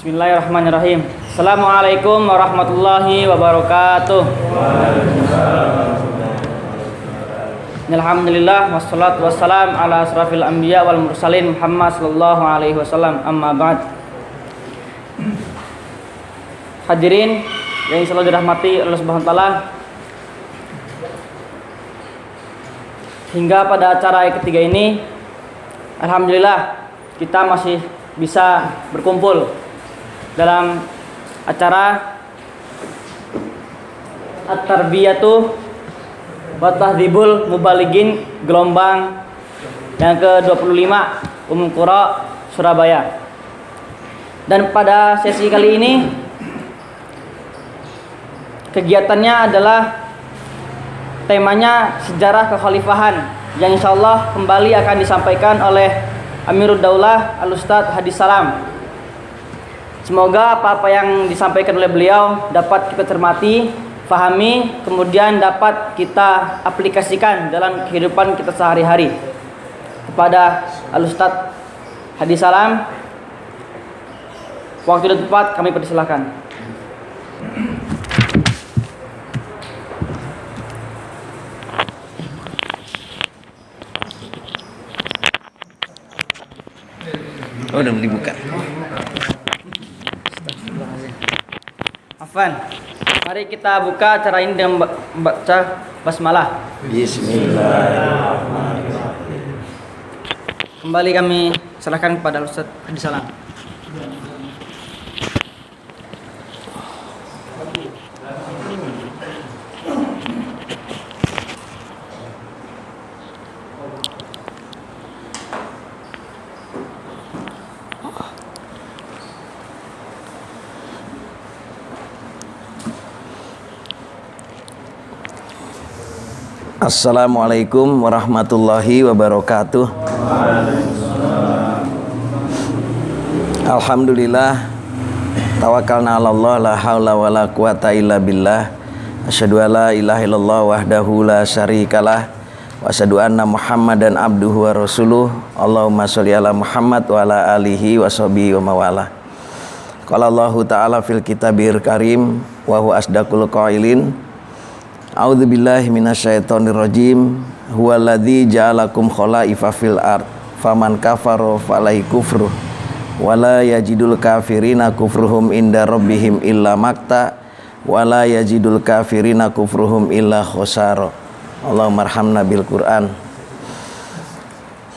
Bismillahirrahmanirrahim. Assalamualaikum warahmatullahi wabarakatuh. Alhamdulillah wassalatu wassalam ala asrafil anbiya wal mursalin Muhammad sallallahu alaihi wasallam, amma ba'd. Hadirin yang selalu dirahmati Allah Subhanahu wa taala, hingga pada acara yang ketiga ini alhamdulillah kita masih bisa berkumpul dalam acara At-Tarbiyatu wa Tahdhibul Mubalighin gelombang yang ke-25 Ummul Qura Surabaya. Dan pada sesi kali ini kegiatannya adalah temanya sejarah kekhalifahan yang insyaallah kembali akan disampaikan oleh Amirud Daulah Al-Ustadz Hadi Salam. Semoga apa-apa yang disampaikan oleh beliau dapat kita cermati, fahami, kemudian dapat kita aplikasikan dalam kehidupan kita sehari-hari. Kepada Al-Ustadz Hadi Salam, waktu dan tempat kami persilakan. Oh, udah dibuka. Afwan, mari kita buka acara ini dengan membaca basmalah. Bismillahirrahmanirrahim. Kembali kami serahkan kepada Ustaz Hadi Salam. Assalamualaikum warahmatullahi wabarakatuh. Alhamdulillah, tawakkalna 'ala Allah, la haula wala quwata illa billah. Asyhadu an la ilaha illallah wahdahu la syarikalah wa asyhadu anna Muhammadan abduhu wa rasuluh. Allahumma sholli ala Muhammad wa ala alihi wa sahbihi wa mawala. Qala Allahu ta'ala fil kitabil karim wa huwa asdaqul qailin. A'udzubillahi minasyaitonirrajim. Huwaladzi ja'alakum khalaifa fil ard faman kafara falaihi kufruh wala yajidul kafirina kufruhum inda rabbihim illa makta wala yajidul kafirina kufruhum illa khosara. Allahumma arhamna bil Qur'an.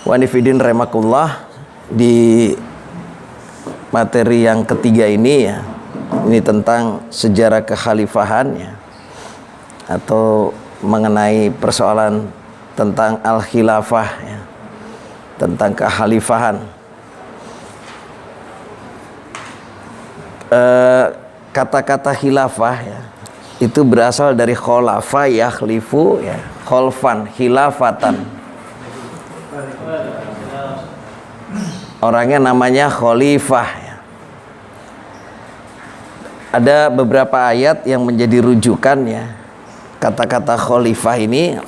Wa nifidin rahimakumullah, di materi yang ketiga ini ya, ini tentang sejarah kekhalifahan ya, atau mengenai persoalan tentang al-khilafah ya, tentang kekhalifahan. Kata-kata khilafah ya, itu berasal dari kholafa yakhlifu ya, kholfan khilafatan. Orangnya namanya khalifah ya. Ada beberapa ayat yang menjadi rujukan ya. Kata-kata khalifah ini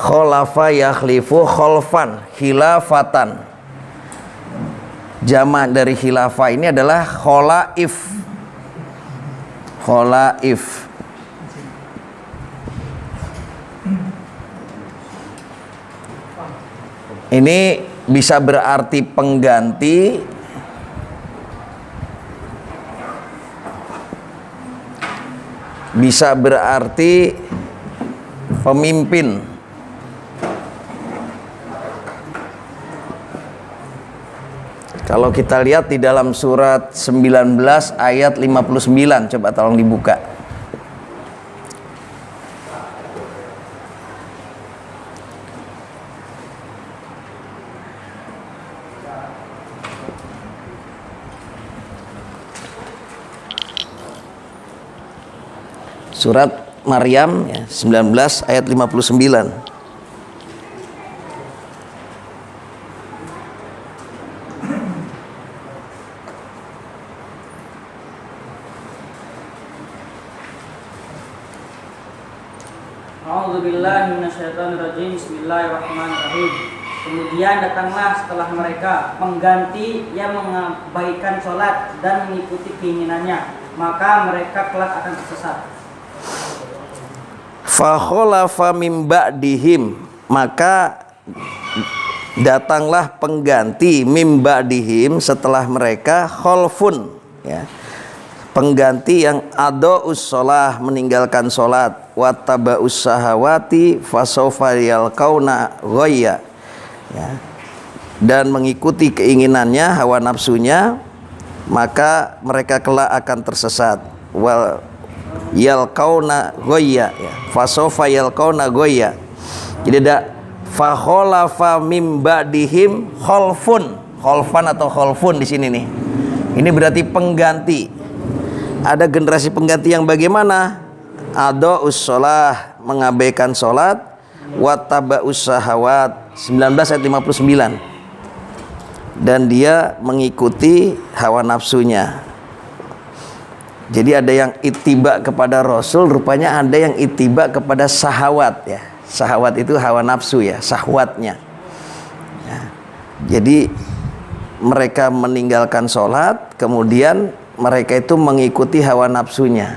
kholafa yakhlifu kholfan khilafatan. Jamak dari khilafah ini adalah kholaif. Kholaif. Ini bisa berarti pengganti, bisa berarti pemimpin. Kalau kita lihat di dalam surat 19 ayat 59, coba tolong dibuka. Surat Maryam ya, 19 ayat 59. A'udzubillahi minasyaitonirrajim. Bismillahirrahmanirrahim. Kemudian datanglah setelah mereka pengganti yang mengabaikan sholat dan mengikuti keinginannya, maka mereka kelak akan tersesat. Fa khalafa mim ba'dihim, maka datanglah pengganti mim ba'dihim setelah mereka, khalfun ya, pengganti yang adha'us shalah, meninggalkan salat, wattaba'us sahawati fasawfa yalqauna ghayya ya, dan mengikuti keinginannya, hawa nafsunya, maka mereka kelak akan tersesat. Wal yalqauna ghayya ya, fasawfa yalqauna ghayya. Jadi ada fa khalafa mim ba'dihim khalfun, khalfan atau khalfun di sini nih. Ini berarti pengganti. Ada generasi pengganti yang bagaimana? Adha'us shalah, mengabaikan salat, wattaba'us sahawat, 19 ayat 59. Dan dia mengikuti hawa nafsunya. Jadi ada yang ittiba kepada Rasul, rupanya ada yang ittiba kepada sahawat ya. Sahawat itu hawa nafsu ya, sahwatnya ya. Jadi mereka meninggalkan sholat, kemudian mereka itu mengikuti hawa nafsunya.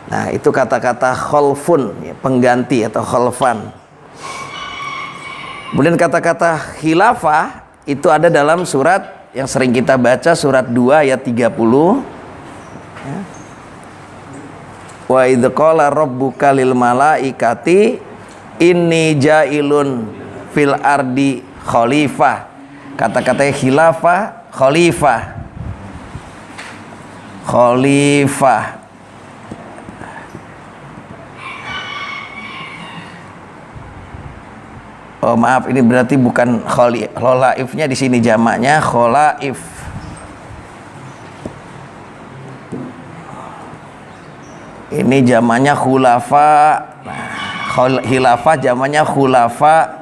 Nah, itu kata-kata khalfun ya, pengganti atau khalfan. Kemudian kata-kata khilafah itu ada dalam surat yang sering kita baca, surat 2 ayat 30 ya. Wa idz qala rabbuka lil malaikati inni ja'ilun fil ardi khalifah. Kata-katanya khilafah, khalifah. Khalifah. Oh maaf, ini berarti bukan kholaifnya, di sini jamaknya kholaif. Ini jamaknya khulafa. Nah, khilafah jamaknya khulafa.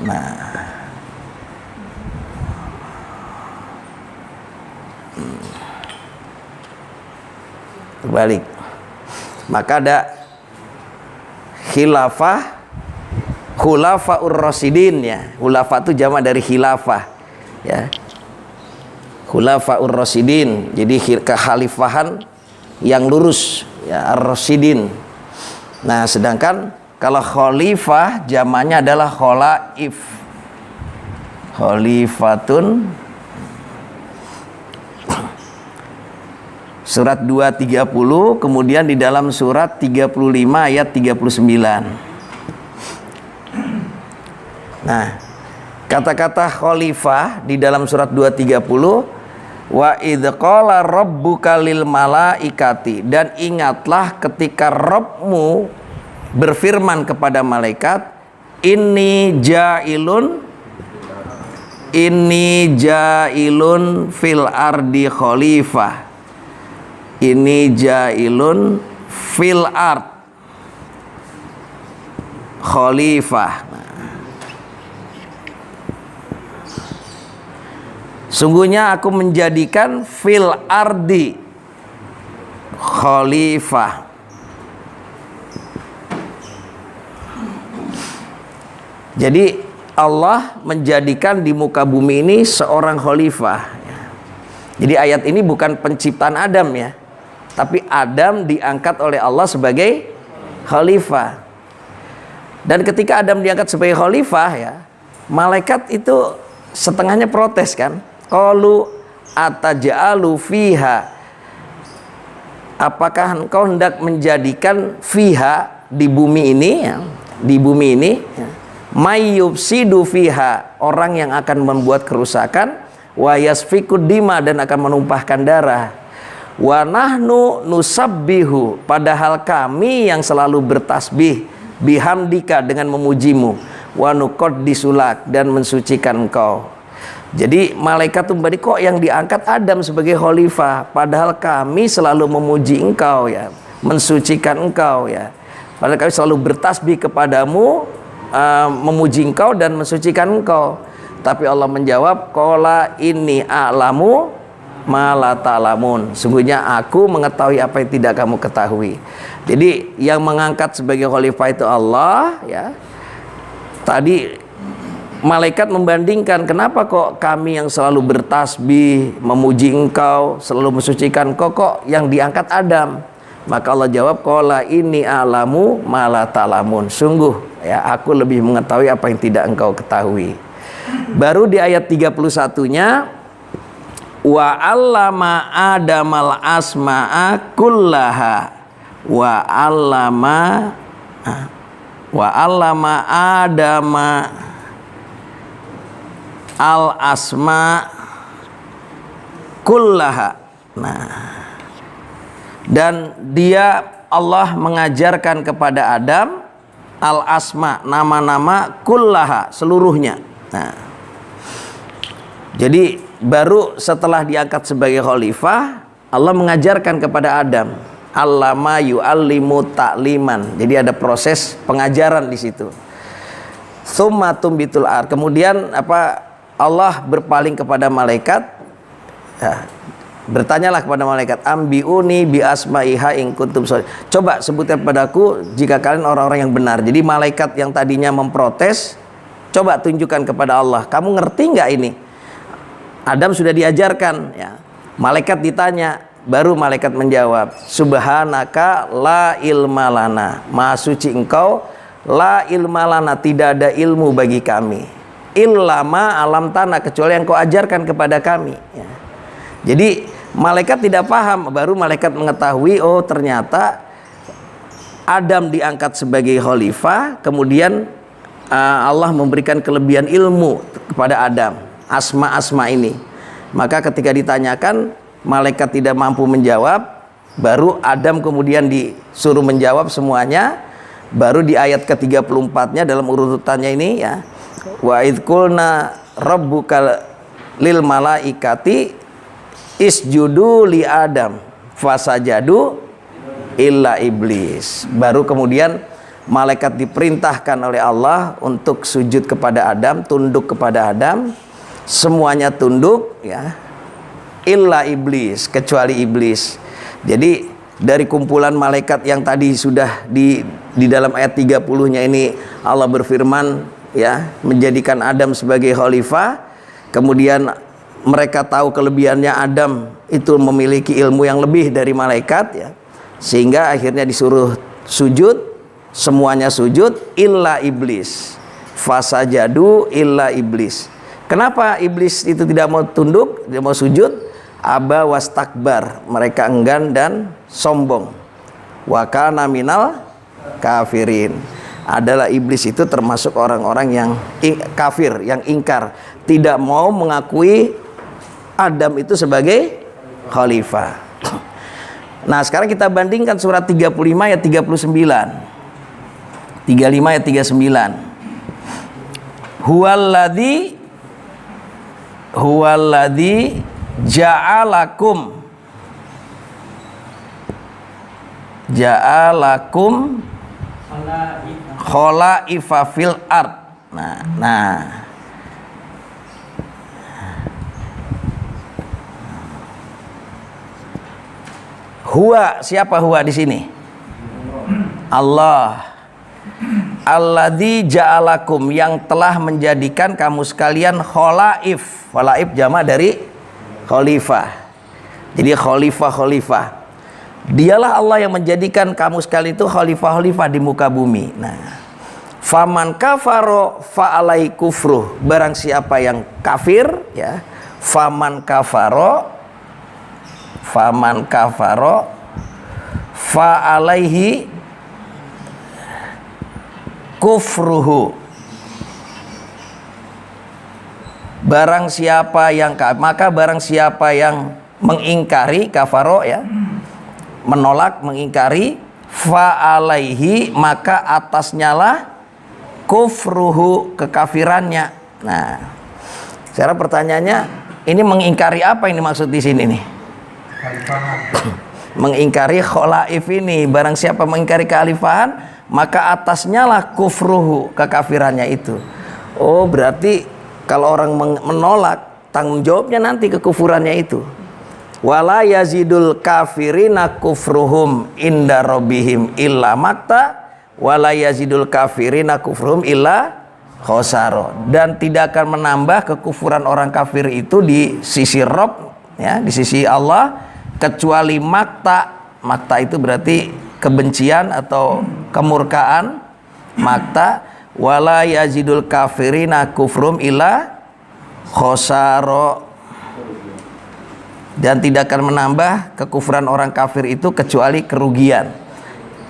Nah, terbalik. Maka ada khilafah, khulafaur rasyidin ya. Khulafa itu jamak dari khilafah ya. Khulafaur rasyidin, jadi kekhalifahan yang lurus ya, ar-rasyidin. Nah, sedangkan kalau khalifah jamaknya adalah kholaif. Khalifatun. Surat 2:30, kemudian di dalam surat 35 ayat 39. Nah, kata-kata khalifah di dalam surat 2:30, wa idz qala rabbuka lil malaikati, dan ingatlah ketika Rabbmu berfirman kepada malaikat, inni ja'ilun fil ardi khalifah. Ini ja'ilun fil ard khalifah. Sungguhnya aku menjadikan fil ardi khalifah. Jadi Allah menjadikan di muka bumi ini seorang khalifah. Jadi ayat ini bukan penciptaan Adam ya, tapi Adam diangkat oleh Allah sebagai khalifah. Dan ketika Adam diangkat sebagai khalifah ya, malaikat itu setengahnya protes kan. Qalu ataj'alu fiha, apakah engkau hendak menjadikan fiha di bumi ini ya, di bumi ini ya, may yufsidu fiha, orang yang akan membuat kerusakan, wa yasfikud dima, dan akan menumpahkan darah, wa nahnu nusabbihu, padahal kami yang selalu bertasbih, bihamdika, dengan memujimu, wa nuqaddisulak, dan mensucikan engkau. Jadi malaikat tumbadi, kok yang diangkat Adam sebagai khalifah, padahal kami selalu memuji engkau ya, mensucikan engkau ya. Padahal kami selalu bertasbih kepadamu, memuji engkau dan mensucikan engkau. Tapi Allah menjawab, qala inni a'lamu ma la ta'lamun. Sungguhnya aku mengetahui apa yang tidak kamu ketahui. Jadi yang mengangkat sebagai khalifah itu Allah ya. Tadi malaikat membandingkan, kenapa kok kami yang selalu bertasbih, memuji engkau, selalu mensucikan engkau, kok yang diangkat Adam? Maka Allah jawab, qala inni a'lamu ma la ta'lamun. Sungguh ya, aku lebih mengetahui apa yang tidak engkau ketahui. Baru di ayat 31-nya, wa 'allama adamal asma'a kullaha wa 'allama adama al asma kullaha. Nah, dan dia Allah mengajarkan kepada Adam al asma, nama-nama kullaha, seluruhnya. Nah, jadi baru setelah diangkat sebagai khalifah, Allah mengajarkan kepada Adam, allama yu'allimu ta'liman. Jadi ada proses pengajaran di situ. Tsumma tumbitul ard. Kemudian Allah berpaling kepada malaikat, ya, bertanyalah kepada malaikat, ambiuni bi asma'iha in kuntum sholihin. Coba sebutkan padaku jika kalian orang-orang yang benar. Jadi malaikat yang tadinya memprotes, coba tunjukkan kepada Allah, kamu ngerti nggak ini? Adam sudah diajarkan ya. Malaikat ditanya, baru malaikat menjawab, subhanaka la ilma lana. Maha suci engkau, la ilma lana, tidak ada ilmu bagi kami, illama alam tanah, kecuali yang kau ajarkan kepada kami ya. Jadi malaikat tidak paham, baru malaikat mengetahui, oh ternyata Adam diangkat sebagai khalifah, kemudian Allah memberikan kelebihan ilmu kepada Adam, asma-asma ini. Maka ketika ditanyakan, malaikat tidak mampu menjawab, baru Adam kemudian disuruh menjawab semuanya. Baru di ayat ke-34-nya dalam urutannya ini ya, wa idz qulna rabbuka lil malaikati isjudu li Adam fasajadu illa iblis. Baru kemudian malaikat diperintahkan oleh Allah untuk sujud kepada Adam, tunduk kepada Adam, semuanya tunduk ya, illa iblis, kecuali iblis. Jadi dari kumpulan malaikat yang tadi sudah di dalam ayat 30-nya ini Allah berfirman ya, menjadikan Adam sebagai khalifah, kemudian mereka tahu kelebihannya Adam itu memiliki ilmu yang lebih dari malaikat ya, sehingga akhirnya disuruh sujud. Semuanya sujud illa iblis, fasajadu illa iblis. Kenapa iblis itu tidak mau tunduk, tidak mau sujud? Aba wastakbar, mereka enggan dan sombong. Wa kana minal kafirin, adalah iblis itu termasuk orang-orang yang kafir, yang ingkar, tidak mau mengakui Adam itu sebagai khalifah. Nah sekarang kita bandingkan surat 35 ayat 39, 35 ayat 39. Huwaladzi ja'alakum khalaifa fil ard. Nah. Huwa, siapa huwa di sini? Allah. Alladzi ja'alakum, yang telah menjadikan kamu sekalian khalaif. Khalaif jama' dari khalifah. Jadi khalifah. Dialah Allah yang menjadikan kamu sekalian itu khalifah di muka bumi. Nah, faman kafaro fa'alai kufruh, barang siapa yang kafir ya, faman kafaro fa'alaihi kufruhu, barang siapa yang maka barang siapa yang mengingkari, kafaro ya, menolak, mengingkari, fa'alaihi, maka atasnya lah kufruhu, kekafirannya. Nah sekarang pertanyaannya, ini mengingkari apa yang dimaksud di sini nih? mengingkari kholaif ini. Barang siapa mengingkari kekhalifahan, maka atasnya lah kufruhu, kekafirannya itu. Oh, berarti kalau orang menolak, tanggung jawabnya nanti kekufurannya itu. Wala yazidul kafirina kufruhum inda rabbihim illa makta, wala yazidul kafirina kufruhum illa khosaro. Dan tidak akan menambah kekufuran orang kafir itu di sisi Rabb, ya, di sisi Allah, kecuali makta. Makta itu berarti kebencian atau kemurkaan. Makta. Wala yazidul kafirina kufruhum illa khosaro. Dan tidak akan menambah kekufuran orang kafir itu kecuali kerugian.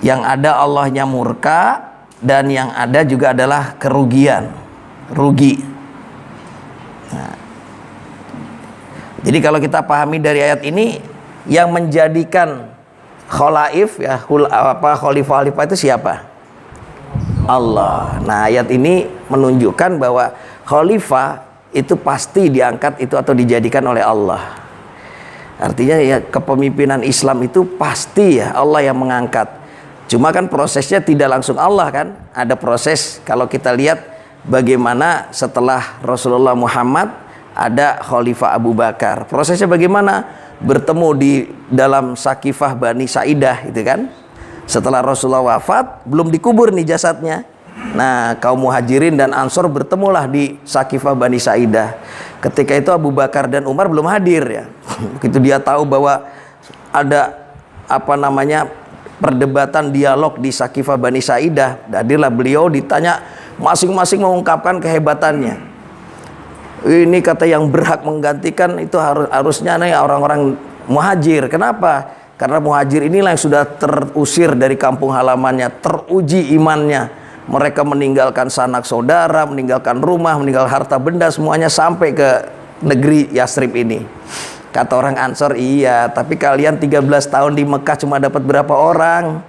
Yang ada Allahnya murka, dan yang ada juga adalah kerugian, rugi. Nah, jadi kalau kita pahami dari ayat ini, yang menjadikan kholaif, ya, khalifah itu siapa? Allah. Nah, ayat ini menunjukkan bahwa khalifah itu pasti diangkat itu atau dijadikan oleh Allah. Artinya ya, kepemimpinan Islam itu pasti ya Allah yang mengangkat. Cuma kan prosesnya tidak langsung Allah kan. Ada proses. Kalau kita lihat bagaimana setelah Rasulullah Muhammad ada Khalifah Abu Bakar. Prosesnya bagaimana? Bertemu di dalam Sakifah Bani Sa'idah itu kan. Setelah Rasulullah wafat, belum dikubur nih jasadnya. Nah, kaum Muhajirin dan Ansor bertemulah di Sakifah Bani Sa'idah. Ketika itu Abu Bakar dan Umar belum hadir ya. Begitu dia tahu bahwa ada perdebatan dialog di Sakifah Bani Sa'idah, hadirlah beliau, ditanya, masing-masing mengungkapkan kehebatannya. Ini kata yang berhak menggantikan itu harusnya nih orang-orang Muhajir. Kenapa? Karena Muhajir inilah yang sudah terusir dari kampung halamannya, teruji imannya. Mereka meninggalkan sanak saudara, meninggalkan rumah, meninggalkan harta benda, semuanya sampai ke negeri Yasrib ini. Kata orang Ansor, iya, tapi kalian 13 tahun di Mekah cuma dapat berapa orang?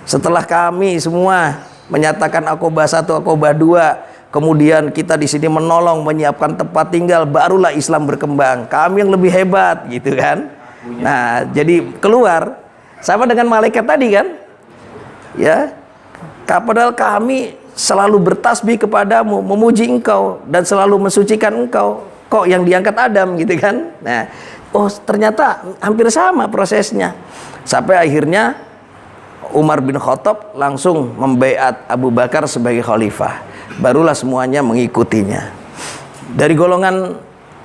Setelah kami semua menyatakan Aqobah 1, Aqobah 2, kemudian kita di sini menolong, menyiapkan tempat tinggal, barulah Islam berkembang. Kami yang lebih hebat, gitu kan? Nah, jadi keluar sama dengan malaikat tadi kan? Ya. Padahal kami selalu bertasbih kepadamu, memuji engkau dan selalu mensucikan engkau. Kok yang diangkat Adam gitu kan? Nah, oh ternyata hampir sama prosesnya. Sampai akhirnya Umar bin Khattab langsung membaiat Abu Bakar sebagai khalifah. Barulah semuanya mengikutinya. Dari golongan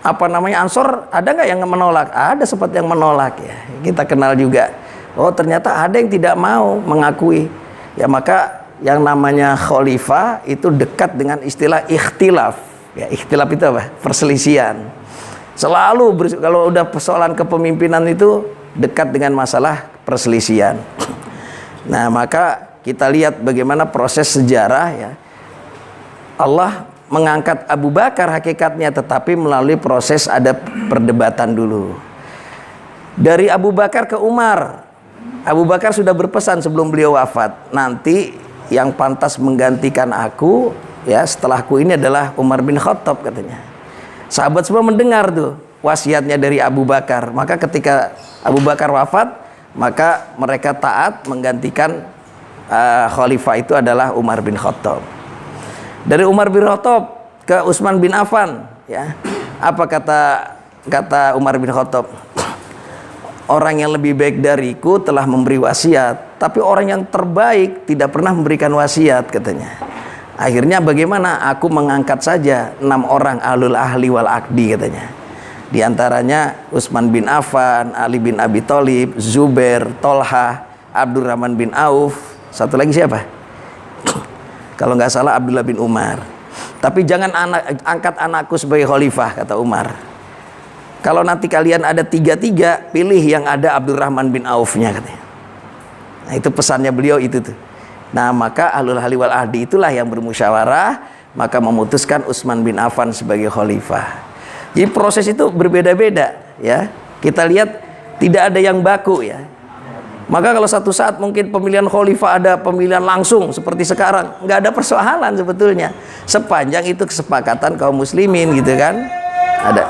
Ansor, ada nggak yang menolak? Ada sempat yang menolak ya. Kita kenal juga. Oh ternyata ada yang tidak mau mengakui. Ya maka yang namanya khalifah itu dekat dengan istilah ikhtilaf. Ya, ikhtilaf itu apa? Perselisihan. Selalu kalau udah persoalan kepemimpinan itu dekat dengan masalah perselisihan. Nah, maka kita lihat bagaimana proses sejarah ya. Allah mengangkat Abu Bakar hakikatnya, tetapi melalui proses ada perdebatan dulu. Dari Abu Bakar ke Umar. Abu Bakar sudah berpesan sebelum beliau wafat, nanti yang pantas menggantikan aku ya setelahku ini adalah Umar bin Khattab katanya. Sahabat semua mendengar tuh wasiatnya dari Abu Bakar. Maka ketika Abu Bakar wafat, maka mereka taat menggantikan khalifah itu adalah Umar bin Khattab. Dari Umar bin Khattab ke Utsman bin Affan ya. Apa kata Umar bin Khattab? Orang yang lebih baik dariku telah memberi wasiat, tapi orang yang terbaik tidak pernah memberikan wasiat katanya. Akhirnya bagaimana? Aku mengangkat saja 6 orang ahlul ahli wal akdi katanya. Di antaranya Utsman bin Affan, Ali bin Abi Thalib, Zubair, Tolha, Abdurrahman bin Auf, satu lagi siapa? Kalau nggak salah Abdullah bin Umar. Tapi jangan angkat anakku sebagai khalifah, kata Umar. Kalau nanti kalian ada 3-3, pilih yang ada Abdurrahman bin Auf-nya katanya. Nah, itu pesannya beliau itu tuh. Nah, maka ahlul ahli wal ahdi itulah yang bermusyawarah, maka memutuskan Utsman bin Affan sebagai khalifah. Jadi proses itu berbeda-beda ya. Kita lihat tidak ada yang baku ya. Maka kalau satu saat mungkin pemilihan khalifah ada pemilihan langsung seperti sekarang, nggak ada persoalan sebetulnya. Sepanjang itu kesepakatan kaum muslimin gitu kan. Ada.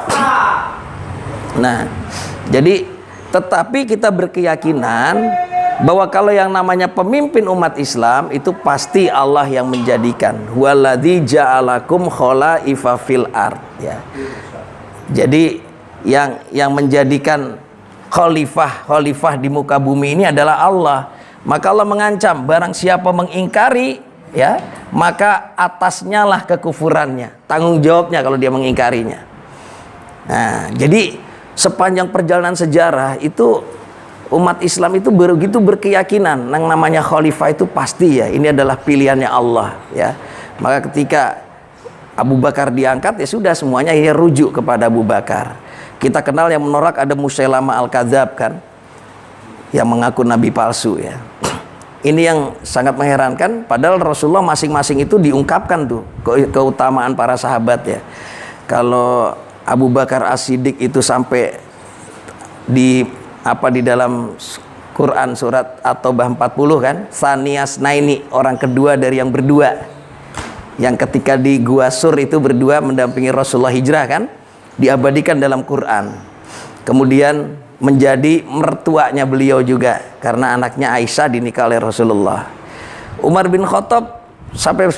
Nah, jadi Tetapi kita berkeyakinan bahwa kalau yang namanya pemimpin umat Islam itu pasti Allah yang menjadikan. Huwaladzi ja'alakum khalaifa fil ard, ya. Jadi yang menjadikan khalifah di muka bumi ini adalah Allah. Maka Allah mengancam barang siapa mengingkari, ya, maka atasnya lah kekufurannya, tanggung jawabnya kalau dia mengingkarinya. Nah, jadi sepanjang perjalanan sejarah itu umat Islam itu begitu berkeyakinan yang namanya khalifah itu pasti, ya, ini adalah pilihannya Allah, ya. Maka ketika Abu Bakar diangkat, ya sudah, semuanya ini rujuk kepada Abu Bakar. Kita kenal yang menolak ada Musailamah Al-Kadzab, kan, yang mengaku nabi palsu, ya. Ini yang sangat mengherankan, padahal Rasulullah masing-masing itu diungkapkan tuh keutamaan para sahabat, ya. Kalau Abu Bakar As-Siddiq itu sampai di dalam Quran surat At-Taubah 40, kan, Tsaniyas Naini, orang kedua dari yang berdua, yang ketika di Gua Sur itu berdua mendampingi Rasulullah hijrah, kan, diabadikan dalam Quran. Kemudian menjadi mertuanya beliau juga karena anaknya Aisyah dinikah oleh Rasulullah. Umar bin Khattab sampai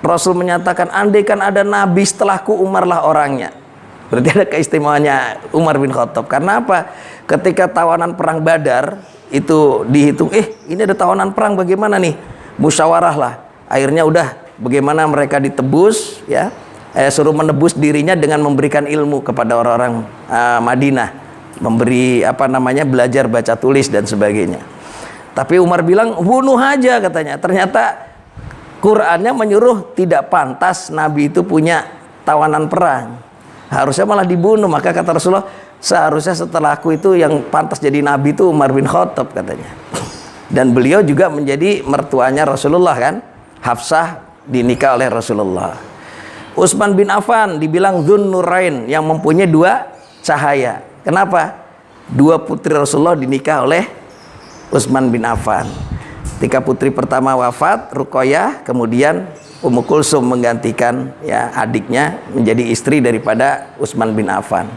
Rasul menyatakan, andaikan ada nabi setelahku, Umarlah orangnya. Berarti ada keistimewaannya Umar bin Khattab. Karena apa? Ketika tawanan perang Badar itu dihitung, ini ada tawanan perang, bagaimana nih? Musyawarah lah. Akhirnya udah, bagaimana mereka ditebus, ya, suruh menebus dirinya dengan memberikan ilmu kepada orang-orang Madinah, memberi belajar baca tulis dan sebagainya. Tapi Umar bilang bunuh aja, katanya. Ternyata Qurannya menyuruh tidak pantas nabi itu punya tawanan perang, harusnya malah dibunuh. Maka kata Rasulullah, seharusnya setelahku itu yang pantas jadi nabi itu Umar bin Khattab, katanya. Dan beliau juga menjadi mertuanya Rasulullah, kan, Hafsah dinikah oleh Rasulullah. Utsman bin Affan dibilang Dzun Nurain, yang mempunyai dua cahaya. Kenapa? Dua putri Rasulullah dinikah oleh Utsman bin Affan. Ketika putri pertama wafat, Ruqayyah, kemudian Ummu Kulsum menggantikan, ya, adiknya menjadi istri daripada Utsman bin Affan.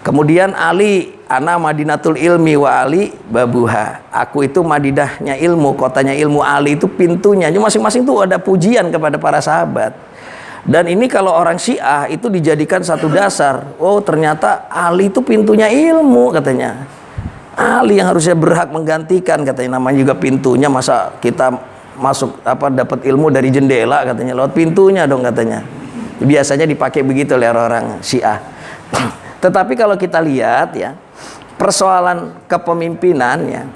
Kemudian Ali, ana Madinatul Ilmi wa Ali babuha. Aku itu Madinahnya ilmu, kotanya ilmu. Ali itu pintunya. Masing-masing itu ada pujian kepada para sahabat. Dan ini kalau orang Syiah itu dijadikan satu dasar. Oh, ternyata Ali itu pintunya ilmu, katanya. Ali yang harusnya berhak menggantikan, katanya. Namanya juga pintunya, masa kita masuk dapat ilmu dari jendela, katanya. Lewat pintunya dong, katanya. Biasanya dipakai begitu oleh orang Syiah. Tetapi kalau kita lihat, ya, persoalan kepemimpinan, ya,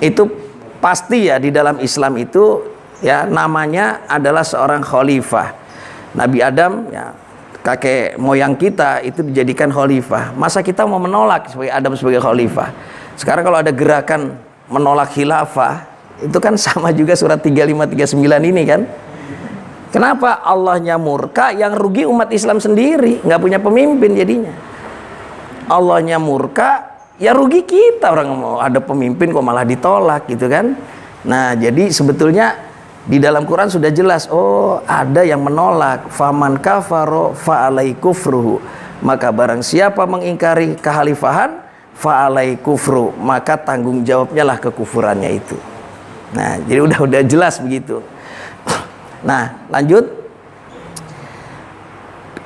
itu pasti, ya, di dalam Islam itu, ya, namanya adalah seorang khalifah. Nabi Adam, ya, kakek moyang kita itu dijadikan khalifah. Masa kita mau menolak sebagai Adam sebagai khalifah? Sekarang kalau ada gerakan menolak khilafah, itu kan sama juga surat 3539 ini, kan. Kenapa Allahnya murka, yang rugi umat Islam sendiri, nggak punya pemimpin jadinya. Allahnya murka, ya rugi kita, orang mau ada pemimpin kok malah ditolak, gitu, kan. Nah, jadi sebetulnya di dalam Quran sudah jelas, oh, ada yang menolak. Faman kafaro fa'alai kufruhu. Maka barang siapa mengingkari kekhalifahan, fa'alai kufru, maka tanggung jawabnya lah kekufurannya itu. Nah, jadi udah jelas begitu. Nah, lanjut.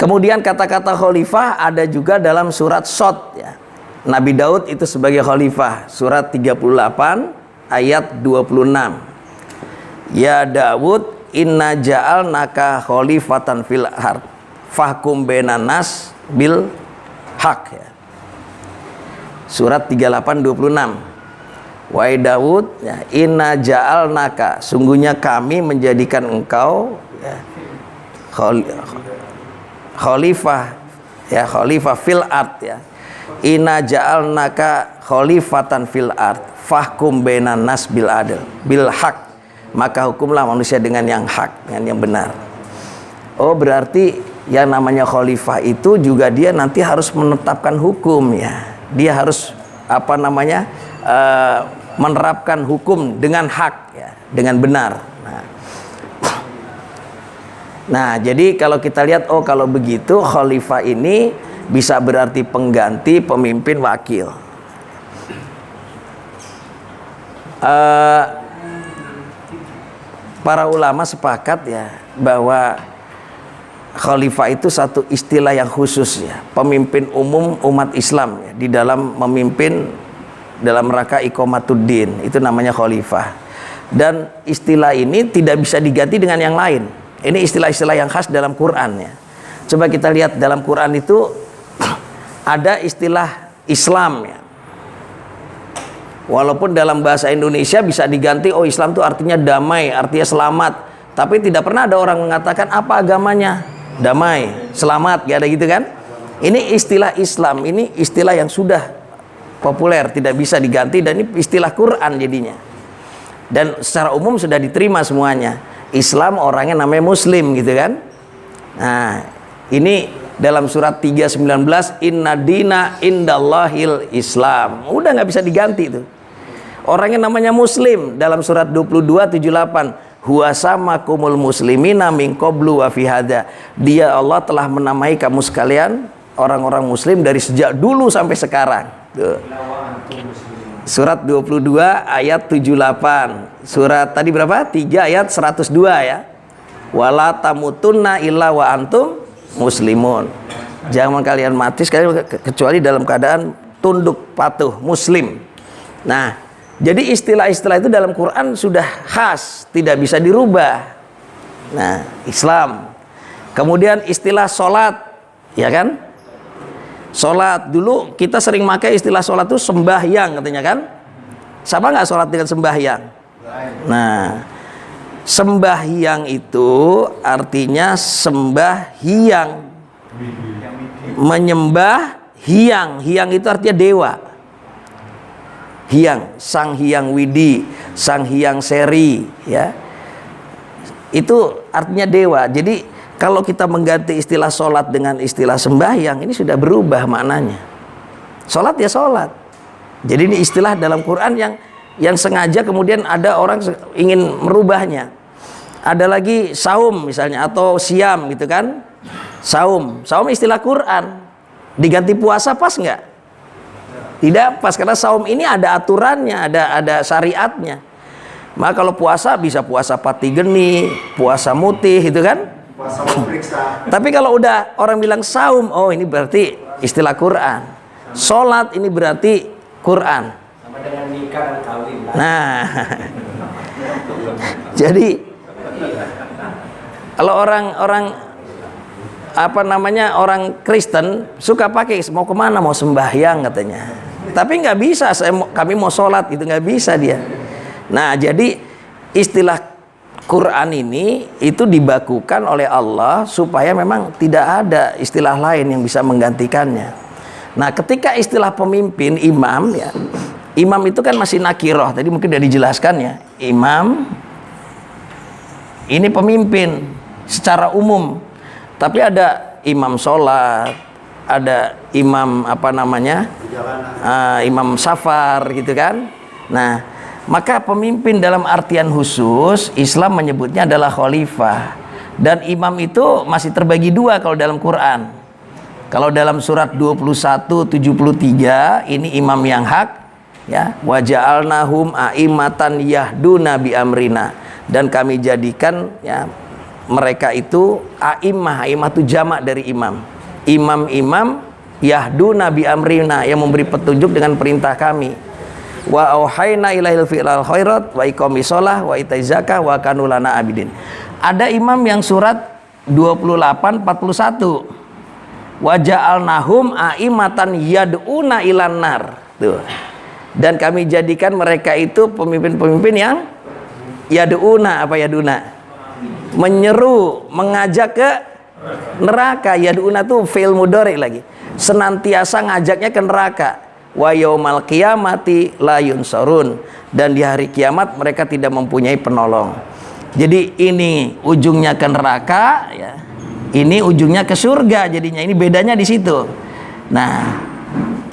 Kemudian kata-kata khalifah ada juga dalam surat Shad, ya. Nabi Daud itu sebagai khalifah, surat 38 ayat 26. Ya Dawud, inna ja'alnaka khalifatan fil ard fahkum bainan nas bil haq, ya. Surat 38:26. Wahai Daud, ya, inna ja'alnaka, sungguhnya kami menjadikan engkau, ya, khalifah, ya, khalifah fil ard, ya. Inna ja'alnaka khalifatan fil ard fahkum bainan nas bil adl bil haq, maka hukumlah manusia dengan yang hak, dengan yang benar. Oh, berarti yang namanya khalifah itu juga dia nanti harus menetapkan hukum, ya. Dia harus menerapkan hukum dengan hak, ya, dengan benar. Nah, jadi kalau kita lihat, oh, kalau begitu khalifah ini bisa berarti pengganti pemimpin wakil. eh, para ulama sepakat ya bahwa khalifah itu satu istilah yang khusus ya, pemimpin umum umat Islam ya, di dalam memimpin dalam rangka iqamatuddin, itu namanya khalifah. Dan istilah ini tidak bisa diganti dengan yang lain. Ini istilah-istilah yang khas dalam Quran ya. Coba kita lihat dalam Quran itu ada istilah Islam ya. Walaupun dalam bahasa Indonesia bisa diganti, oh Islam itu artinya damai, artinya selamat. Tapi tidak pernah ada orang mengatakan apa agamanya, damai, selamat, gak ada gitu kan. Ini istilah Islam, ini istilah yang sudah populer, tidak bisa diganti, dan ini istilah Quran jadinya. Dan secara umum sudah diterima semuanya. Islam orangnya namanya Muslim gitu kan. Nah ini dalam surat 3:19, inna dina indallahil Islam. Udah nggak bisa diganti tuh. Orangnya namanya Muslim dalam surat 22:78. Huwasamakumul muslimina min qablu wa fi hadza. Dia Allah telah menamai kamu sekalian orang-orang muslim dari sejak dulu sampai sekarang. Tuh. Surat 22 ayat 78. Surat tadi berapa? 3 ayat 102 ya. Wala tamutunna illa wa antum muslimun. Jangan kalian mati sekali kecuali dalam keadaan tunduk patuh muslim. Nah, jadi istilah-istilah itu dalam Quran sudah khas, tidak bisa dirubah. Nah, Islam. Kemudian istilah sholat, ya kan? Sholat, dulu kita sering pakai istilah sholat itu sembahyang katanya kan? Sama nggak sholat dengan sembahyang? Nah, sembahyang itu artinya sembahyang, menyembah hyang. Hyang itu artinya dewa. Hyang, Sang Hyang Widi, Sang Hyang Seri, ya. Itu artinya dewa. Jadi kalau kita mengganti istilah sholat dengan istilah sembahyang, ini sudah berubah maknanya. Sholat ya sholat. Jadi ini istilah dalam Quran yang sengaja kemudian ada orang ingin merubahnya. Ada lagi saum misalnya, atau siam gitu kan. Saum istilah Quran. Diganti puasa pas nggak? Tidak pas, karena saum ini ada aturannya, ada syariatnya. Maka kalau puasa bisa puasa pati geni, puasa mutih gitu kan. Puasa memeriksa. Tapi kalau udah orang bilang saum, oh ini berarti istilah Quran. Sholat ini berarti Quran. Sama dengan nikah dan kawin. Nah, jadi kalau orang orang Kristen suka pakai mau kemana, mau sembahyang katanya. Tapi nggak bisa, kami mau sholat itu nggak bisa dia. Nah, jadi istilah Quran ini itu dibakukan oleh Allah supaya memang tidak ada istilah lain yang bisa menggantikannya. Nah, ketika istilah pemimpin imam ya, imam itu kan masih nakiroh. Tadi mungkin sudah dijelaskan ya. Imam ini pemimpin secara umum. Tapi ada imam sholat, ada imam imam safar gitu kan. Nah, maka pemimpin dalam artian khusus Islam menyebutnya adalah khalifah. Dan imam itu masih terbagi dua kalau dalam Quran. Kalau dalam surat 21:73 ini imam yang hak ya, wa ja'alnahum a'immatan yahduna bi amrina, dan kami jadikan ya mereka itu a'immah itu jamak dari imam. Imam-imam yahduna bi amrina, yang memberi petunjuk dengan perintah kami. Wa auhayna ilaihil fi'lal khairat wa iqamis shalah wa itaiz zakah wa kanu lana abidin. Ada imam yang surat 28:41. Wa ja'alnahum a'immatan yad'una ilan nar. Tuh. Dan kami jadikan mereka itu pemimpin-pemimpin yang yad'una, apa yad'una? Menyeru, mengajak ke neraka. Yad'una tuh fi'il mudhari lagi. Senantiasa ngajaknya ke neraka. Wa yaumal qiyamati la yunsarun, dan di hari kiamat mereka tidak mempunyai penolong. Jadi ini ujungnya ke neraka ya. Ini ujungnya ke surga jadinya. Ini bedanya di situ. Nah,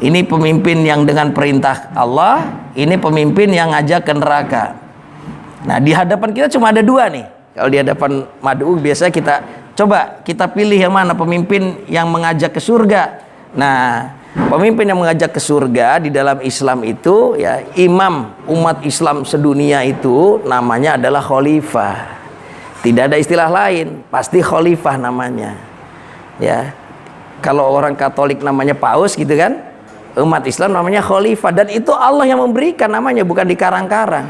ini pemimpin yang dengan perintah Allah, ini pemimpin yang ngajak ke neraka. Nah, di hadapan kita cuma ada dua nih. Kalau di hadapan mad'u biasanya kita pilih yang mana pemimpin yang mengajak ke surga. Nah, Pemimpin yang mengajak ke surga di dalam Islam itu ya, imam umat Islam sedunia itu namanya adalah khalifah. Tidak ada istilah lain, pasti khalifah namanya. Ya. Kalau orang Katolik namanya paus gitu kan, umat Islam namanya khalifah, dan itu Allah yang memberikan namanya, bukan dikarang-karang.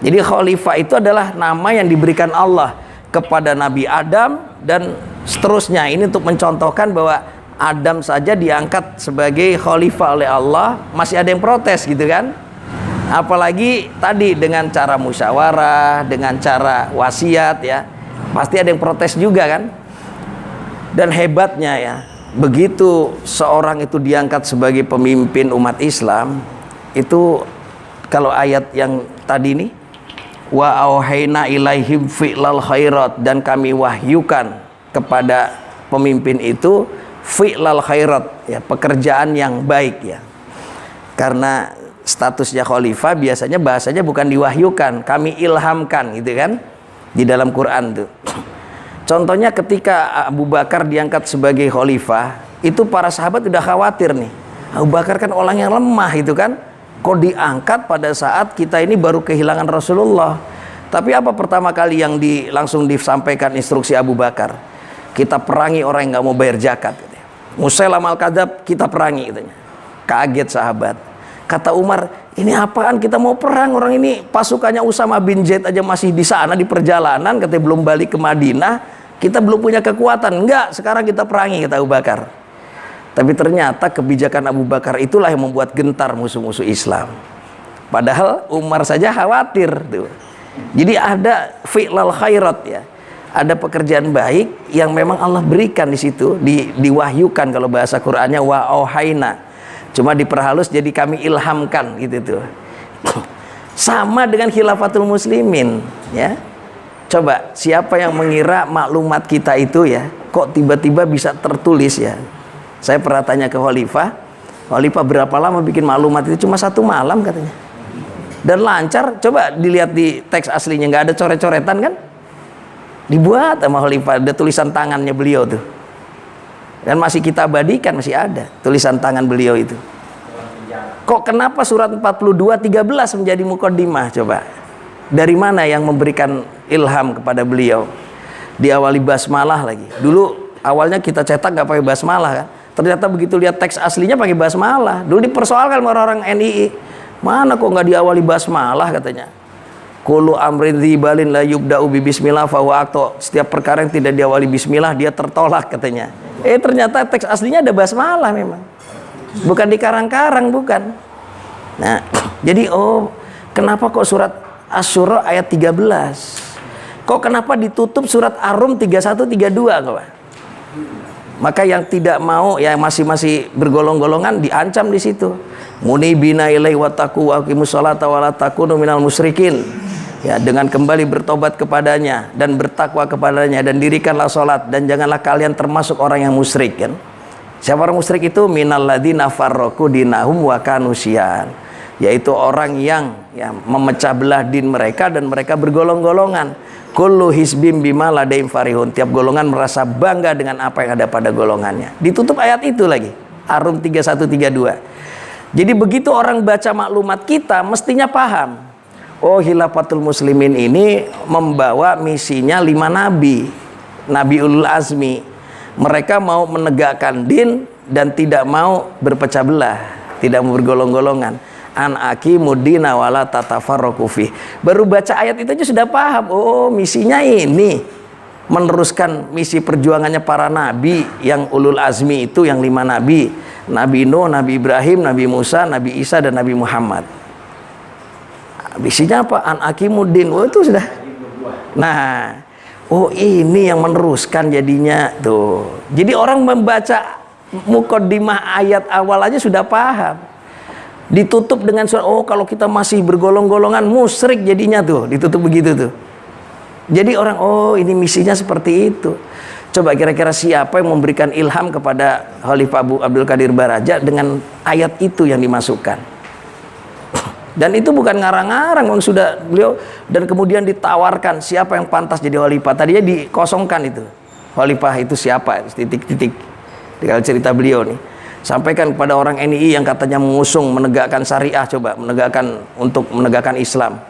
Jadi khalifah itu adalah nama yang diberikan Allah kepada Nabi Adam dan seterusnya. Ini untuk mencontohkan bahwa Adam saja diangkat sebagai khalifah oleh Allah, masih ada yang protes gitu kan. Apalagi tadi dengan cara musyawarah, dengan cara wasiat ya, pasti ada yang protes juga kan. Dan hebatnya ya, begitu seorang itu diangkat sebagai pemimpin umat Islam, itu kalau ayat yang tadi nih, wa auhayna ilaihim fi'lal khairat, dan kami wahyukan kepada pemimpin itu fi'lal khairat ya, pekerjaan yang baik ya. Karena statusnya khalifah biasanya bahasanya bukan diwahyukan, kami ilhamkan gitu kan di dalam Quran tuh. Contohnya ketika Abu Bakar diangkat sebagai khalifah, itu para sahabat udah khawatir nih. Abu Bakar kan orang yang lemah itu kan, kok diangkat pada saat kita ini baru kehilangan Rasulullah. Tapi apa pertama kali yang langsung disampaikan instruksi Abu Bakar? Kita perangi orang yang nggak mau bayar zakat. Musailamah al-Kadzab kita perangi katanya. Kaget sahabat. Kata Umar, ini apaan kita mau perang, orang ini pasukannya Usama bin Zaid aja masih di sana di perjalanan, katanya belum balik ke Madinah, kita belum punya kekuatan. Enggak, sekarang kita perangi, kata Abu Bakar. Tapi ternyata kebijakan Abu Bakar itulah yang membuat gentar musuh-musuh Islam. Padahal Umar saja khawatir tuh. Jadi ada fi'lal khairat ya. Ada pekerjaan baik yang memang Allah berikan di situ, diwahyukan kalau bahasa Qur'annya wa auhayna. Cuma diperhalus jadi kami ilhamkan gitu tuh. Sama dengan khilafatul muslimin ya. Coba siapa yang mengira maklumat kita itu ya, kok tiba-tiba bisa tertulis ya. Saya pernah tanya ke khalifah berapa lama bikin maklumat itu? Cuma 1 malam katanya. Dan lancar, coba dilihat di teks aslinya, nggak ada coret-coretan kan? Dibuat sama khalifah, ada tulisan tangannya beliau tuh. Dan masih kita abadikan, masih ada tulisan tangan beliau itu. Kok kenapa surat 42:13 menjadi muqaddimah coba? Dari mana yang memberikan ilham kepada beliau? Diawali basmalah lagi. Dulu awalnya kita cetak nggak pakai basmalah kan? Ternyata begitu lihat teks aslinya pakai basmalah. Dulu dipersoalkan sama orang-orang NII. Mana kok nggak diawali basmalah katanya? Kullu amrin dzibalin la yubda'u bi bismillah fa huwa aqta. Setiap perkara yang tidak diawali bismillah dia tertolak katanya. Ternyata teks aslinya ada basmalah memang. Bukan dikarang-karang, bukan. Nah, jadi kenapa kok surat Asy-Syura ayat 13? Kok kenapa ditutup surat Ar-Rum 31 32 kok? Maka yang tidak mau ya masih bergolong-golongan diancam di situ. Munibina ilaihi wattaqu wa aqimus sholata wa la takunu minal musyrikin. Ya, dengan kembali bertobat kepadanya dan bertakwa kepadanya dan dirikanlah sholat dan janganlah kalian termasuk orang yang musyrik kan. Siapa orang musyrik itu? Minal ladzina farraqu dinahum wa kanu syi'an, yaitu orang yang ya, memecah belah din mereka dan mereka bergolong-golongan. Kullu hizbim bima ladaihim farihun. Tiap golongan merasa bangga dengan apa yang ada pada golongannya. Ditutup ayat itu lagi. Ar-Rum 31 32. Jadi begitu orang baca maklumat kita mestinya paham. Khilafatul muslimin ini membawa misinya 5 nabi. Nabi ulul azmi. Mereka mau menegakkan din dan tidak mau berpecah belah, tidak mau bergolong-golongan. An aqimuddina wala tatafarraqu fi. Baru baca ayat itu aja sudah paham. Misinya ini meneruskan misi perjuangannya para nabi yang ulul azmi itu, yang 5 nabi. Nabi Nuh, Nabi Ibrahim, Nabi Musa, Nabi Isa dan Nabi Muhammad. Misinya apa? An aqimuddin. Itu sudah. Nah, ini yang meneruskan jadinya tuh. Jadi orang membaca muqaddimah ayat awal aja sudah paham. Ditutup dengan surat, kalau kita masih bergolong-golongan musyrik jadinya tuh, ditutup begitu tuh. Jadi orang, ini misinya seperti itu. Coba kira-kira siapa yang memberikan ilham kepada Khalifah Abu Abdul Qadir Baraja dengan ayat itu yang dimasukkan? Dan itu bukan ngarang-ngarang, sudah beliau, dan kemudian ditawarkan siapa yang pantas jadi khalifah. Tadinya dikosongkan itu. Khalifah itu siapa? Titik-titik. Kalau cerita beliau nih. Sampaikan kepada orang NII yang katanya mengusung menegakkan syariah, coba menegakkan Islam.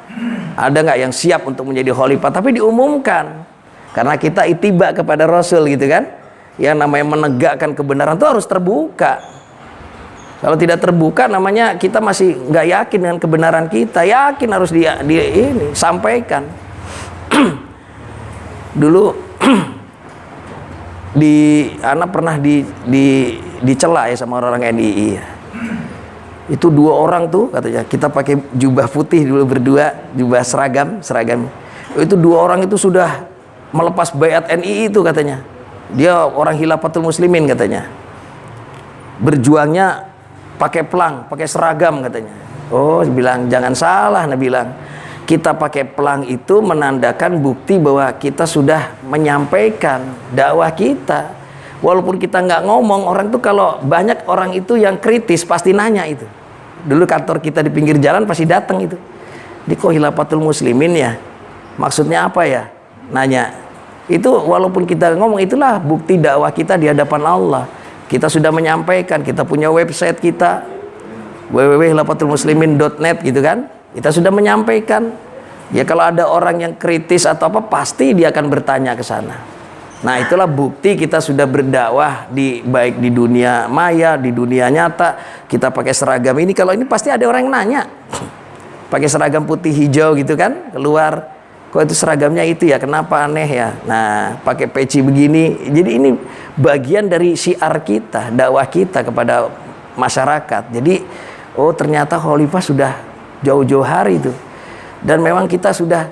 Ada nggak yang siap untuk menjadi khalifah? Tapi diumumkan, karena kita ittiba kepada Rasul gitu kan. Yang namanya menegakkan kebenaran itu harus terbuka. Kalau tidak terbuka, namanya kita masih nggak yakin dengan kebenaran kita. Yakin harus ini sampaikan. Dulu anak pernah dicela ya sama orang NII. Itu 2 orang tuh katanya, kita pakai jubah putih dulu berdua, jubah seragam. Itu 2 orang itu sudah melepas baiat NII itu katanya. Dia orang Khilafatul Muslimin katanya. Berjuangnya pakai pelang, pakai seragam katanya. Oh, bilang jangan salah, Nabi bilang. Kita pakai pelang itu menandakan bukti bahwa kita sudah menyampaikan dakwah kita. Walaupun kita nggak ngomong, orang tuh kalau banyak orang itu yang kritis pasti nanya itu. Dulu kantor kita di pinggir jalan pasti datang itu. Di kok Khilafatul Muslimin ya? Maksudnya apa ya? Nanya. Itu walaupun kita ngomong, itulah bukti dakwah kita di hadapan Allah. Kita sudah menyampaikan, kita punya website kita www.khilafatulmuslimin.net gitu kan. Kita sudah menyampaikan. Ya kalau ada orang yang kritis atau apa, pasti dia akan bertanya ke sana. Nah, itulah bukti kita sudah berdakwah baik di dunia maya, di dunia nyata. Kita pakai seragam ini, kalau ini pasti ada orang yang nanya. Pakai seragam putih hijau gitu kan, keluar. Kok itu seragamnya itu ya, kenapa aneh ya? Nah, pakai peci begini. Jadi ini bagian dari syiar kita, dakwah kita kepada masyarakat. Jadi, oh ternyata khalifah sudah jauh-jauh hari itu. Dan memang kita sudah,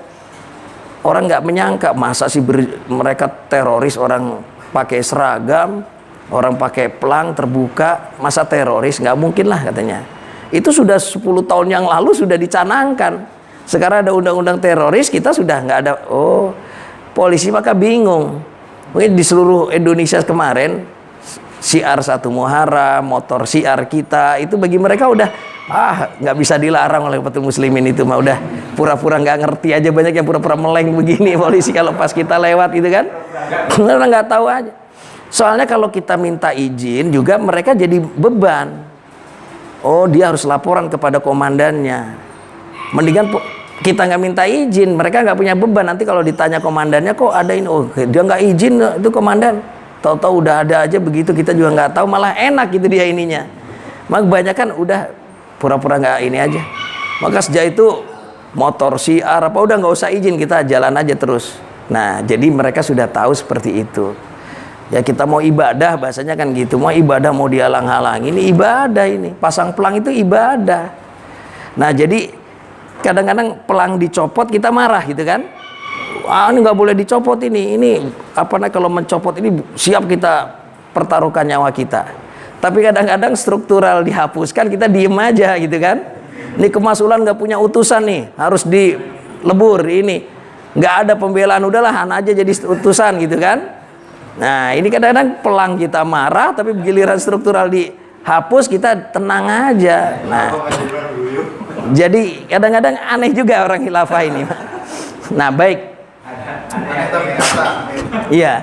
orang nggak menyangka masa sih mereka teroris, orang pakai seragam, orang pakai pelang terbuka, masa teroris? Nggak mungkin lah katanya. Itu sudah 10 tahun yang lalu sudah dicanangkan. Sekarang ada undang-undang teroris, kita sudah nggak ada. Oh, polisi maka bingung. Mungkin di seluruh Indonesia kemarin syiar 1 Muharram, motor syiar kita itu bagi mereka udah nggak bisa dilarang oleh Khilafatul Muslimin itu mah, udah pura-pura nggak ngerti aja, banyak yang pura-pura meleng begini polisi kalau pas kita lewat gitu kan. Orang nggak tahu aja. Soalnya kalau kita minta izin juga mereka jadi beban. Oh, dia harus laporan kepada komandannya. Mendingan kita nggak minta izin, mereka nggak punya beban. Nanti kalau ditanya komandannya, kok ada ini, oh dia nggak izin itu komandan. Tahu-tahu udah ada aja begitu, kita juga nggak tahu, malah enak gitu dia ininya. Maka kebanyakan udah pura-pura nggak ini aja. Maka sejak itu motor syiar apa udah nggak usah izin, kita jalan aja terus. Nah, jadi mereka sudah tahu seperti itu. Ya kita mau ibadah bahasanya kan gitu, mau ibadah mau dihalang-halang, ini ibadah ini. Pasang pelang itu ibadah. Nah, jadi kadang-kadang pelang dicopot kita marah gitu kan. Ini nggak boleh dicopot ini apa namanya, kalau mencopot ini siap kita pertaruhkan nyawa kita. Tapi kadang-kadang struktural dihapuskan, kita diem aja gitu kan. Ini kemasulan nggak punya utusan nih, harus dilebur ini. Nggak ada pembelaan, udahlah anak aja jadi utusan gitu kan. Nah ini kadang-kadang pelang kita marah, tapi giliran struktural dihapus kita tenang aja. Nah jadi kadang-kadang aneh juga orang khilafah ini. Nah baik. Iya.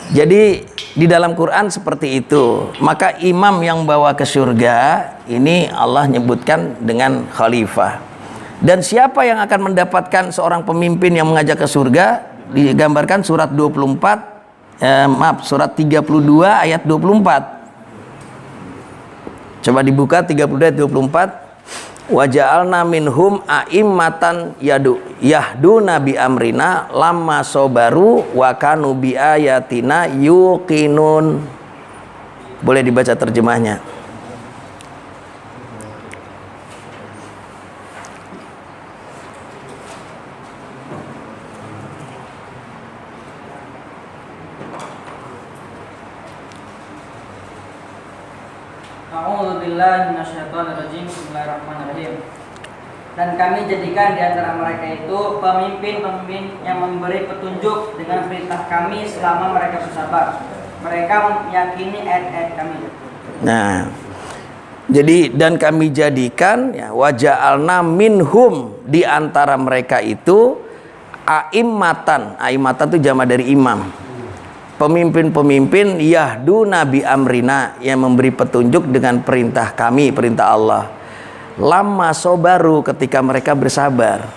Jadi di dalam Quran seperti itu. Maka imam yang bawa ke surga ini Allah nyebutkan dengan khalifah. Dan siapa yang akan mendapatkan seorang pemimpin yang mengajak ke surga digambarkan surat 32 ayat 24. Coba dibuka 32 ayat 24. Wa ja'alna minhum a'immatan yahduna bi amrina lamma sabaru wa kanu bi ayatina yuqinun. Boleh dibaca terjemahnya. A'udzubillahi minasyaitonirrajim. Bismillahirrahmanirrahim. Dan kami jadikan di antara mereka itu pemimpin-pemimpin yang memberi petunjuk dengan perintah kami selama mereka bersabar. Mereka meyakini ayat-ayat kami. Nah, jadi dan kami jadikan ya waja'alna minhum di antara mereka itu a'immatan. A'immatan itu jama dari imam. pemimpin-pemimpin yahdu nabi amrina, yang memberi petunjuk dengan perintah kami, perintah Allah. Lama sobaru, ketika mereka bersabar.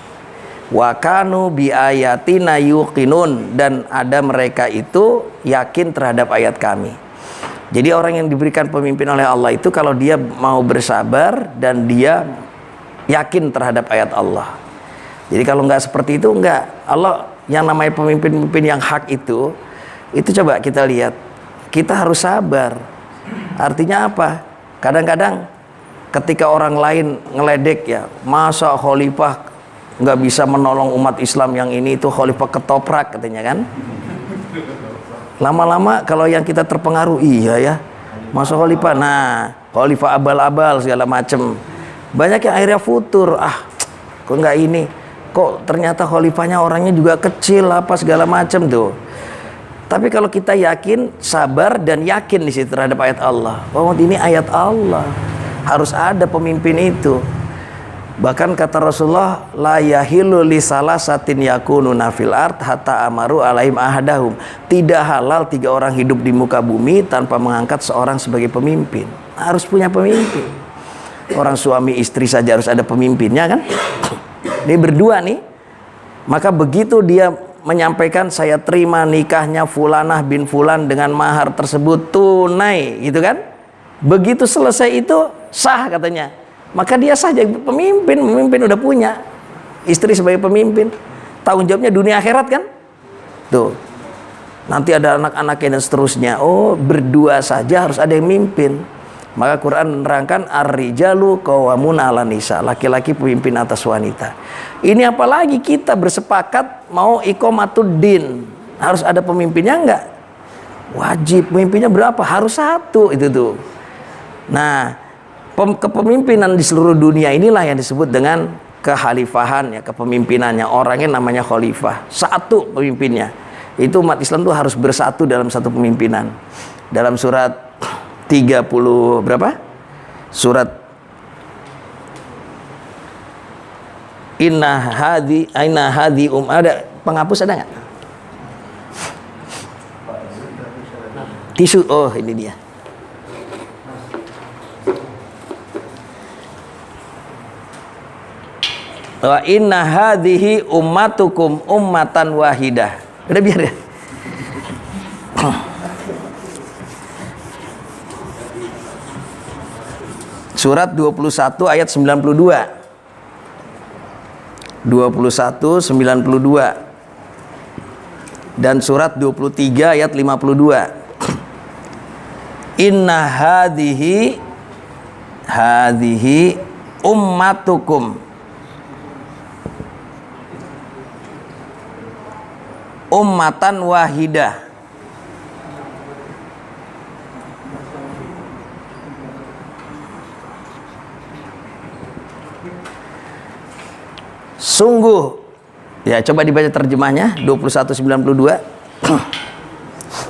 Wa kanu bi ayatina yuqinun, dan ada mereka itu yakin terhadap ayat kami. Jadi orang yang diberikan pemimpin oleh Allah itu kalau dia mau bersabar dan dia yakin terhadap ayat Allah. Jadi kalau nggak seperti itu, nggak. Allah yang namanya pemimpin-pemimpin yang hak itu coba kita lihat, kita harus sabar. Artinya apa? Kadang-kadang ketika orang lain ngeledek, ya, masa khalifah nggak bisa menolong umat Islam yang ini, itu khalifah ketoprak katanya kan. Lama-lama kalau yang kita terpengaruh, iya ya, masa khalifah, nah khalifah abal-abal segala macem, banyak yang akhirnya futur. Kok nggak ini, kok ternyata khalifahnya orangnya juga kecil apa segala macem tuh. Tapi kalau kita yakin, sabar dan yakin di situ terhadap ayat Allah, bahwa ini ayat Allah, harus ada pemimpin itu. Bahkan kata Rasulullah, la yahilu li salasatin yakununa fil ard hatta amaru alaihim ahadahum. Tidak halal 3 orang hidup di muka bumi tanpa mengangkat seorang sebagai pemimpin. Harus punya pemimpin. Orang suami istri saja harus ada pemimpinnya kan. Ini berdua nih. Maka begitu dia menyampaikan, saya terima nikahnya Fulanah bin Fulan dengan mahar tersebut tunai, gitu kan. Begitu selesai itu sah katanya, maka dia sah jadi pemimpin udah punya istri sebagai pemimpin. Tanggung jawabnya dunia akhirat kan. Tuh. Nanti ada anak-anaknya dan seterusnya. Oh, berdua saja harus ada yang mimpin. Maka Quran menerangkan ar-rijalu qawwamuna 'alan nisa, laki-laki pemimpin atas wanita. Ini apalagi kita bersepakat mau iqamatuddin, harus ada pemimpinnya enggak? Wajib. Pemimpinnya berapa? Harus 1 itu tuh. Nah, kepemimpinan di seluruh dunia inilah yang disebut dengan kekhalifahan, ya, kepemimpinannya. Orangnya namanya khalifah, 1 pemimpinnya. Itu umat Islam tuh harus bersatu dalam satu pemimpinan. Dalam surat 30 berapa? Surat Inna hadi ada penghapus, ada nggak? Tisu. Oh, ini dia. Wa inna hadhihi ummatukum ummatan wahidah. Udah biar ya. Surat 21 ayat 92. 21:92 dan surat 23 ayat 52. Inna hadhihi ummatukum ummatan wahidah. Sungguh, ya, coba dibaca terjemahnya 21:92.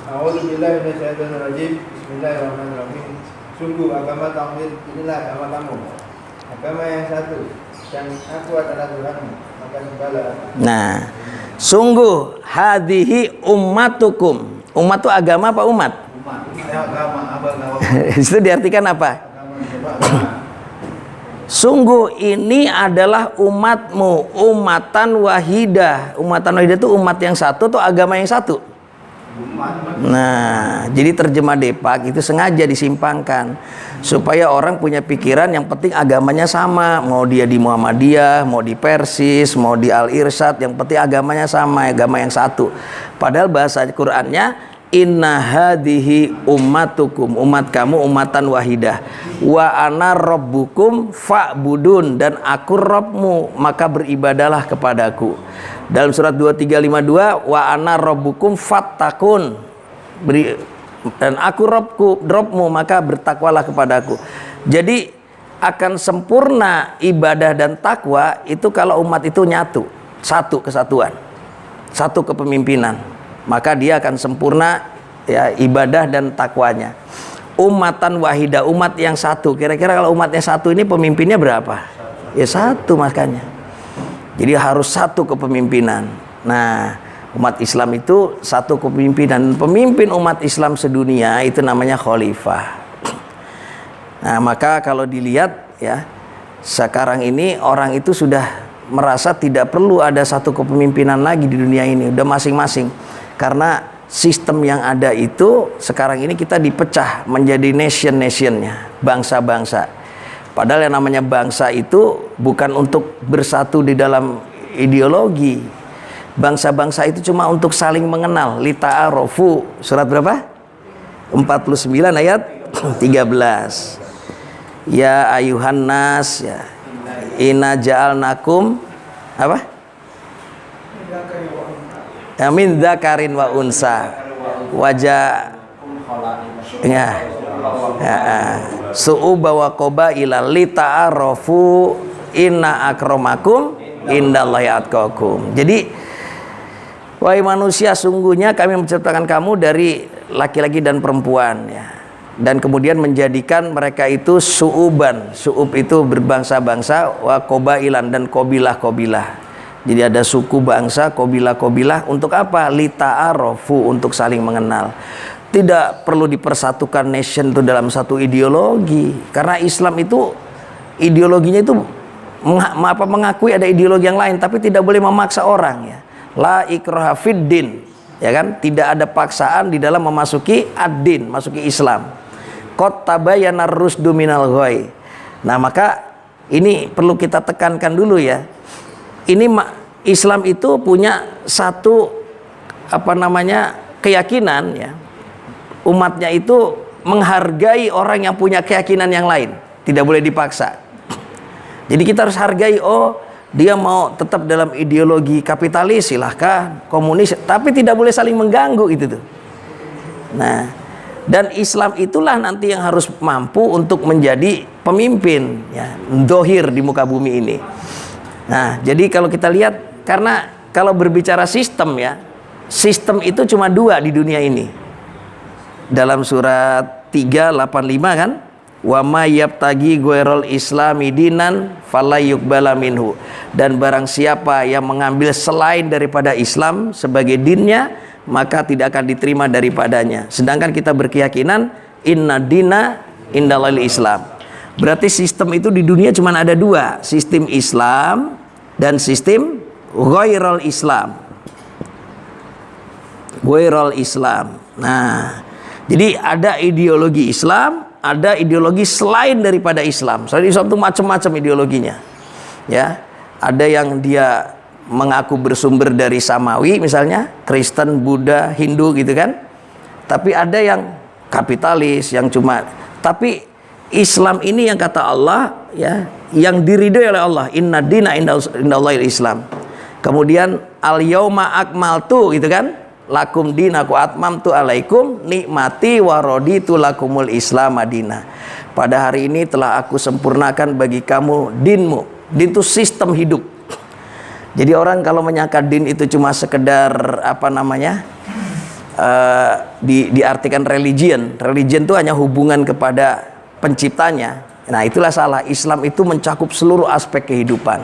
A'udzubillahi minasyaitonir rajim. Bismillahirrahmanirrahim. Sungguh agama tauhid inilah agama kamu, agama yang satu, dan aku adalah Tuhanmu, maka sembahlah. Nah, sungguh hadhihi ummatukum. Umat itu agama apa umat? Umat. Agama apa? Itu diartikan apa? Sungguh ini adalah umatmu, umatan wahidah. Umatan wahidah itu umat yang satu atau agama yang satu? Nah, jadi terjemah Depak itu sengaja disimpangkan supaya orang punya pikiran yang penting agamanya sama. Mau dia di Muhammadiyah, mau di Persis, mau di Al-Irsyad, yang penting agamanya sama, agama yang satu. Padahal bahasa Qur'annya inna hadhihi ummatukum, umat kamu umatan wahidah, wa ana rabbukum fa'budun, dan aku Rabbmu maka beribadalah kepadaku. Dalam surat 23:52 wa ana rabbukum fattakun, dan aku Rabbmu maka bertakwalah kepadaku. Jadi akan sempurna ibadah dan takwa itu kalau umat itu nyatu, satu kesatuan, satu kepemimpinan, maka dia akan sempurna, ya, ibadah dan takwanya. Ummatan wahidah, umat yang satu. Kira-kira kalau umatnya satu ini pemimpinnya berapa? Ya 1 makanya. Jadi harus satu kepemimpinan. Nah, Umat Islam itu satu kepemimpinan. Pemimpin umat Islam sedunia itu namanya khalifah. Nah, maka kalau dilihat ya, sekarang ini orang itu sudah merasa tidak perlu ada satu kepemimpinan lagi di dunia ini, udah masing-masing. Karena sistem yang ada itu sekarang ini kita dipecah menjadi nation-nationnya, bangsa-bangsa. Padahal yang namanya bangsa itu bukan untuk bersatu di dalam ideologi. Bangsa-bangsa itu cuma untuk saling mengenal. Lita'arofu, surat berapa? 49 ayat 13. Ya ayuhan nas, ya inna ja'alnakum apa? Ya min dzakarin wa unsa wajah ya, su'uba wa qabaila lita'arofu inna akramakum indallahi atqakum. Jadi wahai manusia, sungguhnya kami menciptakan kamu dari laki-laki dan perempuan ya. Dan kemudian menjadikan mereka itu su'uban. Su'ub itu berbangsa-bangsa, wa qobailan, dan kobilah-kobilah. Jadi ada suku bangsa, kobilah-kobilah. Untuk apa? Lita'arofu, untuk saling mengenal. Tidak perlu dipersatukan nation itu dalam satu ideologi. Karena Islam itu ideologinya itu mengakui ada ideologi yang lain, tapi tidak boleh memaksa orang ya. La ikraha fid din, ya kan? Tidak ada paksaan di dalam memasuki ad-din, masuki Islam. Qad tabayyana ar-rusdu minal ghoi. Nah, maka ini perlu kita tekankan dulu ya. Ini Islam itu punya satu keyakinan ya. Umatnya itu menghargai orang yang punya keyakinan yang lain, tidak boleh dipaksa. Jadi kita harus hargai, oh dia mau tetap dalam ideologi kapitalis, silahkan, komunis, tapi tidak boleh saling mengganggu itu tuh. Nah, dan Islam itulah nanti yang harus mampu untuk menjadi pemimpin ya, dohir di muka bumi ini. Nah, jadi kalau kita lihat, karena kalau berbicara sistem ya, sistem itu cuma dua di dunia ini. Dalam surat 385 kan, wa may yabtagi ghairul islami dinan falayuqbala minhu. Dan barang siapa yang mengambil selain daripada Islam sebagai dinnya, maka tidak akan diterima daripadanya. Sedangkan kita berkeyakinan inna dina indallahil Islam. Berarti sistem itu di dunia cuma ada dua, sistem Islam dan sistem ghairul Islam. Ghairul Islam. Nah, jadi ada ideologi Islam, ada ideologi selain daripada Islam. Soalnya Islam itu macam-macam ideologinya. Ya, ada yang dia mengaku bersumber dari Samawi misalnya, Kristen, Buddha, Hindu gitu kan. Tapi ada yang kapitalis, yang cuma, tapi Islam ini yang kata Allah ya, yang diridhoi oleh Allah, inna dina indallahil Islam. Kemudian al yauma akmaltu gitu kan, lakum dinaku atmamtu alaikum nikmati wa raditu lakumul Islam madinah. Pada hari ini telah aku sempurnakan bagi kamu dinmu. Din itu sistem hidup. Jadi orang kalau menyangka din itu cuma sekedar diartikan religion itu hanya hubungan kepada penciptanya. Nah, itulah salah. Islam itu mencakup seluruh aspek kehidupan.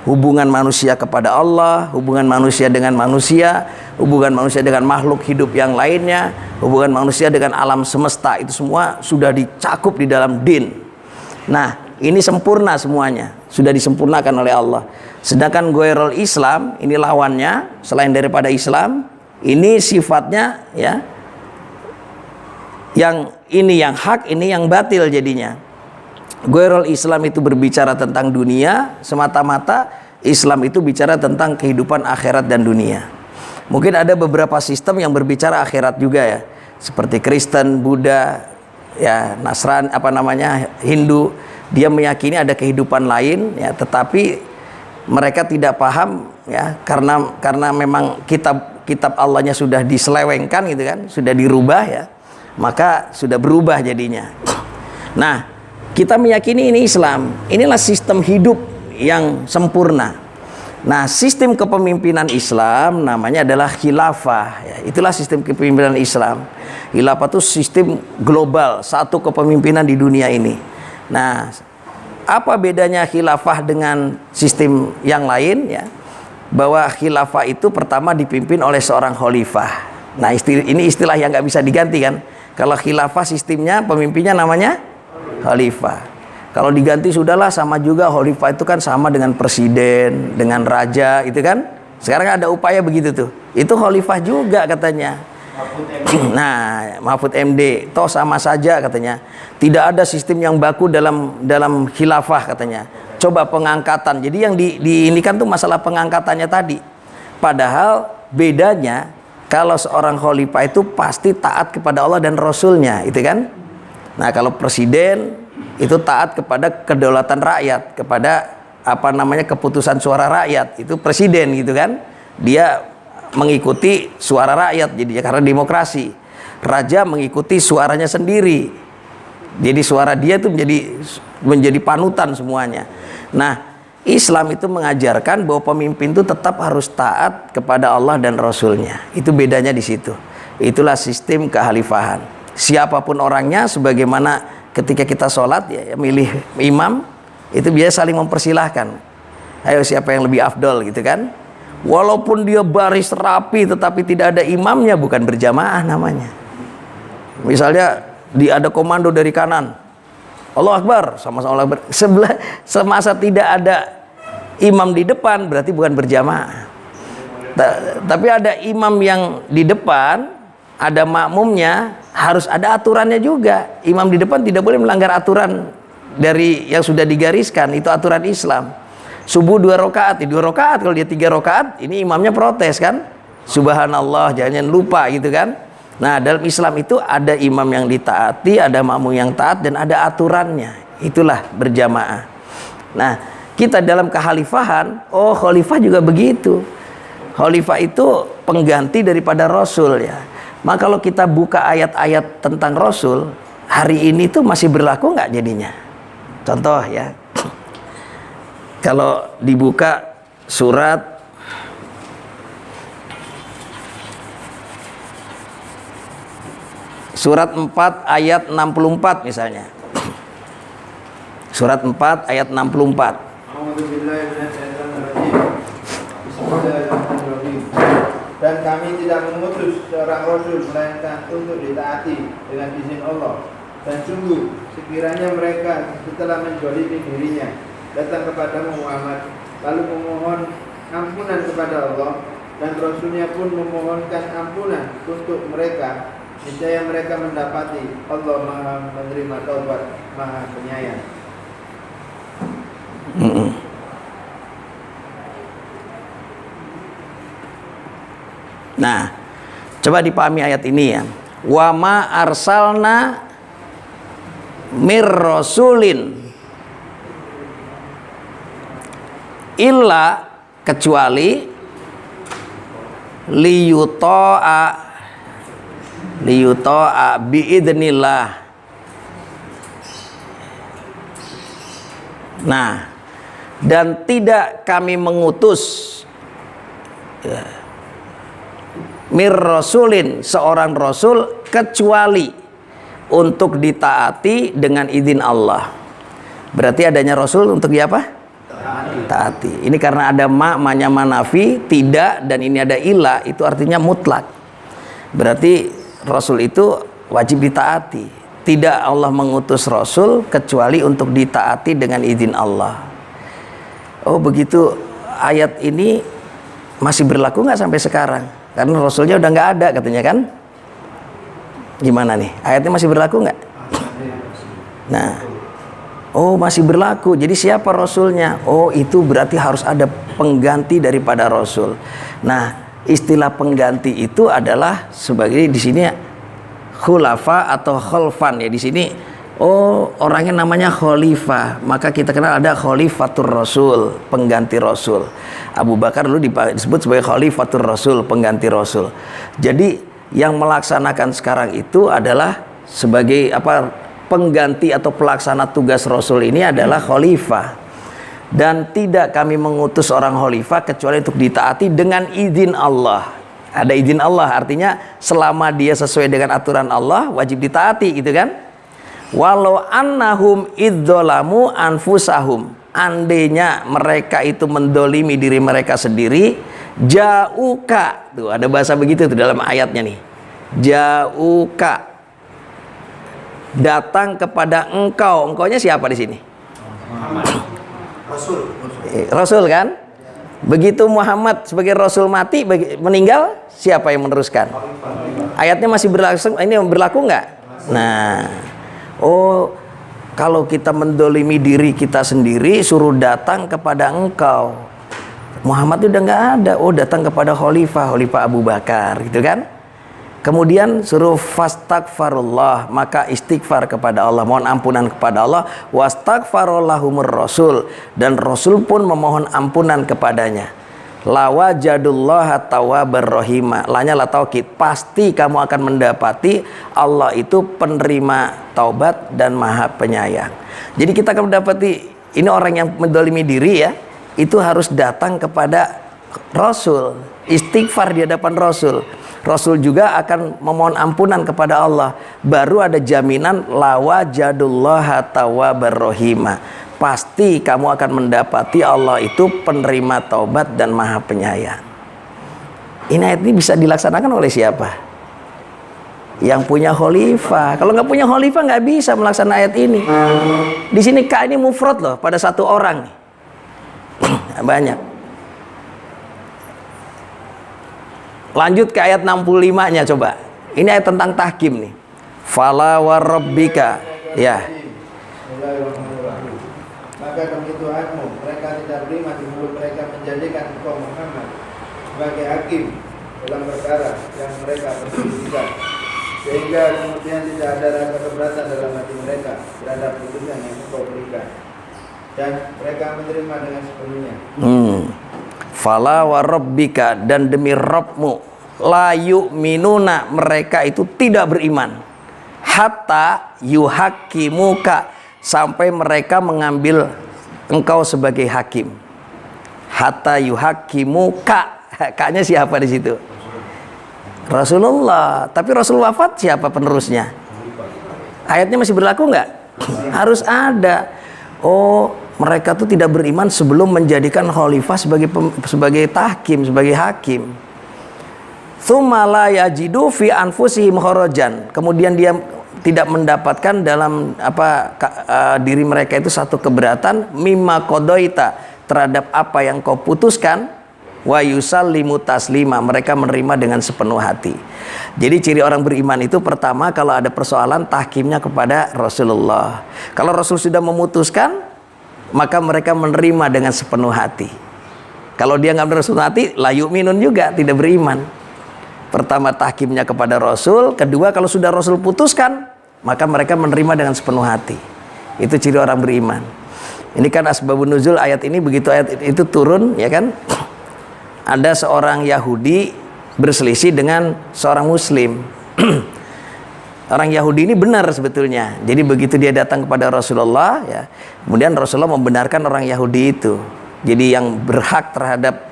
Hubungan manusia kepada Allah, hubungan manusia dengan manusia, hubungan manusia dengan makhluk hidup yang lainnya, hubungan manusia dengan alam semesta, itu semua sudah dicakup di dalam din. Nah, ini sempurna semuanya, sudah disempurnakan oleh Allah. Sedangkan ghairul Islam, ini lawannya, selain daripada Islam, ini sifatnya ya, yang ini yang hak, ini yang batil jadinya. Ghairul Islam itu berbicara tentang dunia semata-mata, Islam itu bicara tentang kehidupan akhirat dan dunia. Mungkin ada beberapa sistem yang berbicara akhirat juga ya, seperti Kristen, Buddha, ya Nasrani, Hindu. Dia meyakini ada kehidupan lain ya, tetapi mereka tidak paham ya, karena memang kitab Allahnya sudah diselewengkan gitu kan, sudah dirubah ya, maka sudah berubah jadinya. Nah, kita meyakini ini Islam, inilah sistem hidup yang sempurna. Nah, sistem kepemimpinan Islam namanya adalah khilafah ya. Itulah sistem kepemimpinan Islam. Khilafah itu sistem global, satu kepemimpinan di dunia ini. Nah, apa bedanya khilafah dengan sistem yang lain ya? bahwa khilafah itu pertama dipimpin oleh seorang khalifah. Nah, ini istilah yang nggak bisa diganti kan. Kalau khilafah sistemnya pemimpinnya namanya khalifah. Kalau diganti sudahlah, sama juga khalifah itu kan sama dengan presiden, dengan raja, itu kan. Sekarang ada upaya begitu tuh. Itu khalifah juga katanya. Nah, Mahfud MD, toh sama saja katanya. Tidak ada sistem yang baku dalam khilafah katanya. Coba pengangkatan. Jadi yang ini kan tuh masalah pengangkatannya tadi. Padahal bedanya kalau seorang khalifah itu pasti taat kepada Allah dan Rasulnya, itu kan. Nah, kalau presiden itu taat kepada kedaulatan rakyat, kepada apa namanya keputusan suara rakyat, itu presiden gitu kan. Dia mengikuti suara rakyat, jadi karena demokrasi. Raja mengikuti suaranya sendiri, jadi suara dia itu menjadi panutan semuanya. Nah, Islam itu mengajarkan bahwa pemimpin itu tetap harus taat kepada Allah dan Rasulnya. Itu bedanya di situ. Itulah sistem kekhalifahan. Siapapun orangnya, sebagaimana ketika kita sholat ya milih imam, itu biasa saling mempersilahkan. Ayo siapa yang lebih afdol gitu kan. Walaupun dia baris rapi tetapi tidak ada imamnya, bukan berjamaah namanya. Misalnya ada komando dari kanan, Allahu Akbar, sama-sama Allahu Akbar. Semasa tidak ada imam di depan, berarti bukan berjamaah. Tapi ada imam yang di depan, ada makmumnya, harus ada aturannya juga. Imam di depan tidak boleh melanggar aturan dari yang sudah digariskan, itu aturan Islam. Subuh 2 rakaat, 2 rakaat. Kalau dia 3 rakaat, ini imamnya protes kan. Subhanallah, jangan lupa gitu kan. Nah, dalam Islam itu ada imam yang ditaati, ada makmum yang taat, dan ada aturannya. Itulah berjamaah. Nah, kita dalam kekhalifahan, khalifah juga begitu. Khalifah itu pengganti daripada Rasul ya. Maka kalau kita buka ayat-ayat tentang Rasul, hari ini tuh masih berlaku nggak jadinya? Contoh ya, kalau dibuka surat Surat 4 ayat 64 misalnya. Surat 4 ayat 64. Dan kami tidak mengutus seorang rasul melainkan untuk ditaati dengan izin Allah. Dan sungguh sekiranya mereka setelah menzalimi dirinya datang kepada Muhammad lalu memohon ampunan kepada Allah, dan Rasulnya pun memohonkan ampunan untuk mereka, niscaya mereka mendapati Allah Maha menerima taubat, Maha penyayang. Nah, coba dipahami ayat ini ya. Wa ma arsalna mir rasulin illa, kecuali liyuta'a biidnillah. Nah, dan tidak kami mengutus ya, mir rasulin, seorang rasul, kecuali untuk ditaati dengan izin Allah. Berarti adanya rasul untuk apa? Taati. Ini karena ada ma'nya manafi, tidak, dan ini ada ila, itu artinya mutlak. Berarti rasul itu wajib ditaati. Tidak Allah mengutus rasul kecuali untuk ditaati dengan izin Allah. Oh begitu, ayat ini masih berlaku nggak sampai sekarang? Karena rasulnya udah nggak ada katanya kan? Gimana nih? Ayatnya masih berlaku nggak? Nah, oh masih berlaku. Jadi siapa rasulnya? Oh itu berarti harus ada pengganti daripada rasul. Nah, istilah pengganti itu adalah sebagai di sini khulafa atau khalfan ya di sini. Oh orangnya namanya khalifah, maka kita kenal ada khalifatur rasul, pengganti rasul. Abu Bakar dulu disebut sebagai khalifatur rasul, pengganti rasul. Jadi yang melaksanakan sekarang itu adalah sebagai apa, pengganti atau pelaksana tugas rasul ini adalah khalifah. Dan tidak kami mengutus orang khalifah kecuali untuk ditaati dengan izin Allah. Ada izin Allah, artinya selama dia sesuai dengan aturan Allah wajib ditaati gitu kan. Walau annahum idzalamu anfusahum, seandainya mereka itu mendolimi diri mereka sendiri, ja'uka, tuh ada bahasa begitu tuh dalam ayatnya nih, ja'uka, datang kepada engkau. Engkaunya siapa di sini? Rasul kan? Begitu Muhammad sebagai Rasul mati, meninggal, siapa yang meneruskan? Ayatnya masih berlaku, ini berlaku nggak? Nah, oh, kalau kita mendolimi diri kita sendiri, suruh datang kepada engkau. Muhammad udah nggak ada, oh datang kepada Khalifah Abu Bakar, gitu kan? Kemudian suruh fastaghfarullah, maka istighfar kepada Allah, mohon ampunan kepada Allah. Wastaghfarallahumur rasul, dan Rasul pun memohon ampunan kepadanya. Lawajadullaha tawwabar rahima, lanya la taukid, pasti kamu akan mendapati Allah itu penerima taubat dan maha penyayang. Jadi kita akan mendapati ini orang yang mendolimi diri ya, itu harus datang kepada Rasul, istighfar di hadapan Rasul. Rasul juga akan memohon ampunan kepada Allah. Baru ada jaminan lawajadullaha tawwabar rahima, pasti kamu akan mendapati Allah itu penerima taubat dan maha penyayang. Ini ayat ini bisa dilaksanakan oleh siapa? Yang punya khalifah. Kalau nggak punya khalifah nggak bisa melaksanakan ayat ini. Di sini ka ini mufrad loh, pada satu orang nih. Banyak. Lanjut ke ayat 65-nya coba. Ini ayat tentang tahkim nih. Fala wa rabbika, ya. Maka demi Tuhanmu, mereka tidak beriman di mulut mereka menjadikan engkau Muhammad sebagai hakim dalam perkara yang mereka perselisihkan, sehingga kemudian tidak ada rasa keberatan dalam hati mereka terhadap putusan yang engkau berikan, dan mereka menerima dengan sepenuhnya. Fala wa rabbika, dan demi Rabbmu, la yu'minuna, mereka itu tidak beriman, hatta yuhakimuka, sampai mereka mengambil engkau sebagai hakim. Hatta yuhakimuka, kaknya siapa di situ? Rasulullah. Tapi Rasul wafat, siapa penerusnya? Ayatnya masih berlaku nggak? Harus ada. Oh, mereka tuh tidak beriman sebelum menjadikan khalifah sebagai tahkim, sebagai hakim. Tsumma la yajidu fi anfusihim kharajan. Kemudian dia tidak mendapatkan dalam diri mereka itu satu keberatan mimma qadaita, terhadap apa yang kau putuskan, wa yusallimu taslima, mereka menerima dengan sepenuh hati. Jadi ciri orang beriman itu pertama, kalau ada persoalan tahkimnya kepada Rasulullah. Kalau Rasul sudah memutuskan, maka mereka menerima dengan sepenuh hati. Kalau dia nggak sepenuh hati, la yu'minun juga, tidak beriman. Pertama tahkimnya kepada Rasul, kedua kalau sudah Rasul putuskan, maka mereka menerima dengan sepenuh hati. Itu ciri orang beriman. Ini kan asbabun nuzul ayat ini, begitu ayat itu turun, ya kan? Ada seorang Yahudi berselisih dengan seorang Muslim. Orang Yahudi ini benar sebetulnya. Jadi begitu dia datang kepada Rasulullah, ya, kemudian Rasulullah membenarkan orang Yahudi itu. Jadi yang berhak terhadap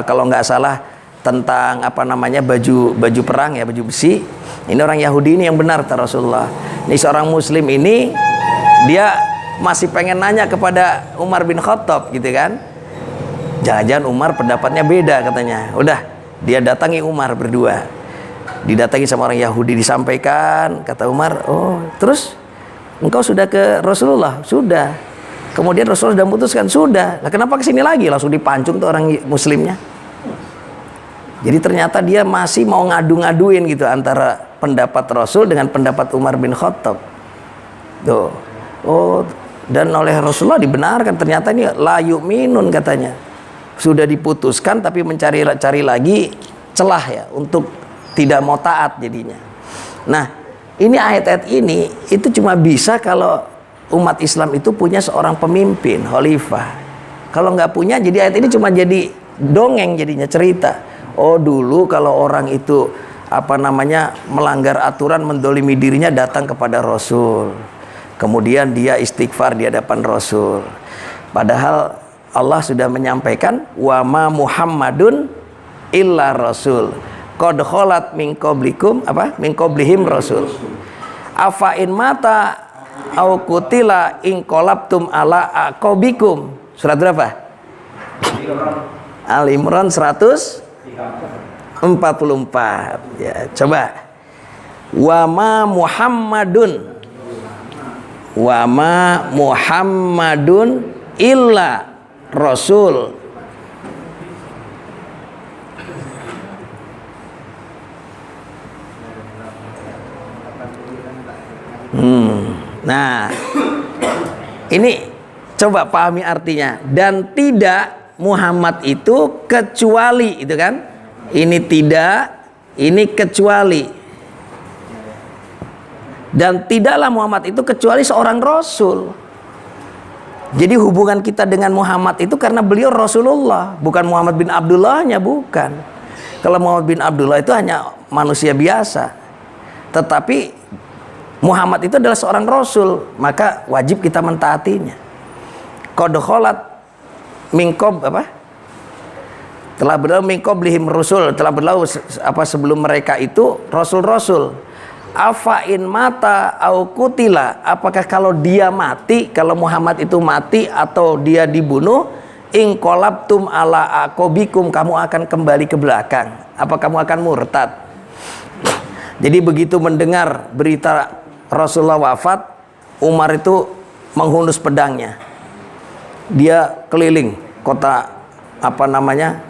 kalau nggak salah tentang baju perang, ya, baju besi. Ini orang Yahudi ini yang benar, kata Rasulullah. Ini seorang Muslim ini, dia masih pengen nanya kepada Umar bin Khattab, gitu kan? Jangan-jangan Umar pendapatnya beda katanya. Udah, dia datangi Umar berdua. Didatangi sama orang Yahudi, disampaikan, kata Umar, oh terus engkau sudah ke Rasulullah? Sudah. Kemudian Rasulullah sudah memutuskan? Sudah. Nah, kenapa kesini lagi? Langsung dipancung tuh orang Muslimnya. Jadi ternyata dia masih mau ngadu-ngaduin gitu antara pendapat Rasul dengan pendapat Umar bin Khattab. Tuh. Oh, dan oleh Rasulullah dibenarkan, ternyata ini la yu'minun katanya. Sudah diputuskan tapi cari lagi celah ya untuk tidak mau taat jadinya. Nah, ini ayat-ayat ini itu cuma bisa kalau umat Islam itu punya seorang pemimpin, khalifah. Kalau nggak punya, jadi ayat ini cuma jadi dongeng, jadinya cerita. Oh, dulu kalau orang itu melanggar aturan, mendolimi dirinya, datang kepada Rasul. Kemudian dia istighfar di hadapan Rasul. Padahal Allah sudah menyampaikan wa ma Muhammadun illa rasul qad khalat min qablikum min qablihim rasul afa in mata au qutila in qalabtum ala aqabikum Surat berapa? Al-Imran 144. Ya, coba. Wa ma Muhammadun illa rasul. Nah, ini coba pahami artinya. Dan tidak Muhammad itu kecuali, itu kan? Ini tidak, ini kecuali. Dan tidaklah Muhammad itu kecuali seorang rasul. Jadi hubungan kita dengan Muhammad itu karena beliau Rasulullah, bukan Muhammad bin Abdullahnya, bukan. Kalau Muhammad bin Abdullah itu hanya manusia biasa. Tetapi Muhammad itu adalah seorang rasul, maka wajib kita mentaatinya. Qad khalat min telah berlalu min qablihim rusul, telah berlalu sebelum mereka itu rasul-rasul. Afa in mata au kutila, apakah kalau dia mati, kalau Muhammad itu mati atau dia dibunuh, in qalabtum ala aqabikum, kamu akan kembali ke belakang, apa kamu akan murtad? Jadi begitu mendengar berita Rasulullah wafat, Umar itu menghunus pedangnya. Dia keliling kota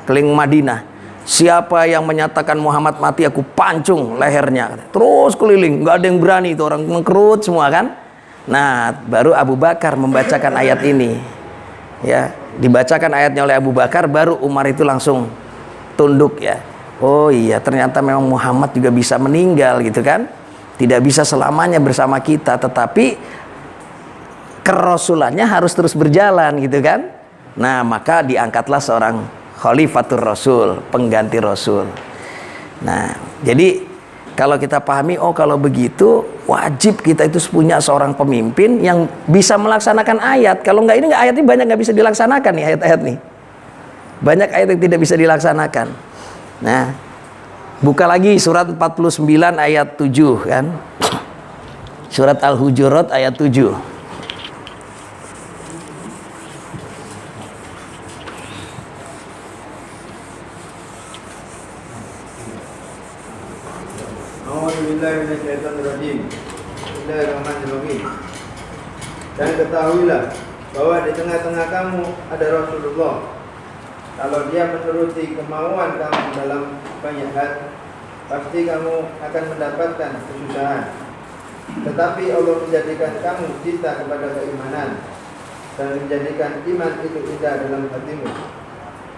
keliling Madinah. Siapa yang menyatakan Muhammad mati, aku pancung lehernya. Terus keliling, nggak ada yang berani, itu orang mengkerut semua kan. Nah, baru Abu Bakar membacakan ayat ini. Ya, dibacakan ayatnya oleh Abu Bakar, baru Umar itu langsung tunduk ya. Oh iya, ternyata memang Muhammad juga bisa meninggal gitu kan. Tidak bisa selamanya bersama kita, tetapi kerasulannya harus terus berjalan gitu kan. Nah, maka diangkatlah seorang Khalifatur Rasul, pengganti Rasul. Nah, jadi kalau kita pahami, oh kalau begitu wajib kita itu punya seorang pemimpin yang bisa melaksanakan ayat. Kalau enggak, ini ayat ini banyak nggak bisa dilaksanakan nih, ayat-ayat nih. Banyak ayat yang tidak bisa dilaksanakan. Nah, buka lagi surat 49 ayat 7 kan. Surat Al-Hujurat ayat 7. Bismillahirrahmanirrahim. Dan ketahuilah bahwa di tengah-tengah kamu ada Rasulullah. Kalau dia menuruti kemauan kamu dalam banyak hal, pasti kamu akan mendapatkan kesusahan. Tetapi Allah menjadikan kamu cinta kepada keimanan dan menjadikan iman itu indah dalam hatimu,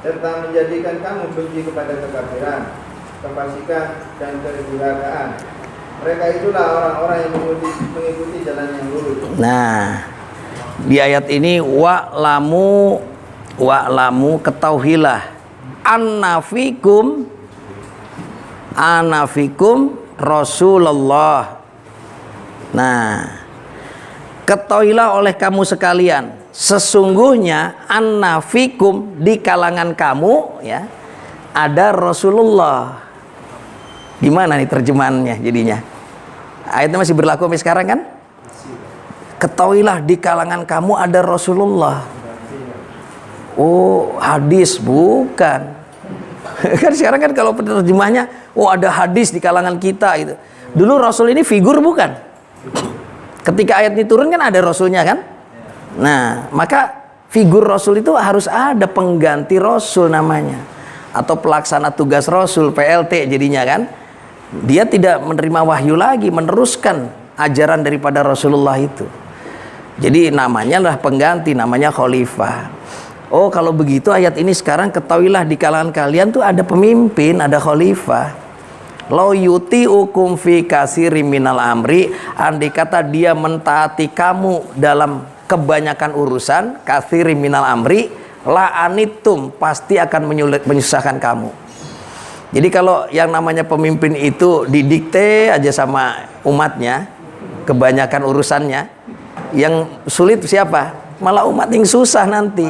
serta menjadikan kamu benci kepada kekafiran, kefasikan dan kedurhakaan. Mereka itulah orang-orang yang mengikuti jalan yang lurus. Nah, di ayat ini wa'lamu ketahuilah anafikum Rasulullah. Nah, ketahuilah oleh kamu sekalian, sesungguhnya anafikum, di kalangan kamu ya ada Rasulullah. Gimana nih terjemahannya jadinya? Ayatnya masih berlaku sampai sekarang kan? Ketahuilah di kalangan kamu ada Rasulullah. Oh, hadis bukan. Kan sekarang kan kalau terjemahnya, oh ada hadis di kalangan kita itu. Dulu Rasul ini figur bukan? Ketika ayat ini turun kan ada Rasulnya kan? Nah, maka figur Rasul itu harus ada pengganti Rasul namanya, atau pelaksana tugas Rasul, PLT jadinya kan. Dia tidak menerima wahyu lagi, meneruskan ajaran daripada Rasulullah itu. Jadi namanya adalah pengganti, namanya khalifah. Oh kalau begitu ayat ini sekarang ketahuilah di kalangan kalian tuh ada pemimpin, ada khalifah. Lau yuti'ukum fi katsirin minal amri, andai kata dia mentaati kamu dalam kebanyakan urusan, katsirin minal amri, la anittum, pasti akan menyusahkan kamu. Jadi kalau yang namanya pemimpin itu didikte aja sama umatnya, kebanyakan urusannya, yang sulit siapa? Malah umat yang susah nanti.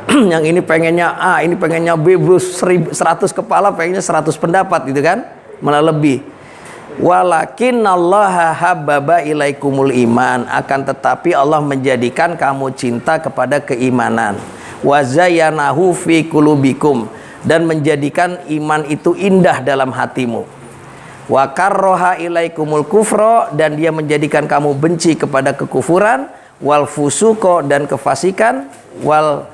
Yang ini pengennya A, ini pengennya B, 100 kepala pengennya 100 pendapat gitu kan, malah lebih. Walakinallaha habbaba ilaikumul iman, akan tetapi Allah menjadikan kamu cinta kepada keimanan. wa zayyanahu fi qulubikum, dan menjadikan iman itu indah dalam hatimu. Wa karroha ilaikumul kufra, dan dia menjadikan kamu benci kepada kekufuran, wal fusuko, dan kefasikan, wal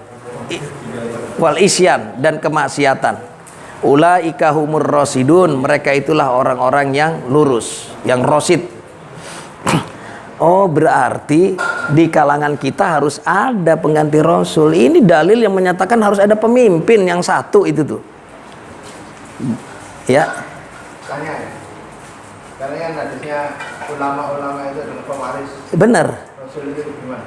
isyan, dan kemaksiatan. Ulaika humur rasidun, mereka itulah orang-orang yang lurus, yang rosid. Oh, berarti di kalangan kita harus ada pengganti Rasul. Ini dalil yang menyatakan harus ada pemimpin yang satu itu tuh. Ya. Tanya ya. Karena kan hadisnya ulama-ulama itu adalah pewaris Benar. Rasul itu gimana?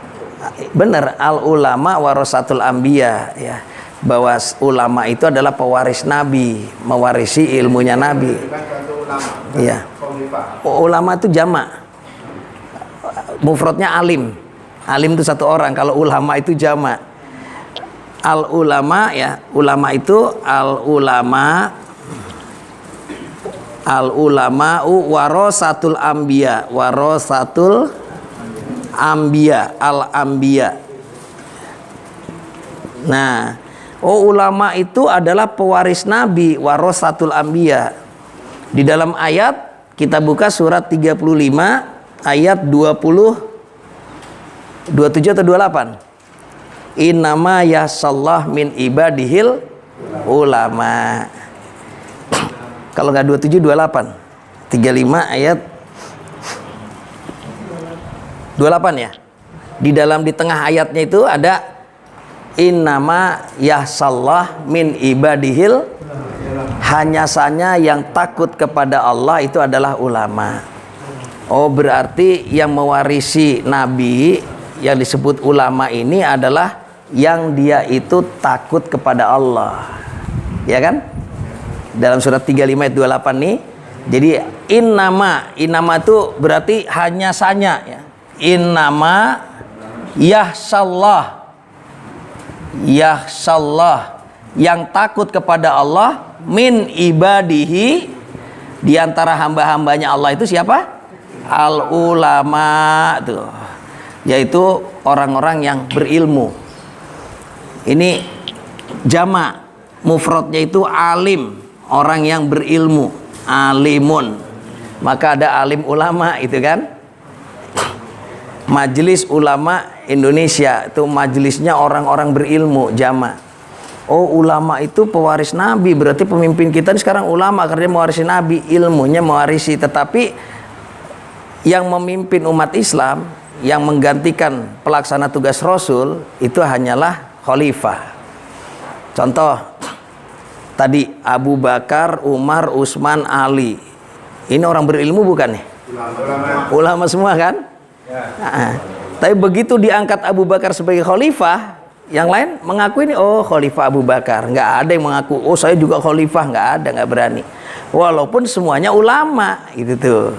Benar, al ulama warasatul anbiya, ya. Bahwa ulama itu adalah pewaris Nabi, mewarisi ilmunya Nabi. Itu kan satu ulama. Iya. Khalifah. Ulama itu jamak. Mufradnya alim. Alim itu satu orang, kalau ulama itu jamak. Al ulama, ya, ulama itu al ulama'u warasatul anbiya, warasatul anbiya, al anbiya. Nah, ulama itu adalah pewaris Nabi, warasatul anbiya. Di dalam ayat, kita buka surat 35 ayat 27 atau 28. Innama yasallah min ibadihil ulama. Kalau nggak 27, 28. 35 ayat 28 ya. Di tengah ayatnya itu ada innama yasallah min ibadihil, hanya saja yang takut kepada Allah itu adalah ulama. Oh, berarti yang mewarisi Nabi yang disebut ulama ini adalah yang dia itu takut kepada Allah. Ya kan? Dalam surat 35 ayat 28 nih. Jadi innama itu berarti hanya saja ya. Innama yahsallah yang takut kepada Allah min ibadihi, di antara hamba-hambanya Allah itu siapa? Al ulama tuh, yaitu orang-orang yang berilmu. Ini jamak, mufradnya itu alim, orang yang berilmu, alimun. Maka ada alim ulama itu kan. Majelis Ulama Indonesia itu majelisnya orang-orang berilmu, jamak. Oh, ulama itu pewaris Nabi, berarti pemimpin kita sekarang ulama karena mewarisi Nabi, ilmunya mewarisi. Tetapi yang memimpin umat Islam, yang menggantikan pelaksana tugas Rasul itu hanyalah khalifah. Contoh tadi Abu Bakar, Umar, Utsman, Ali. Ini orang berilmu bukan nih? Ulama semua kan? Nah, tapi begitu diangkat Abu Bakar sebagai khalifah, yang lain mengaku ini khalifah Abu Bakar. Nggak ada yang mengaku saya juga khalifah, nggak ada, nggak berani. Walaupun semuanya ulama gitu tuh.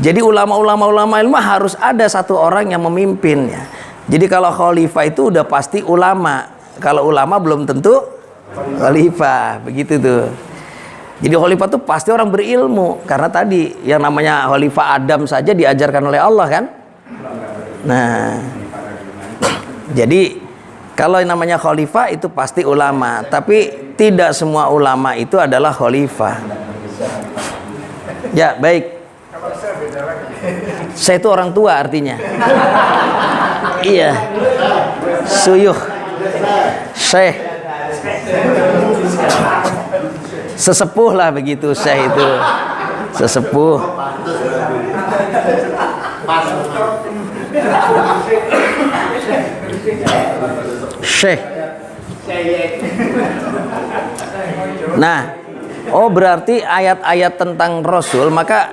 Jadi ulama ilmu harus ada satu orang yang memimpinnya. Jadi kalau khalifah itu udah pasti ulama. Kalau ulama belum tentu khalifah, begitu tuh. Jadi khalifah itu pasti orang berilmu, karena tadi yang namanya khalifah Adam saja diajarkan oleh Allah kan. Nah, jadi kalau yang namanya khalifah itu pasti ulama, tapi tidak semua ulama itu adalah khalifah. Ya, baik. Saya itu orang tua artinya. Iya. Suyuh. Syekh. Sesepuh lah begitu, syekh itu. Sesepuh. Syekh. Nah, berarti ayat-ayat tentang Rasul, maka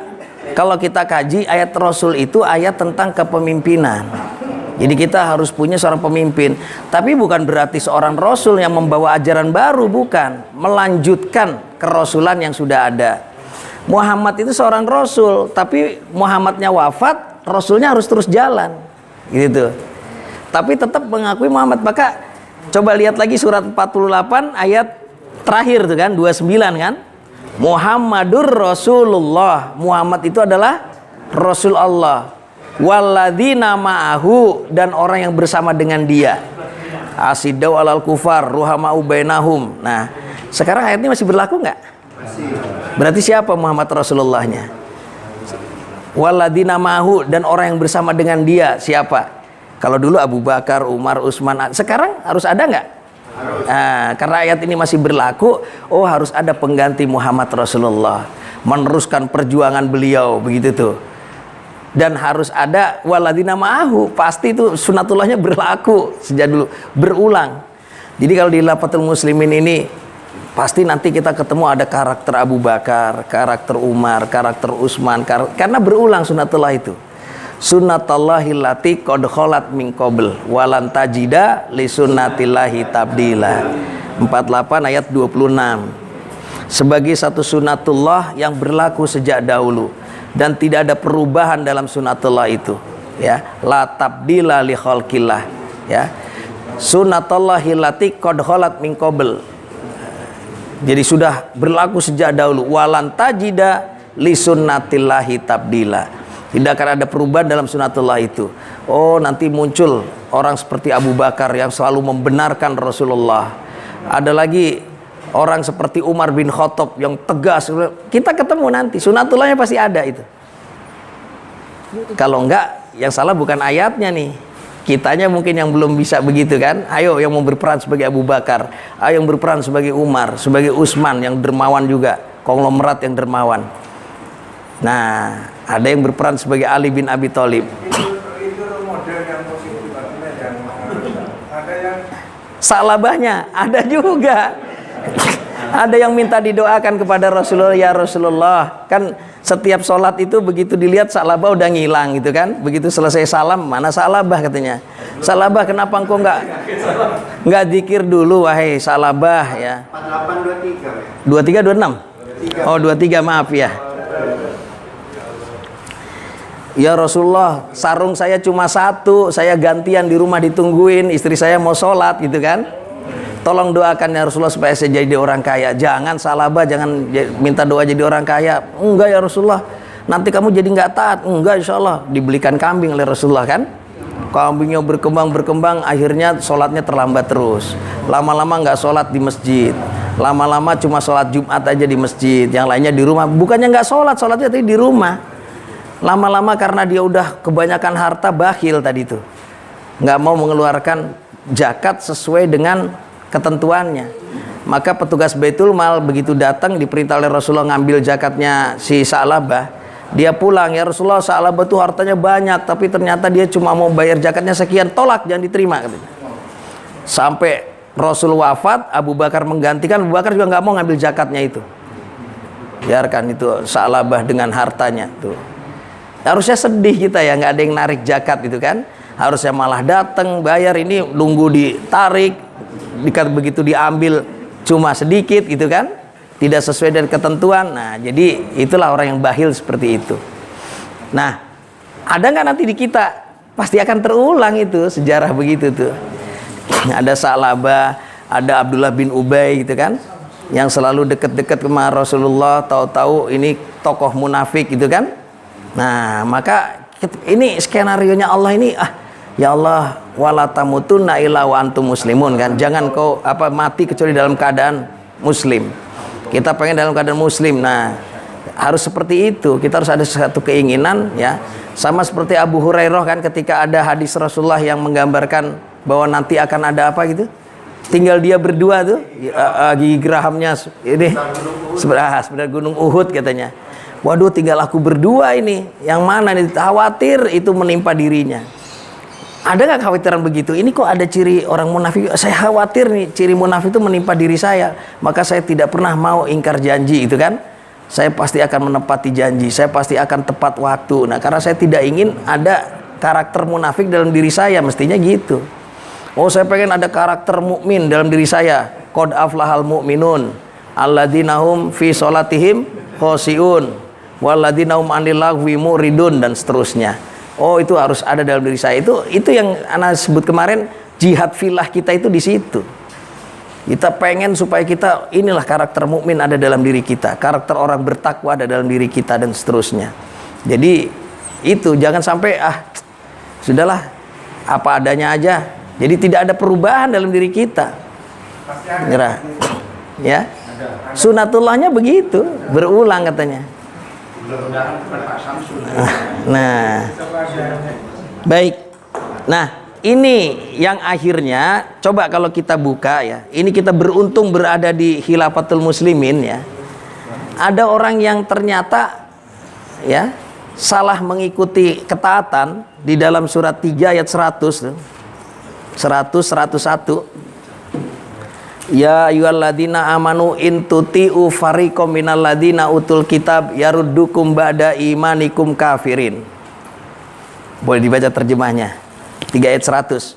kalau kita kaji ayat Rasul itu ayat tentang kepemimpinan. Jadi kita harus punya seorang pemimpin. Tapi bukan berarti seorang Rasul yang membawa ajaran baru, bukan. Melanjutkan kerasulan yang sudah ada. Muhammad itu seorang Rasul, tapi Muhammadnya wafat, Rasulnya harus terus jalan. Gitu. Tapi tetap mengakui Muhammad. Maka coba lihat lagi surat 48 ayat terakhir tuh kan, 29 kan. Muhammadur Rasulullah. Muhammad itu adalah Rasul Allah. Walladzina ma'ahu, dan orang yang bersama dengan dia. Asidau alal kufar ruhamau bainahum. Nah, sekarang ayat ini masih berlaku nggak? Masih. Berarti siapa Muhammad Rasulullahnya? Waladina mahu, dan orang yang bersama dengan dia siapa? Kalau dulu Abu Bakar, Umar, Utsman, sekarang harus ada nggak? Nah, karena ayat ini masih berlaku, oh harus ada pengganti Muhammad Rasulullah, meneruskan perjuangan beliau, begitu tuh. Dan harus ada waladina ma'ahu, pasti itu sunatullahnya berlaku sejak dulu, berulang. Jadi kalau di Lafatul Muslimin ini pasti nanti kita ketemu ada karakter Abu Bakar, karakter Umar, karakter Utsman, karena berulang sunatullah itu. Sunnatullahi lati qad khalat min qabl walan tajida li sunnatillahi tabdila. 48 ayat 26. Sebagai satu sunatullah yang berlaku sejak dahulu dan tidak ada perubahan dalam sunatullah itu, ya. La tabdila li khalqillah, ya. Sunnatullahi lati qad khalat min qabl. Jadi sudah berlaku sejak dahulu. Walan tajida li sunnatillahi tabdila. Tidak akan ada perubahan dalam sunatullah itu. Oh, nanti muncul orang seperti Abu Bakar yang selalu membenarkan Rasulullah. Ada lagi orang seperti Umar bin Khattab yang tegas. Kita ketemu nanti, sunatullahnya pasti ada itu. Kalau enggak, yang salah bukan ayatnya nih. Kitanya mungkin yang belum bisa begitu kan. Ayo yang mau berperan sebagai Abu Bakar, ayo yang berperan sebagai Umar, sebagai Utsman yang dermawan juga, konglomerat yang dermawan. Nah, ada yang berperan sebagai Ali bin Abi Thalib. Itu model yang positif, artinya yang ada yang Salabahnya ada juga. Ada yang minta didoakan kepada Rasulullah, ya Rasulullah. Kan setiap sholat itu begitu dilihat salabah udah ngilang gitu kan. Begitu selesai salam, mana salabah katanya. Salabah, kenapa engkau nggak zikir dulu wahai salabah, ya. 4823 ya. 23 26. Oh, 23, maaf ya. Ya Rasulullah, sarung saya cuma satu, saya gantian di rumah ditungguin, istri saya mau sholat gitu kan. Tolong doakan ya Rasulullah supaya saya jadi orang kaya. Jangan salabah, jangan minta doa jadi orang kaya. Enggak ya Rasulullah, nanti kamu jadi nggak taat. Enggak, insya Allah. Dibelikan kambing oleh Rasulullah kan. Kambingnya berkembang, akhirnya sholatnya terlambat terus. Lama-lama nggak sholat di masjid. Lama-lama cuma sholat Jumat aja di masjid, yang lainnya di rumah. Bukannya nggak sholatnya tapi di rumah. Lama-lama karena dia udah kebanyakan harta, bakhil tadi itu, nggak mau mengeluarkan zakat sesuai dengan ketentuannya. Maka petugas Baitul Mal begitu datang diperintah oleh Rasulullah ngambil zakatnya si Sa'labah, dia pulang, ya Rasulullah, Sa'labah tuh hartanya banyak tapi ternyata dia cuma mau bayar zakatnya sekian, tolak, jangan diterima katanya. Sampai Rasul wafat, Abu Bakar menggantikan. Abu Bakar juga nggak mau ngambil zakatnya itu, biarkan itu Sa'labah dengan hartanya tuh. Harusnya sedih kita ya, nggak ada yang narik zakat itu kan. Harusnya malah datang bayar, ini nunggu ditarik, begitu diambil cuma sedikit gitu kan, tidak sesuai dengan ketentuan. Nah, jadi itulah orang yang bakhil seperti itu. Nah, ada nggak nanti di kita? Pasti akan terulang itu sejarah begitu tuh. Ada Sa'labah, ada Abdullah bin Ubay gitu kan, yang selalu dekat-dekat sama Rasulullah, tahu-tahu ini tokoh munafik gitu kan. Nah, maka ini skenarionya Allah ini, ya Allah, wala tamutunna illa wa antum muslimun kan. Jangan kau mati kecuali dalam keadaan muslim. Kita pengen dalam keadaan muslim. Nah, harus seperti itu. Kita harus ada satu keinginan ya. Sama seperti Abu Hurairah kan, ketika ada hadis Rasulullah yang menggambarkan bahwa nanti akan ada apa gitu. Tinggal dia berdua tuh, gigi gerahamnya ini sebenarnya gunung Uhud katanya. Waduh, tinggal aku berdua ini. Yang mana nih? Khawatir itu menimpa dirinya. Ada nggak kekhawatiran begitu? Ini kok ada ciri orang munafik? Saya khawatir nih ciri munafik itu menimpa diri saya. Maka saya tidak pernah mau ingkar janji itu kan. Saya pasti akan menepati janji. Saya pasti akan tepat waktu. Nah, karena saya tidak ingin ada karakter munafik dalam diri saya. Mestinya gitu. Oh, saya pengen ada karakter mukmin dalam diri saya. Qad aflahal mu'minun alladzina hum fi sholatihim khoshi'un walladzina hum 'anil lagwi muridun, dan seterusnya. Oh, itu harus ada dalam diri saya. Itu yang anak sebut kemarin, jihad filah kita itu di situ. Kita pengen supaya kita inilah karakter mukmin ada dalam diri kita, karakter orang bertakwa ada dalam diri kita, dan seterusnya. Jadi itu jangan sampai sudahlah apa adanya aja, Jadi tidak ada perubahan dalam diri kita. Pasti ada. Nyerah. Ya. Ada. Sunatullahnya begitu, berulang katanya. Mudah-mudahan bukan Pak Samsul. Nah, baik. Nah, ini yang akhirnya coba kalau kita buka ya. Ini kita beruntung berada di Khilafatul Muslimin ya. Ada orang yang ternyata ya salah mengikuti ketaatan di dalam surat 3 ayat 100 tuh. 101. Ya ayyuhalladzina amanu in tuti'u fariqam minal ladzina utul kitab yaruddukum ba'da imanikum kafirin. Boleh dibaca terjemahnya. 3 ayat 100.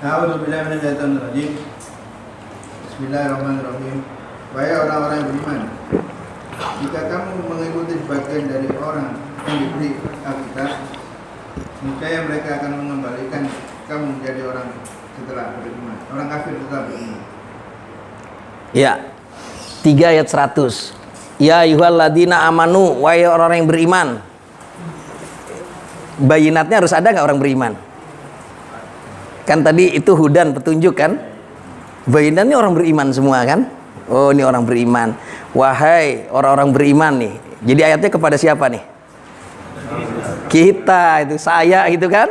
A'udzubillahi minasyaitonir rajim. Bismillahirrahmanirrahim. Wahai orang-orang yang beriman, jika kamu mengikuti sebagian dari orang yang diberi Alkitab, niscaya mereka akan mengembalikan kamu menjadi orang setelah beriman, orang kafir setelah beriman. Ya. 3 ayat 100. Ya ayyuhalladzina amanu, wahai orang yang beriman. Bayinatnya harus ada nggak orang beriman? Kan tadi itu hudan, petunjuk kan? Bayinatnya orang beriman semua kan? Oh, ini orang beriman. Wahai orang-orang beriman nih. Jadi ayatnya kepada siapa nih? Kita, itu saya gitu kan?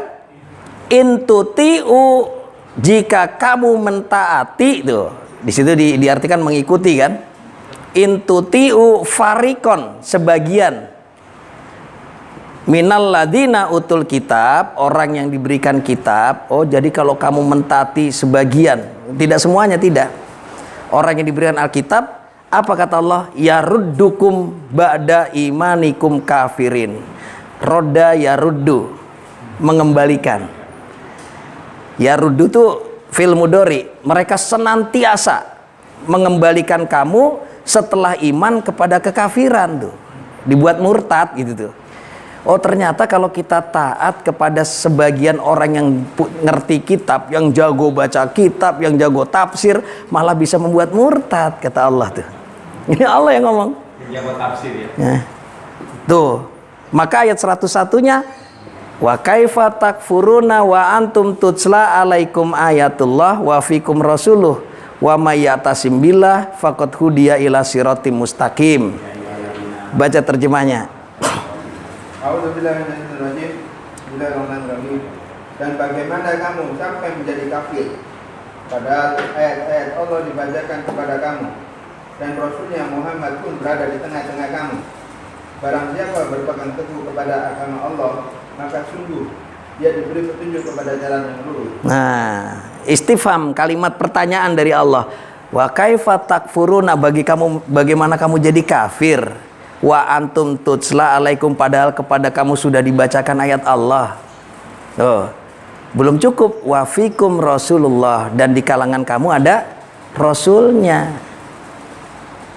Intutiu, jika kamu mentaati tuh. Di situ diartikan mengikuti kan? Intutiu farikon, sebagian minal ladina utul kitab, orang yang diberikan kitab. Oh, jadi kalau kamu mentaati sebagian, tidak semuanya, tidak. Orang yang diberikan Alkitab, apa kata Allah? Yaruddukum ba'da imanikum kafirin. Roda yaruddu, mengembalikan. Yaruddu tuh fil mudhari, mereka senantiasa mengembalikan kamu setelah iman kepada kekafiran tuh. Dibuat murtad gitu tuh. Oh, ternyata kalau kita taat kepada sebagian orang yang ngerti kitab, yang jago baca kitab, yang jago tafsir, malah bisa membuat murtad, kata Allah tuh. Ini Allah yang ngomong. Jago tafsir ya. Nah, tuh. Maka ayat 101-nya, wa kaifa takfuruna wa antum tutsla alaikum ayatullah wa fikum rasuluh wa may ya'tasim billah faqad hudiya ila siratim mustaqim. Baca terjemahnya. A'udzubillahi minasyaitonir rajim. Bismillahirrahmanirrahim. Dan bagaimana kamu sampai menjadi kafir padahal ayat-ayat Allah dibacakan kepada kamu dan Rasulnya Muhammad pun berada di tengah-tengah kamu. Barang siapa berpegang teguh kepada agama Allah, maka sungguh dia diberi petunjuk kepada jalan yang lurus. Nah, istifham, kalimat pertanyaan dari Allah. Wa kaifa takfuruna, bagaimana kamu jadi kafir? Wa antum tutsla alaikum, padahal kepada kamu sudah dibacakan ayat Allah. Oh, belum cukup. Wa fikum rasulullah, dan di kalangan kamu ada rasulnya.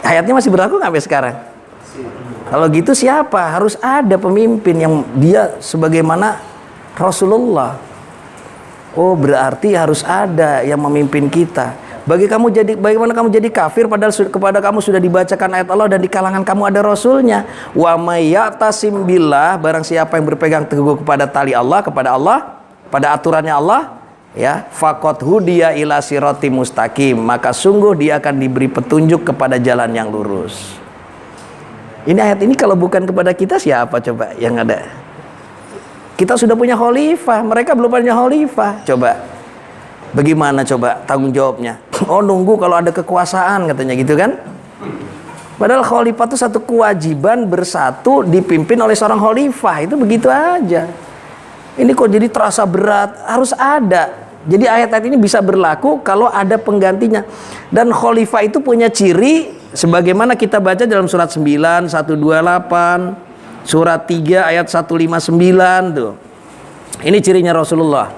Ayatnya masih berlaku nggak sampai sekarang? Kalau gitu siapa? Harus ada pemimpin yang dia sebagaimana Rasulullah. Oh, berarti harus ada yang memimpin kita. Bagaimana kamu jadi kafir padahal kepada kamu sudah dibacakan ayat Allah dan di kalangan kamu ada Rasulnya. Wa may ya'tasim billah, barang siapa yang berpegang teguh kepada tali Allah, kepada Allah, pada aturannya Allah, ya, faqad hudiya ila siratim mustaqim, maka sungguh dia akan diberi petunjuk kepada jalan yang lurus. Ini ayat ini kalau bukan kepada kita, siapa coba yang ada? Kita sudah punya khalifah, mereka belum punya khalifah. Coba, bagaimana coba tanggung jawabnya? Oh, nunggu kalau ada kekuasaan katanya gitu kan? Padahal khalifah itu satu kewajiban bersatu dipimpin oleh seorang khalifah, itu begitu aja. Ini kok jadi terasa berat, harus ada. Jadi ayat-ayat ini bisa berlaku kalau ada penggantinya. Dan khalifah itu punya ciri sebagaimana kita baca dalam surat 9, 128, surat 3 ayat 159 tuh. Ini cirinya Rasulullah.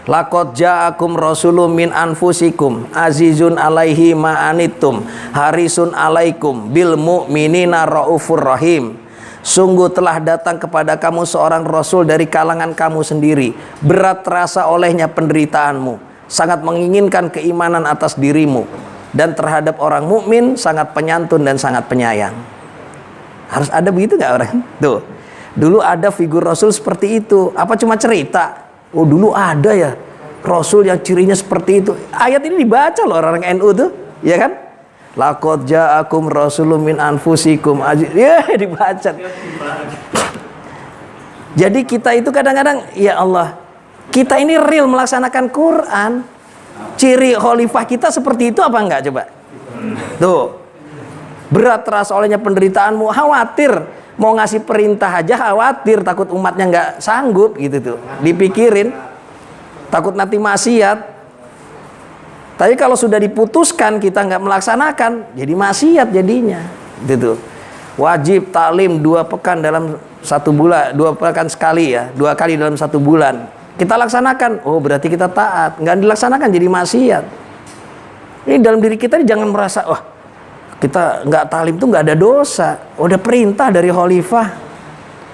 Laqad ja'akum rasulun min anfusikum azizun alaihi ma anittum harisun alaikum bil mu'minina raufur rahim. Sungguh telah datang kepada kamu seorang rasul dari kalangan kamu sendiri, berat terasa olehnya penderitaanmu, sangat menginginkan keimanan atas dirimu, dan terhadap orang mukmin sangat penyantun dan sangat penyayang. Harus ada begitu nggak orang? Tuh. Dulu ada figur Rasul seperti itu. Apa cuma cerita? Oh dulu ada ya Rasul yang cirinya seperti itu. Ayat ini dibaca loh orang NU tuh, ya kan? Laqad ja'akum rasulun min anfusikum. Ya dibaca. Jadi kita itu kadang-kadang, ya Allah, kita ini real melaksanakan Quran. Ciri khalifah kita seperti itu apa enggak coba? Tuh. Berat terasa olehnya penderitaanmu, khawatir. Mau ngasih perintah aja khawatir, takut umatnya nggak sanggup gitu tuh. Dipikirin, takut nanti maksiat. Tapi kalau sudah diputuskan kita nggak melaksanakan, jadi maksiat jadinya. Gitu. Wajib taklim 2 pekan dalam 1 bulan, 2 pekan sekali ya, 2 kali dalam 1 bulan. Kita laksanakan, oh berarti kita taat. Nggak dilaksanakan jadi maksiat. Ini dalam diri kita jangan merasa, wah kita nggak taklim tuh nggak ada dosa. Udah perintah dari khalifah.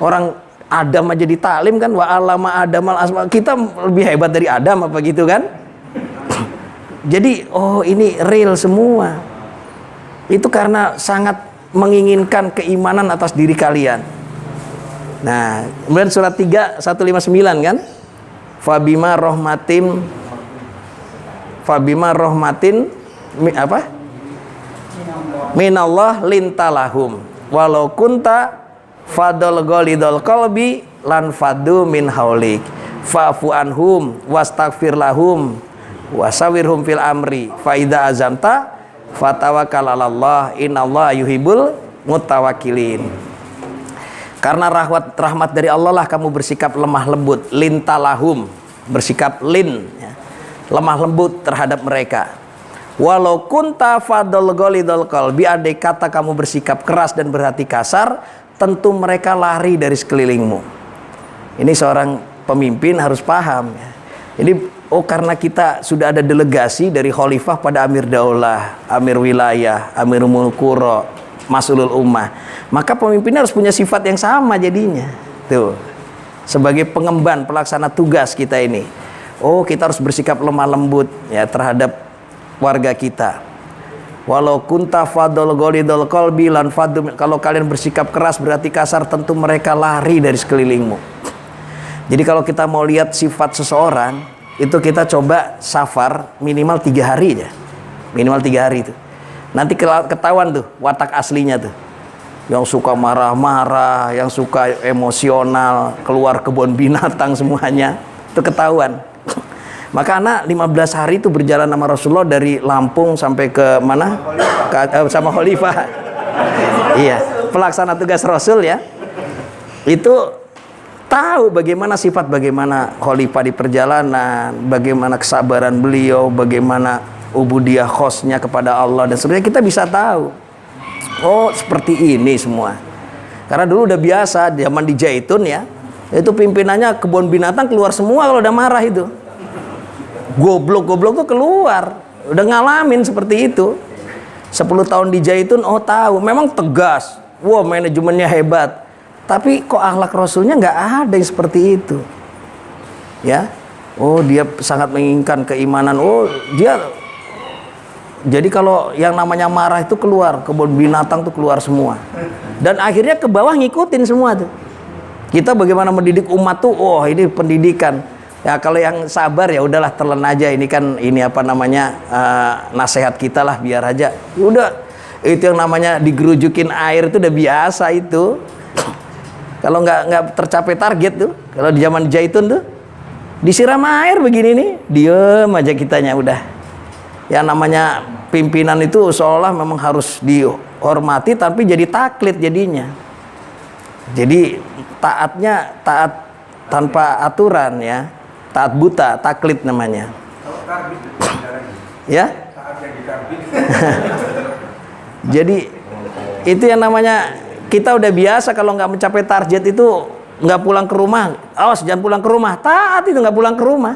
Orang Adam aja ditaklim kan, wa allama Adamal asma. Kita lebih hebat dari Adam apa gitu kan? Jadi, oh ini real semua. Itu karena sangat menginginkan keimanan atas diri kalian. Nah, kemudian surat 3 159 kan? Fabima rohmatin apa? Minallah lintalahum walau kunta fadol golidol qalbi lan fadu min haulik fa'fu anhum wastaghfir lahum wasawirhum fil amri faida azamta fatawakkal 'alallah innallaha yuhibbul mutawakkilin. Karena rahmat dari Allah lah kamu bersikap lemah lembut, lintalahum, bersikap ya, lemah lembut terhadap mereka. Walau kunta fadol golidol qalbi, andai kata kamu bersikap keras dan berhati kasar, tentu mereka lari dari sekelilingmu. Ini seorang pemimpin harus paham ya. Jadi karena kita sudah ada delegasi dari khalifah pada amir daulah, amir wilayah, amir mulkuro, masulul ummah, maka pemimpinnya harus punya sifat yang sama jadinya. Tuh. Sebagai pengemban pelaksana tugas kita ini. Oh, kita harus bersikap lemah lembut ya terhadap warga kita. Walau kunta fadol golidol qalbi lan fadu, kalau kalian bersikap keras berarti kasar, tentu mereka lari dari sekelilingmu. Jadi kalau kita mau lihat sifat seseorang, itu kita coba safar minimal 3 hari ya. Minimal 3 hari itu. Nanti ketahuan tuh watak aslinya tuh. Yang suka marah-marah, yang suka emosional, keluar kebun binatang semuanya, itu ketahuan. Maka anak 15 hari itu berjalan sama Rasulullah dari Lampung sampai ke mana? Sama khalifah. Iya, pelaksana tugas Rasul ya. Itu tahu bagaimana sifat, bagaimana khalifah di perjalanan, bagaimana kesabaran beliau, bagaimana ubudiyah khosnya kepada Allah, dan sebenarnya kita bisa tahu. Oh, seperti ini semua. Karena dulu udah biasa zaman di Jaitun ya. Itu pimpinannya kebun binatang keluar semua kalau udah marah itu. Goblok-goblok tuh keluar. Udah ngalamin seperti itu. 10 tahun di Jaitun, oh tahu, memang tegas. Wah, manajemennya hebat. Tapi kok akhlak Rasulnya nggak ada yang seperti itu. Ya. Oh, dia sangat menginginkan keimanan. Oh, dia jadi kalau yang namanya marah itu keluar, kebun binatang tuh keluar semua. Dan akhirnya ke bawah ngikutin semua tuh. Kita bagaimana mendidik umat tuh, oh ini pendidikan. Ya kalau yang sabar ya udahlah, telan aja, ini kan ini apa namanya nasihat kita lah, biar aja. Udah, itu yang namanya digerujukin air itu udah biasa itu. Kalau nggak tercapai target tuh, kalau di zaman Jaitun tuh disiram air begini nih, diem aja kitanya udah. Ya namanya pimpinan itu seolah memang harus dihormati, tapi jadi taklid jadinya. Jadi taatnya taat tanpa aturan ya, taat buta, taklid namanya. Ya. Jadi itu yang namanya, kita udah biasa kalau nggak mencapai target itu nggak pulang ke rumah. Awas jangan pulang ke rumah. Taat itu nggak pulang ke rumah.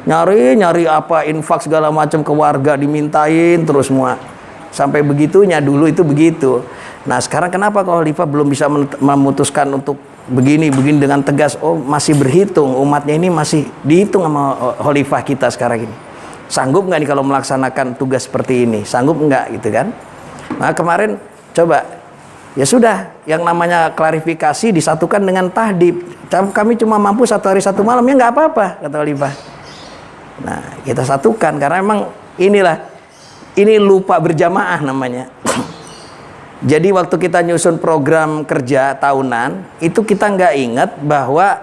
Nyari apa, infak segala macam ke warga, dimintain terus semua. Sampai begitunya, dulu itu begitu. Nah sekarang kenapa khalifah belum bisa memutuskan untuk begini dengan tegas? Oh masih berhitung, umatnya ini masih dihitung sama khalifah kita sekarang ini. Sanggup nggak nih kalau melaksanakan tugas seperti ini? Sanggup nggak gitu kan? Nah kemarin coba Ya sudah, yang namanya klarifikasi disatukan dengan tahdib. Kami cuma mampu 1 hari 1 malam, ya nggak apa-apa, kata Khalifah. Nah, kita satukan karena memang ini lupa berjamaah namanya. Jadi waktu kita nyusun program kerja tahunan, itu kita nggak ingat bahwa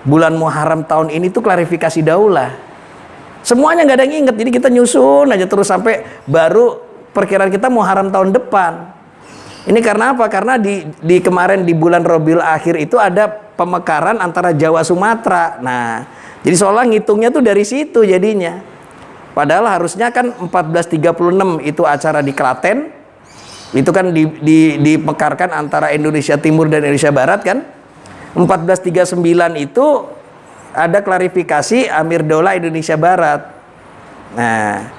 bulan Muharram tahun ini tuh klarifikasi daulah. Semuanya nggak ada yang ingat, jadi kita nyusun aja terus sampai baru perkiraan kita Muharram tahun depan. Ini karena apa? Karena di kemarin di bulan Rabiul Akhir itu ada pemekaran antara Jawa Sumatera. Nah, jadi seolah ngitungnya tuh dari situ jadinya. Padahal harusnya kan 1436 itu acara di Klaten. Itu kan dimekarkan antara Indonesia Timur dan Indonesia Barat kan. 1439 itu ada klarifikasi Amir Daulah Indonesia Barat. Nah,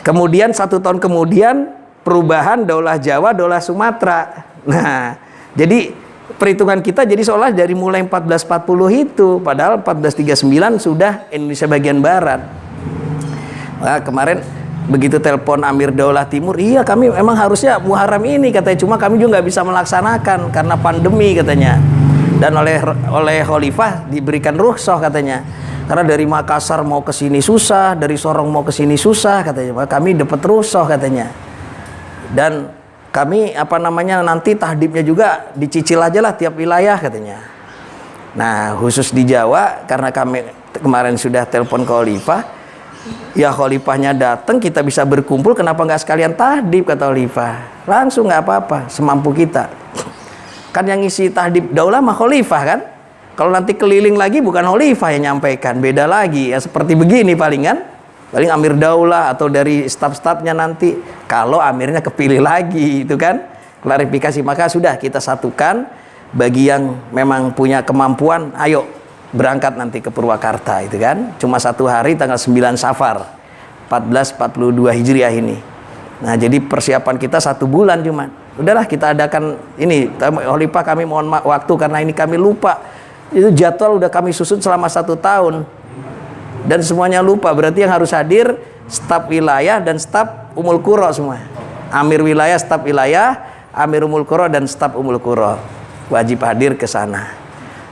kemudian 1 tahun kemudian perubahan Daulah Jawa, Daulah Sumatera. Nah, jadi perhitungan kita jadi seolah dari mulai 1440 itu, padahal 1439 sudah Indonesia bagian barat. Nah, kemarin begitu telepon Amir Daulah Timur, iya kami memang harusnya Muharram ini katanya, cuma kami juga nggak bisa melaksanakan karena pandemi katanya. Dan oleh Khalifah diberikan rukhsah katanya. Karena dari Makassar mau ke sini susah, dari Sorong mau ke sini susah katanya. Maka kami dapat rukhsah katanya. Dan kami nanti tahdibnya juga dicicil aja lah tiap wilayah katanya. Nah, khusus di Jawa karena kami kemarin sudah telepon ke Khalifah, ya Khalifahnya datang kita bisa berkumpul, kenapa nggak sekalian tahdib kata Khalifah. Langsung nggak apa-apa, semampu kita. Kan yang ngisi tahdib daulah mah Khalifah kan. Kalau nanti keliling lagi bukan Khalifah yang nyampaikan, beda lagi ya, seperti begini paling kan. Paling Amir Daulah atau dari staf-stafnya nanti, kalau amirnya kepilih lagi itu kan klarifikasi. Maka sudah kita satukan, bagi yang memang punya kemampuan ayo berangkat nanti ke Purwakarta itu kan, cuma 1 hari tanggal 9 Safar 1442 Hijriah ini. Nah, jadi persiapan kita 1 bulan cuma. Udahlah kita adakan ini. Khalifah kami mohon waktu karena ini kami lupa. Itu jadwal udah kami susun selama 1 tahun. Dan semuanya lupa, berarti yang harus hadir staf wilayah dan staf Umul Qura semua. Amir wilayah, staf wilayah, Amir Umul Qura dan staf Umul Qura wajib hadir ke sana.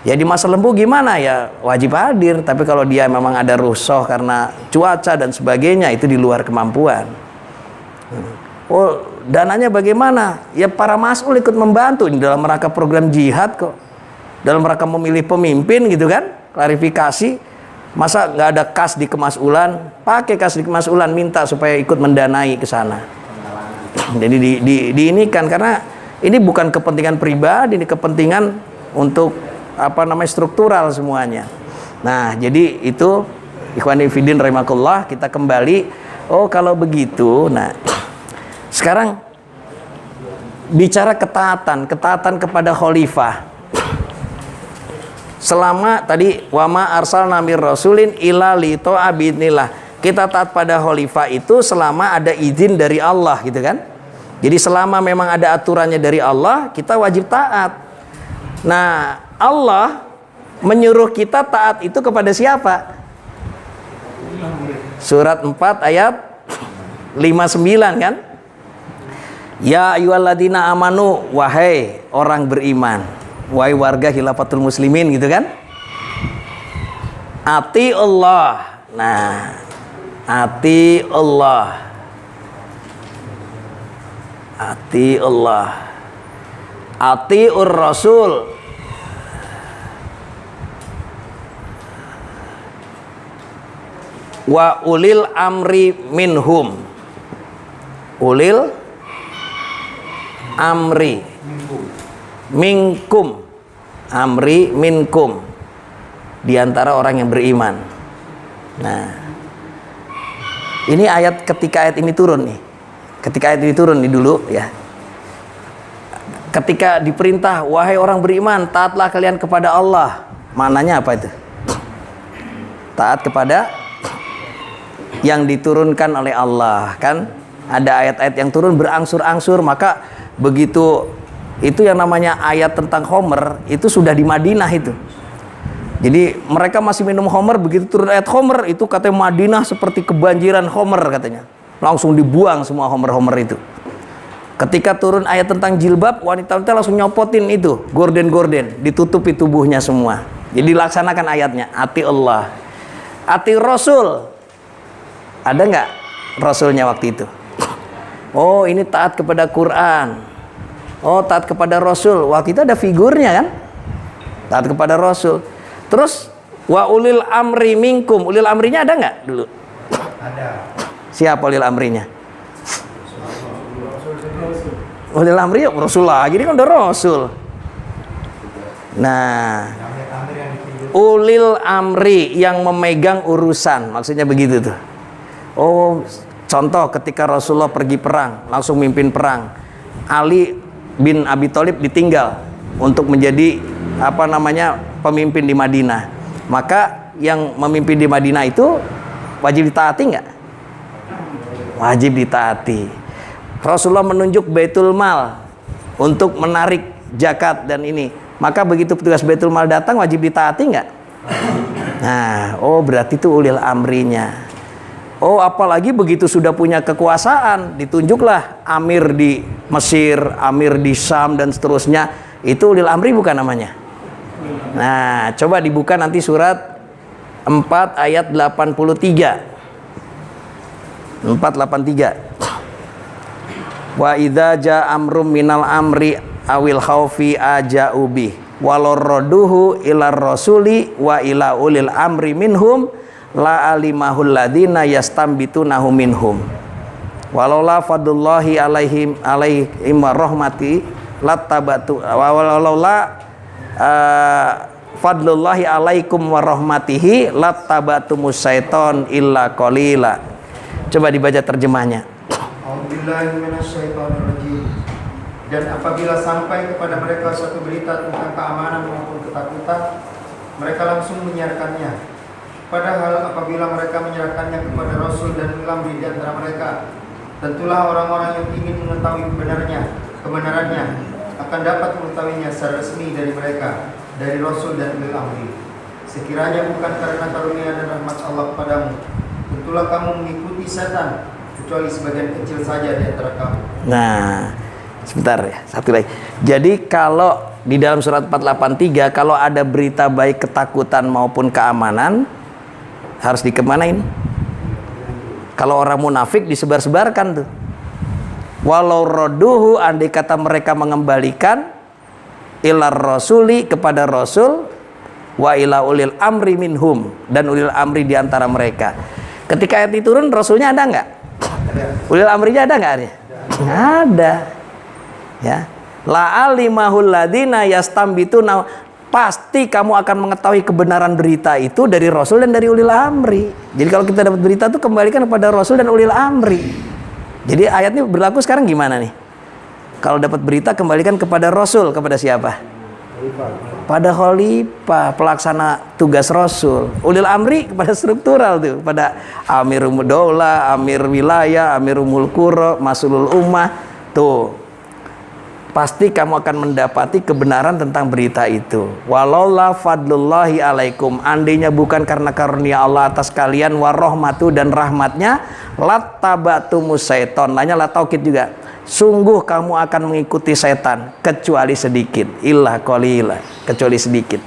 Ya di Masa Lembu gimana ya, wajib hadir, tapi kalau dia memang ada rukhsah karena cuaca dan sebagainya itu di luar kemampuan. Oh, dananya bagaimana? Ya para mas'ul ikut membantu ini dalam rangka program jihad kok. Dalam rangka memilih pemimpin gitu kan, klarifikasi. Masa nggak ada kas di kemas'ulan? Pakai kas di kemas'ulan, minta supaya ikut mendanai ke sana. Jadi diinikan karena ini bukan kepentingan pribadi, ini kepentingan untuk struktural semuanya. Nah, jadi itu ikhwan fillah rahimakumullah, kita kembali. Oh, kalau begitu, nah sekarang bicara ketaatan kepada Khalifah. Selama tadi wama arsalna mir rasulin illa li ta'abidnillah. Kita taat pada Khalifah itu selama ada izin dari Allah gitu kan. Jadi selama memang ada aturannya dari Allah, kita wajib taat. Nah, Allah menyuruh kita taat itu kepada siapa? Surat 4 ayat 59 kan? Ya ayyuhalladzina amanu, wahai orang beriman, wahai warga Khilafatul Muslimin gitu kan. Ati Allah. Nah, ati Allah. Ati Allah. Atiur Rasul. Wa ulil amri minhum. Ulil amri minkum. Amri minkum, di antara orang yang beriman. Nah, ini ayat ketika ayat ini turun nih. Ketika ayat ini turun nih dulu ya. Ketika diperintah, wahai orang beriman, taatlah kalian kepada Allah. Maknanya apa itu? Taat kepada yang diturunkan oleh Allah kan. Ada ayat-ayat yang turun berangsur-angsur, maka begitu itu yang namanya ayat tentang Homer itu sudah di Madinah itu. Jadi mereka masih minum Homer, begitu turun ayat Homer itu katanya Madinah seperti kebanjiran Homer katanya. Langsung dibuang semua Homer-Homer itu. Ketika turun ayat tentang jilbab, wanita-wanita langsung nyopotin itu gorden-gorden, ditutupi tubuhnya semua. Jadi dilaksanakan ayatnya, ati Allah, ati Rasul. Ada nggak Rasulnya waktu itu? Oh, ini taat kepada Quran. Oh, taat kepada Rasul. Waktu itu ada figurnya kan? Taat kepada Rasul. Terus wa ulil amri minkum. Ulil amrinya ada nggak dulu? Ada. Siapa ulil amrinya? Ulil amri ya Rasul lagi. Ini kan udah Rasul. Nah, ulil amri yang memegang urusan. Maksudnya begitu tuh. Oh, contoh ketika Rasulullah pergi perang, langsung mimpin perang. Ali bin Abi Thalib ditinggal untuk menjadi pemimpin di Madinah. Maka yang memimpin di Madinah itu wajib ditaati nggak? Wajib ditaati. Rasulullah menunjuk Baitul Mal untuk menarik zakat dan ini. Maka begitu petugas Baitul Mal datang wajib ditaati nggak? Nah, oh berarti itu ulil amrinya. Oh, apalagi begitu sudah punya kekuasaan, ditunjuklah amir di Mesir, amir di Syam dan seterusnya. Itu ulil amri bukan namanya? Nah, coba dibuka nanti surat 4 ayat 83. 483. Wa idza jaa amrum minal amri awil khaufi ajaubi walau radduhu ilar rasuli wa ila ulil amri minhum la alimahul ladina yastambitunahu minhum walaula fadlullahi alaihim wa rahmati lattabatu walaula fadlullahi alaikum wa rahmatihi lattabatumus syaiton illa qalila. Coba dibaca terjemahnya. Dan apabila sampai kepada mereka suatu berita tentang keamanan maupun ketakutan, mereka langsung menyiarkannya. Padahal apabila mereka menyerahkannya kepada Rasul dan ulil di antara mereka, tentulah orang-orang yang ingin mengetahui kebenarannya akan dapat mengetahuinya secara resmi dari mereka, dari Rasul dan ulil amri. Sekiranya bukan karena karunia dan rahmat Allah kepadamu, tentulah kamu mengikuti setan, kecuali sebagian kecil saja di antara kamu. Nah, sebentar ya, satu lagi. Jadi kalau di dalam surat 483 kalau ada berita baik ketakutan maupun keamanan harus dikemanain? Kalau orang munafik disebar-sebarkan tuh. Walau roduhu, andai kata mereka mengembalikan ilar rasuli kepada Rasul wa ila ulil amri minhum dan ulil amri di antara mereka. Ketika ayat itu turun, Rasulnya ada nggak? Ulil amrinya ada nggak? Ada. Ya. La alimahul ladina yastambituna. Pasti kamu akan mengetahui kebenaran berita itu dari Rasul dan dari ulil amri. Jadi kalau kita dapat berita itu kembalikan kepada Rasul dan ulil amri. Jadi ayat ini berlaku sekarang gimana nih? Kalau dapat berita kembalikan kepada Rasul, kepada siapa? Pada khalifah, pelaksana tugas Rasul. Ulil amri kepada struktural tuh, pada amirul daulah, amir wilayah, amirul qura, masulul ummah. Tuh. Pasti kamu akan mendapati kebenaran tentang berita itu. Walaula fadlullahi alaikum, andainya bukan karena karunia Allah atas kalian, warahmatu dan rahmatnya, lattabatumus syaiton. Nanya la taukid juga. Sungguh kamu akan mengikuti setan kecuali sedikit, illa qalila, kecuali sedikit.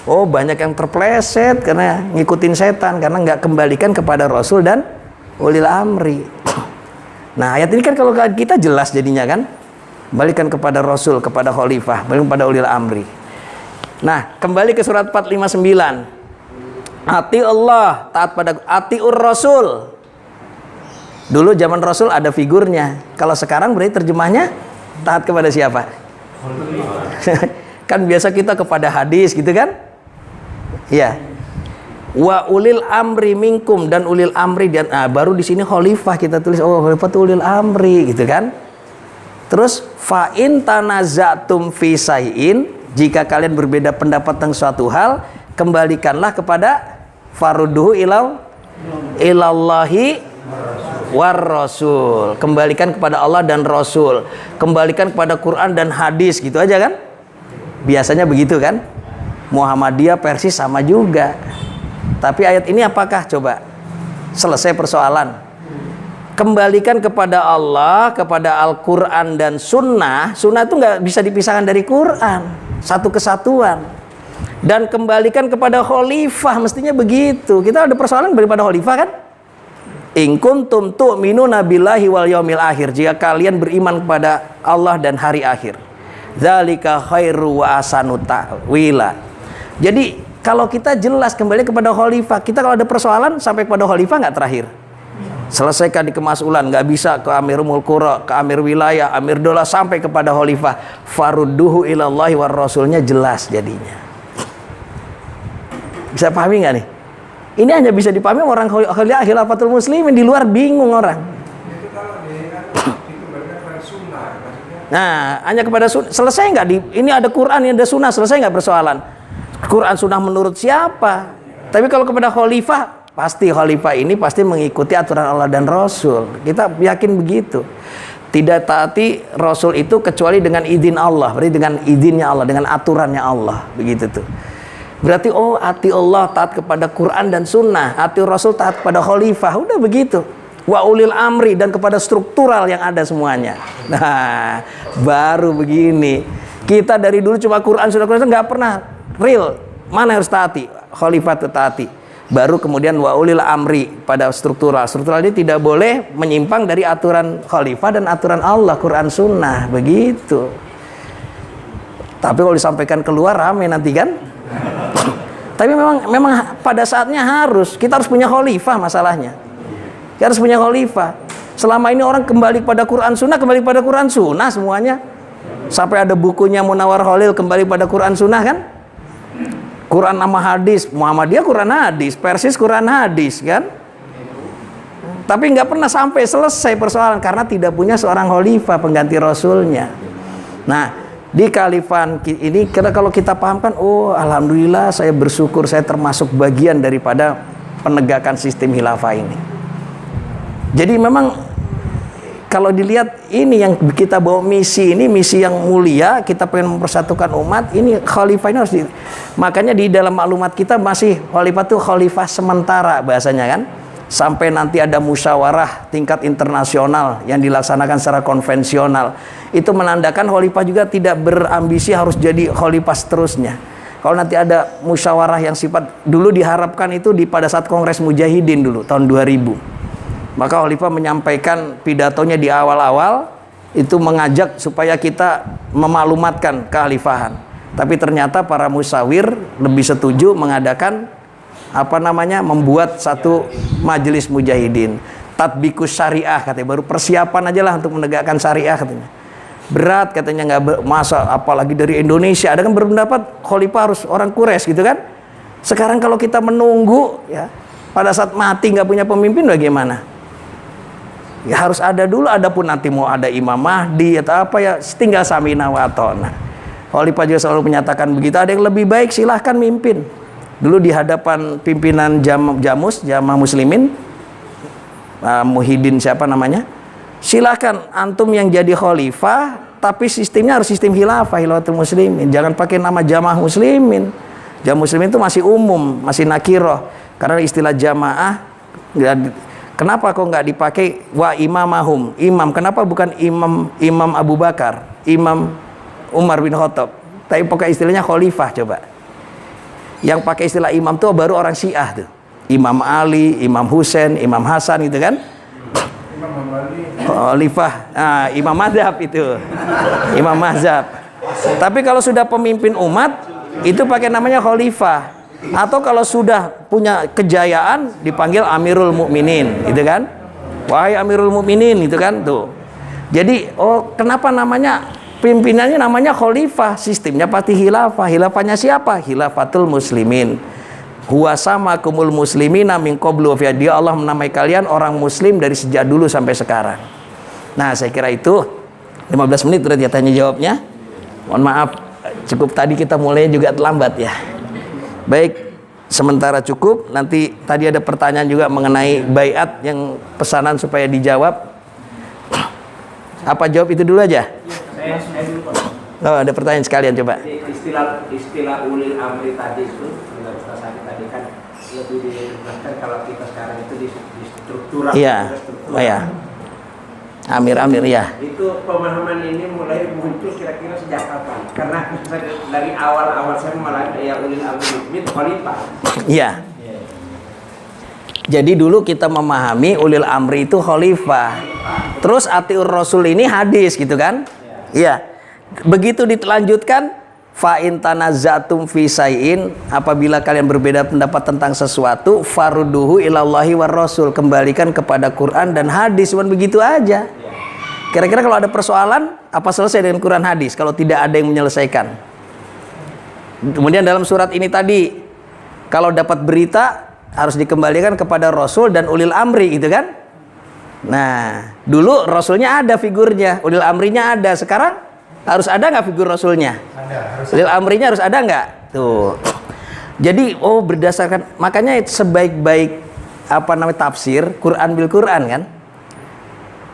Oh, banyak yang terpleset karena ngikutin setan, karena nggak kembalikan kepada Rasul dan ulil amri. Nah, ayat ini kan kalau kita jelas jadinya kan, balikan kepada Rasul, kepada khalifah, balikan kepada ulil amri. Nah, kembali ke surat 459. Ati Allah, taat pada atiur Rasul. Dulu zaman Rasul ada figurnya. Kalau sekarang berarti terjemahnya taat kepada siapa? Kan biasa kita kepada hadis gitu kan? Iya. Wa ulil amri minkum, dan ulil amri, dan baru di sini khalifah kita tulis. Oh, khalifah itu ulil amri gitu kan? Terus fa in tanazatum fi syai'in, jika kalian berbeda pendapat tentang suatu hal, kembalikanlah kepada farudduhu ilallahi war rasul. Kembalikan kepada Allah dan Rasul. Kembalikan kepada Quran dan hadis, gitu aja kan? Biasanya begitu kan? Muhammadiyah Persis sama juga. Tapi ayat ini apakah coba selesai persoalan? kembalikan kepada Allah, kepada Al-Quran dan Sunnah. Sunnah itu nggak bisa dipisahkan dari Quran, satu kesatuan. Dan kembalikan kepada khalifah, mestinya begitu. Kita ada persoalan daripada khalifah kan? In kuntum tu'minuna billahi wal yaumil akhir, jika kalian beriman kepada Allah dan hari akhir, dzalika khairu wa ahsanu ta'wila. Jadi kalau kita jelas kembali kepada khalifah, kita kalau ada persoalan sampai kepada khalifah nggak terakhir. Selesaikan di kemasulan, nggak bisa ke Amirul Qura, ke Amir Wilayah, Amir Dola, sampai kepada khalifah. Farudduhu ilallahi war rasulnya jelas jadinya. Bisa pahami nggak nih? Ini hanya bisa dipahami orang khilafatul muslimin, di luar bingung orang. Itu kalau itu benar sunnah maksudnya. Nah, hanya kepada sunnah. Selesai nggak ini ada Quran, ini ada sunnah, selesai nggak persoalan? Quran sunnah menurut siapa? Tapi kalau kepada khalifah, pasti khalifah ini pasti mengikuti aturan Allah dan Rasul. Kita yakin begitu. Tidak taati Rasul itu kecuali dengan izin Allah, berarti dengan izinnya Allah, dengan aturannya Allah, begitu tuh. Berarti ati Allah, taat kepada Quran dan Sunnah, ati Rasul, taat kepada khalifah, udah begitu. Wa ulil amri, dan kepada struktural yang ada semuanya. Nah, baru begini. Kita dari dulu cuma Quran, Sunnah, nggak pernah real mana harus taati, khalifah itu taati. Baru kemudian wa ulil amri pada struktural. Struktural ini tidak boleh menyimpang dari aturan khalifah dan aturan Allah, Quran Sunnah, begitu. Tapi kalau disampaikan keluar rame nanti kan. Tapi memang pada saatnya kita harus punya khalifah masalahnya. Kita harus punya khalifah. Selama ini orang kembali pada Quran Sunnah, kembali pada Quran Sunnah semuanya. Sampai ada bukunya Munawar Khalil kembali pada Quran Sunnah kan. Quran sama hadis, Muhammadiyah Quran hadis, Persis Quran hadis kan. Tapi nggak pernah sampai selesai persoalan karena tidak punya seorang khalifah pengganti Rasulnya. Nah, di khalifah ini kalau kita pahamkan, alhamdulillah saya bersyukur saya termasuk bagian daripada penegakan sistem khilafah ini. Jadi memang kalau dilihat ini yang kita bawa misi ini, misi yang mulia, kita pengen mempersatukan umat, ini khalifah ini harus makanya di dalam maklumat kita masih khalifah itu khalifah sementara bahasanya kan. Sampai nanti ada musyawarah tingkat internasional yang dilaksanakan secara konvensional. Itu menandakan khalifah juga tidak berambisi harus jadi khalifah seterusnya. Kalau nanti ada musyawarah yang sifat, dulu diharapkan itu pada saat Kongres Mujahidin dulu tahun 2000. Maka khalifah menyampaikan pidatonya di awal-awal itu mengajak supaya kita memaklumatkan kekhalifahan. Tapi ternyata para musawir lebih setuju mengadakan membuat satu majelis mujahidin. Tatbikus syariah katanya, baru persiapan aja lah untuk menegakkan syariah katanya. Berat katanya, nggak masa apalagi dari Indonesia. Ada kan berpendapat khalifah harus orang Quraisy gitu kan. Sekarang kalau kita menunggu ya pada saat mati nggak punya pemimpin bagaimana? Ya harus ada dulu, adapun nanti mau ada Imam Mahdi atau apa ya tinggal samina wa atona. Khalifah juga selalu menyatakan begitu, ada yang lebih baik silahkan mimpin. Dulu di hadapan pimpinan Jamaah Muslimin, Muhyiddin siapa namanya, silahkan antum yang jadi khalifah, tapi sistemnya harus sistem khilafatul muslimin, jangan pakai nama Jamaah Muslimin. Jamaah Muslimin itu masih umum, masih nakiroh, karena istilah jamaah. Kenapa kok nggak dipakai wa imamahum, imam? Kenapa bukan imam Abu Bakar, imam Umar bin Khattab? Tapi pakai istilahnya khalifah coba. Yang pakai istilah imam tuh baru orang Syiah tuh. Imam Ali, Imam Husain, Imam Hasan gitu kan? Imam Hambali. Khalifah, imam mazhab itu. Imam mazhab. Tapi kalau sudah pemimpin umat itu pakai namanya khalifah. Atau kalau sudah punya kejayaan dipanggil Amirul Mukminin, gitu kan? Wahai Amirul Mukminin, gitu kan? Tuh. Jadi, kenapa namanya pimpinannya namanya khalifah? Sistemnya pasti khilafah. Khilafahnya siapa? Khilafatul muslimin. Huwa sama kumul muslimina min qablu fi dia, Allah menamai kalian orang muslim dari sejak dulu sampai sekarang. Nah, saya kira itu 15 menit berarti ya tanya jawabnya. Mohon maaf, cukup tadi kita mulai juga terlambat ya. Baik, sementara cukup. Nanti tadi ada pertanyaan juga mengenai baiat yang pesanan supaya dijawab. Apa jawab itu dulu aja? Saya dulu. Ada pertanyaan sekalian coba. Istilah ulil amri tadi itu, Ustaz Hadi tadi kan lebih dijelaskan kalau kita sekarang itu di struktural. Iya. Struktural. Oh ya. Amir ya. Itu pemahaman ini mulai muncul kira-kira sejak kapan? Karena dari awal-awal saya malah ya ulil amri itu khalifah. Iya. Jadi dulu kita memahami ulil amri itu khalifah. Terus atiur rasul ini hadis gitu kan? Iya. Begitu dilanjutkan fa in tanazzatum fi syai'in, apabila kalian berbeda pendapat tentang sesuatu, farudduhu ilallahi war rasul, kembalikan kepada Quran dan hadis. Cuman begitu aja. Kira-kira kalau ada persoalan, apa selesai dengan Quran hadis kalau tidak ada yang menyelesaikan? Kemudian dalam surat ini tadi, kalau dapat berita harus dikembalikan kepada Rasul dan ulil amri gitu kan? Nah, dulu Rasulnya ada figurnya, ulil amrinya ada. Sekarang harus ada nggak figur Rasulnya? Ada. Ulil amrinya harus ada nggak? Tuh. Jadi berdasarkan, makanya sebaik-baik tafsir Quran bil Quran kan?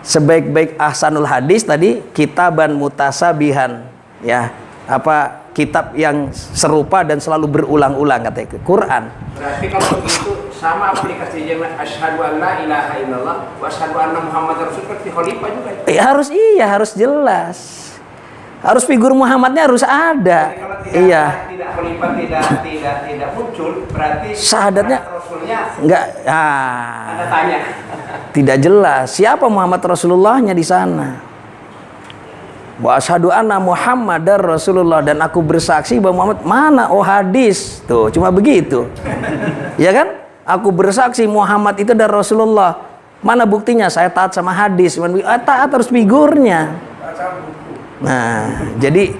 Sebaik-baik ahsanul hadis tadi kitaban mutasabihan, ya, kitab yang serupa dan selalu berulang-ulang katanya Quran. Berarti kalau begitu sama aplikasinya asyhadu an la ilaha illallah wa asyhadu anna muhammadar rasulullah seperti khalifah juga. Harus jelas. Harus figur Muhammadnya harus ada. Jadi kalau tidak khalifah tidak muncul, berarti syahadatnya rasulnya enggak. Anda tanya. Tidak jelas siapa Muhammad Rasulullahnya di sana. Wa asyhadu anna Muhammadar Rasulullah, dan aku bersaksi bahwa Muhammad mana hadis. Tuh, cuma begitu. Ya kan? Aku bersaksi Muhammad itu dari Rasulullah. Mana buktinya? Saya taat sama hadis. Taat harus figurnya. Nah, jadi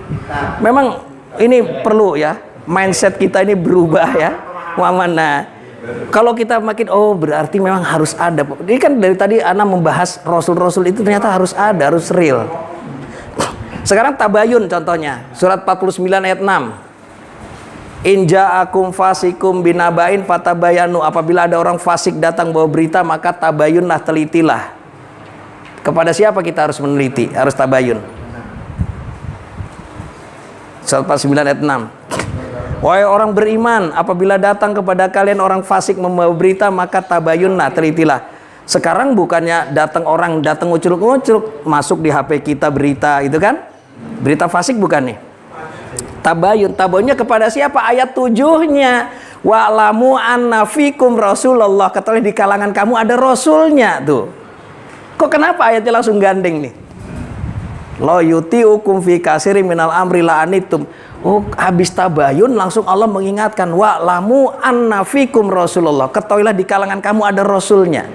memang ini perlu ya, mindset kita ini berubah ya. Muhammad. Nah, kalau kita makin berarti memang harus ada. Ini kan dari tadi Ana membahas Rasul-Rasul itu ternyata harus ada, harus real. Sekarang tabayun contohnya, surat 49 ayat 6. In ja'akum fasikum binabain fatabayanu, apabila ada orang fasik datang bawa berita maka tabayunlah, telitilah. Kepada siapa kita harus meneliti, harus tabayun? Surat 49 ayat 6. Wahai orang beriman, apabila datang kepada kalian orang fasik membawa berita maka tabayunlah, telitilah. Sekarang bukannya datang ucruk-ucruk masuk di HP kita berita itu kan? Berita fasik bukan nih? Tabayunnya kepada siapa? Ayat 7-nya. Wa'lamu anna fikum Rasulullah, katakanlah di kalangan kamu ada rasulnya tuh. Kok kenapa ayatnya langsung gandeng nih? Lo yuti'ukum fi katsirin minal amri la'anitum. Habis tabayun langsung Allah mengingatkan wa'lamu anna fikum Rasulullah, ketahuilah di kalangan kamu ada rasulnya.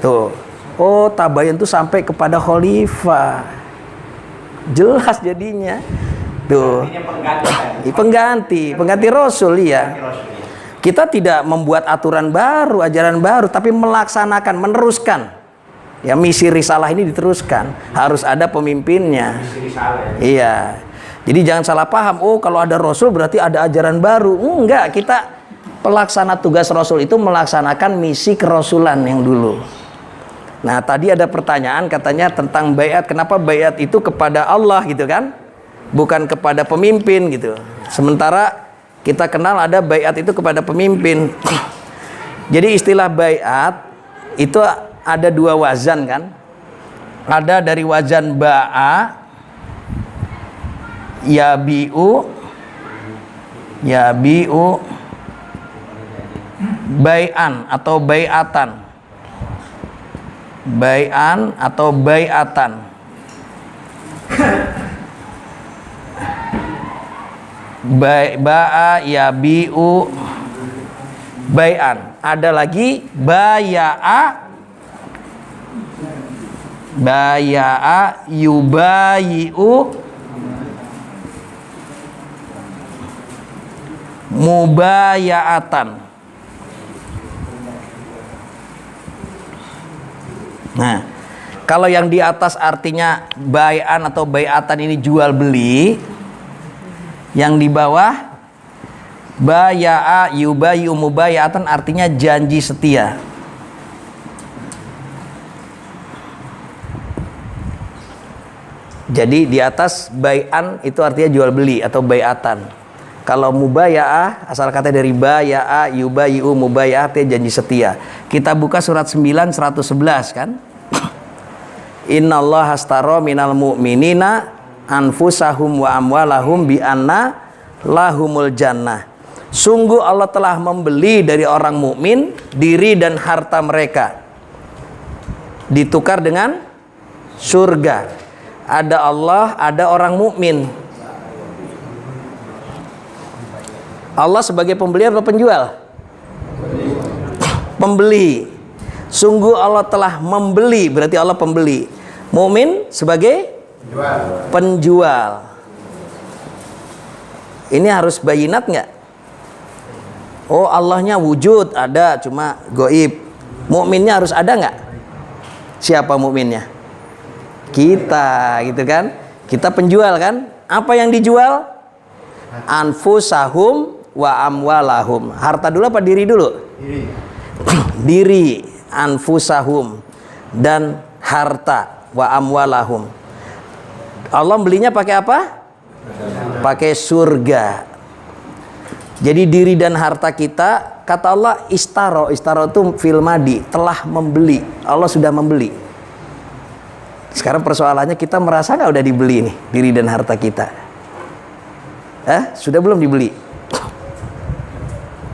Tuh. Tabayun itu sampai kepada khalifah. Jelas jadinya. Tuh. Pengganti rasul ya. Kita tidak membuat aturan baru, ajaran baru, tapi melaksanakan, meneruskan. Ya, misi risalah ini diteruskan. Harus ada pemimpinnya. Iya. Jadi jangan salah paham, kalau ada Rasul berarti ada ajaran baru. Enggak, kita pelaksana tugas Rasul itu melaksanakan misi kerasulan yang dulu. Nah, tadi ada pertanyaan katanya tentang baiat. Kenapa baiat itu kepada Allah gitu kan? Bukan kepada pemimpin gitu. Sementara kita kenal ada baiat itu kepada pemimpin. Jadi istilah baiat itu ada dua wazan kan? Ada dari wazan ba'a, yabi'u, bai'an atau bai'atan. Bai'an atau bai'atan. Ba'a, yabi'u, bai'an. Ada lagi baya'a, yubayi'u, mubaya'atan. Nah, kalau yang di atas artinya bai'an atau bai'atan ini jual beli. Yang di bawah baya'a, yubayi'u, mubaya'atan artinya janji setia. Jadi di atas bai'an itu artinya jual beli atau bai'atan. Kalau mubaya'ah asal kata dari baya'a, yubayi'u, mubaya'ah artinya janji setia. Kita buka surat 9 111 kan? Innallaha astara minal mu'minina anfusahum wa amwalahum bi anna lahumul jannah. Sungguh Allah telah membeli dari orang mukmin diri dan harta mereka, ditukar dengan surga. Ada Allah, ada orang mukmin. Allah sebagai pembeli atau penjual? Pembeli. Sungguh Allah telah membeli, berarti Allah pembeli. Mukmin sebagai penjual. Ini harus bayinat nggak? Oh, Allahnya wujud, ada, cuma goib. Mukminnya harus ada nggak? Siapa mukminnya? Kita, gitu kan? Kita penjual kan? Apa yang dijual? Anfusahum wa amwalahum. Harta dulu apa diri dulu? Diri. Anfusahum dan harta wa amwalahum. Allah belinya pakai apa? Pakai surga. Jadi diri dan harta kita, kata Allah istaro. Istaro itu fil madi, telah membeli. Allah sudah membeli. Sekarang persoalannya, kita merasa nggak udah dibeli nih diri dan harta kita? Sudah belum dibeli?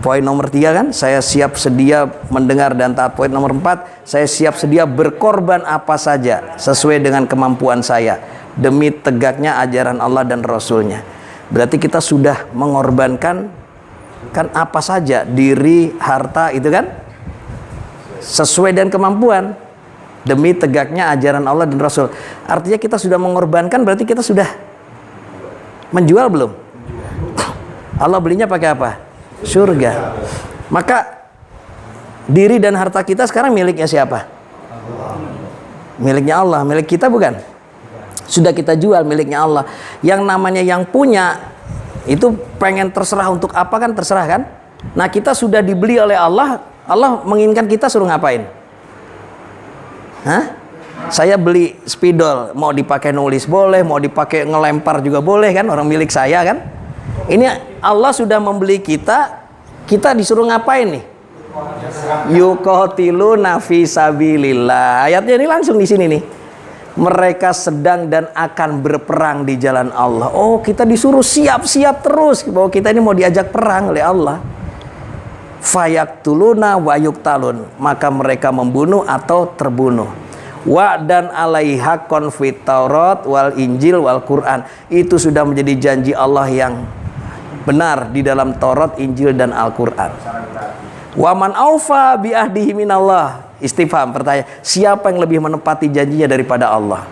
Poin nomor 3 kan, saya siap sedia mendengar dan taat. Poin nomor 4, saya siap sedia berkorban apa saja sesuai dengan kemampuan saya demi tegaknya ajaran Allah dan Rasulnya. Berarti kita sudah mengorbankan kan apa saja, diri, harta, itu kan sesuai dengan kemampuan demi tegaknya ajaran Allah dan Rasul. Artinya kita sudah mengorbankan, berarti kita sudah menjual belum? Allah belinya pakai apa? Surga. Maka diri dan harta kita sekarang miliknya siapa? Miliknya Allah. Milik kita bukan? Sudah kita jual, miliknya Allah. Yang namanya yang punya itu pengen terserah untuk apa kan, terserah kan? Nah, kita sudah dibeli oleh Allah. Allah menginginkan kita suruh ngapain? Saya beli spidol, mau dipakai nulis boleh, mau dipakai ngelempar juga boleh kan, orang milik saya kan? Ini Allah sudah membeli kita, kita disuruh ngapain nih? Yuqatiluna fi sabilillah. Ayatnya ini langsung di sini nih. Mereka sedang dan akan berperang di jalan Allah. Oh, kita disuruh siap-siap terus bahwa kita ini mau diajak perang oleh Allah. Fayaktuluna wa yuktalun, maka mereka membunuh atau terbunuh. Wa dan alaiha konfit Taurat wal Injil wal Quran. Itu sudah menjadi janji Allah yang benar di dalam Taurat, Injil dan Al-Quran. Wa man aufa bi ahdihi minallah. Istifham, pertanyaan, siapa yang lebih menepati janjinya daripada Allah?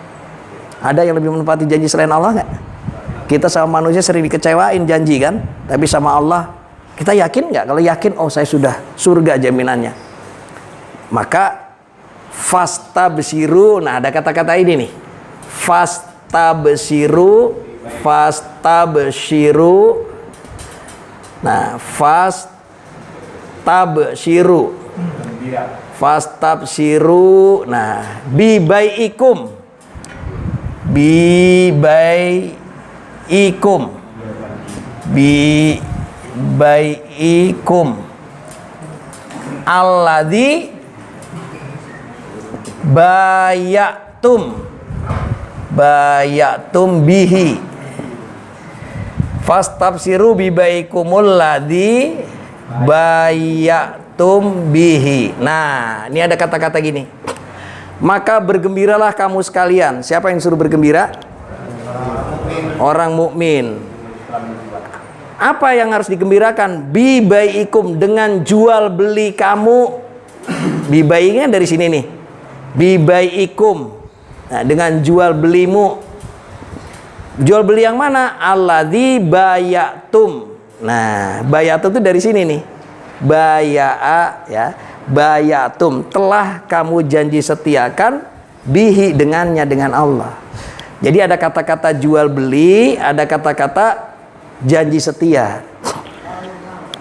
Ada yang lebih menepati janji selain Allah nggak? Kita sama manusia sering dikecewain janji kan, tapi sama Allah kita yakin nggak? Kalau yakin, oh saya sudah surga jaminannya. Maka fastabsiru. Nah, ada kata-kata ini nih. Fastabsiru. Nah, fastabsiru. Nah, bibaikum. Alladzi bayatum bihi. Fastabsiru bibaikumul ladzi bayatum bihi. Nah, ini ada kata-kata gini. Maka bergembiralah kamu sekalian. Siapa yang suruh bergembira? Orang mukmin. Apa yang harus digembirakan? Bibaikum, dengan jual beli kamu. Bibainya dari sini nih. Bibaikum. Nah, dengan jual belimu. Jual beli yang mana? Alladzi bayatum. Nah, bayatum itu dari sini nih. Baya'a ya. Bayatum, telah kamu janji setiakan bihi, dengannya, dengan Allah. Jadi ada kata-kata jual beli, ada kata-kata janji setia.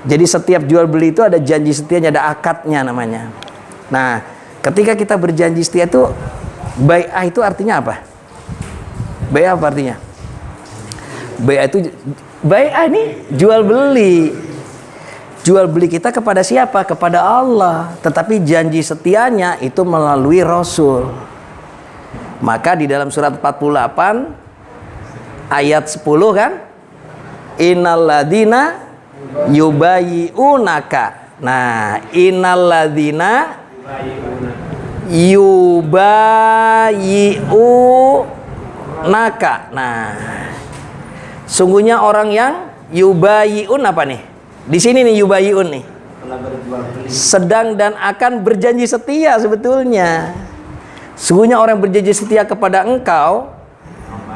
Jadi setiap jual beli itu ada janji setianya, ada akadnya namanya. Nah, ketika kita berjanji setia itu, bai'ah itu artinya apa? Bai'ah apa artinya? Bai'ah itu, bai'ah ini jual beli. Jual beli kita kepada siapa? Kepada Allah. Tetapi janji setianya itu melalui Rasul. Maka di dalam surat 48 ayat 10 kan, innalladzina yubayyi'unaka. Nah, innalladzina yubayyi'unaka. Nah, sungguhnya orang yang yubayyi'un apa nih? Di sini nih yubayyi'un nih. Sedang dan akan berjanji setia sebetulnya. Sungguhnya orang yang berjanji setia kepada engkau,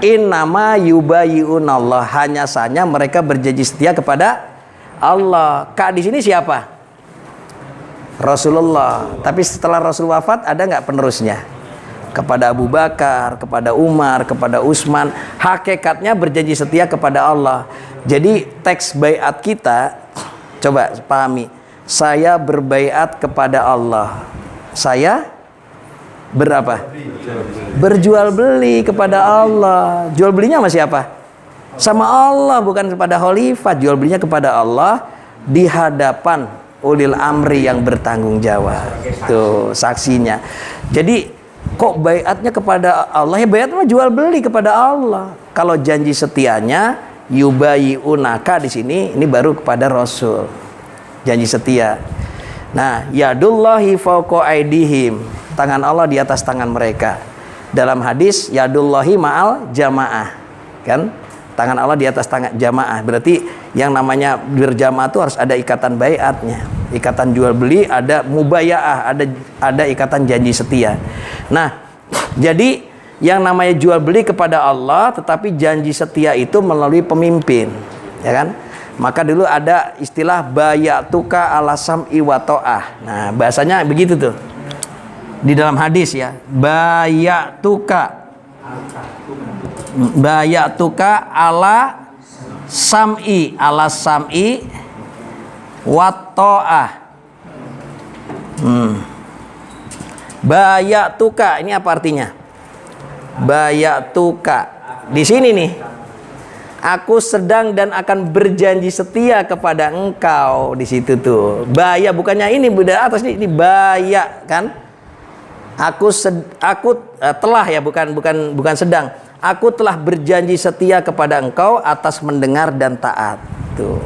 innama yubayyi'unallah, hanya saja mereka berjanji setia kepada Allah. Kak di sini siapa? Rasulullah. Tapi setelah Rasul wafat ada nggak penerusnya? Kepada Abu Bakar, kepada Umar, kepada Utsman. Hakikatnya berjanji setia kepada Allah. Jadi teks baiat kita, coba pahami. Saya berbaiat kepada Allah. Saya berapa? Berjual beli kepada Allah. Jual belinya sama siapa? Sama Allah, bukan kepada khalifah. Jual belinya kepada Allah di hadapan ulil amri yang bertanggung jawab. Tuh saksinya. Jadi kok baiatnya kepada Allah? Ya baiatnya jual beli kepada Allah. Kalau janji setianya yubayyi'unaka di sini ini baru kepada Rasul. Janji setia. Nah, yadullahi fawqa aidihim. Tangan Allah di atas tangan mereka. Dalam hadis yadullahi ma'al jamaah, kan? Tangan Allah di atas tangan jamaah. Berarti yang namanya berjamaah itu harus ada ikatan baiatnya, ikatan jual beli, ada mubayaah, ada ikatan janji setia. Nah, jadi yang namanya jual beli kepada Allah, tetapi janji setia itu melalui pemimpin, ya kan? Maka dulu ada istilah bayatuka ala sam'i wa ta'ah. Nah, bahasanya begitu tuh. Di dalam hadis ya, bayatuka ala sam'i wa ta'ah. Bayatuka ini apa artinya? Bayatuka di sini nih, aku sedang dan akan berjanji setia kepada engkau. Di situ tuh baya, bukannya ini Buddha atas ini baya kan? Aku telah ya, bukan sedang. Aku telah berjanji setia kepada engkau atas mendengar dan taat. Tuh.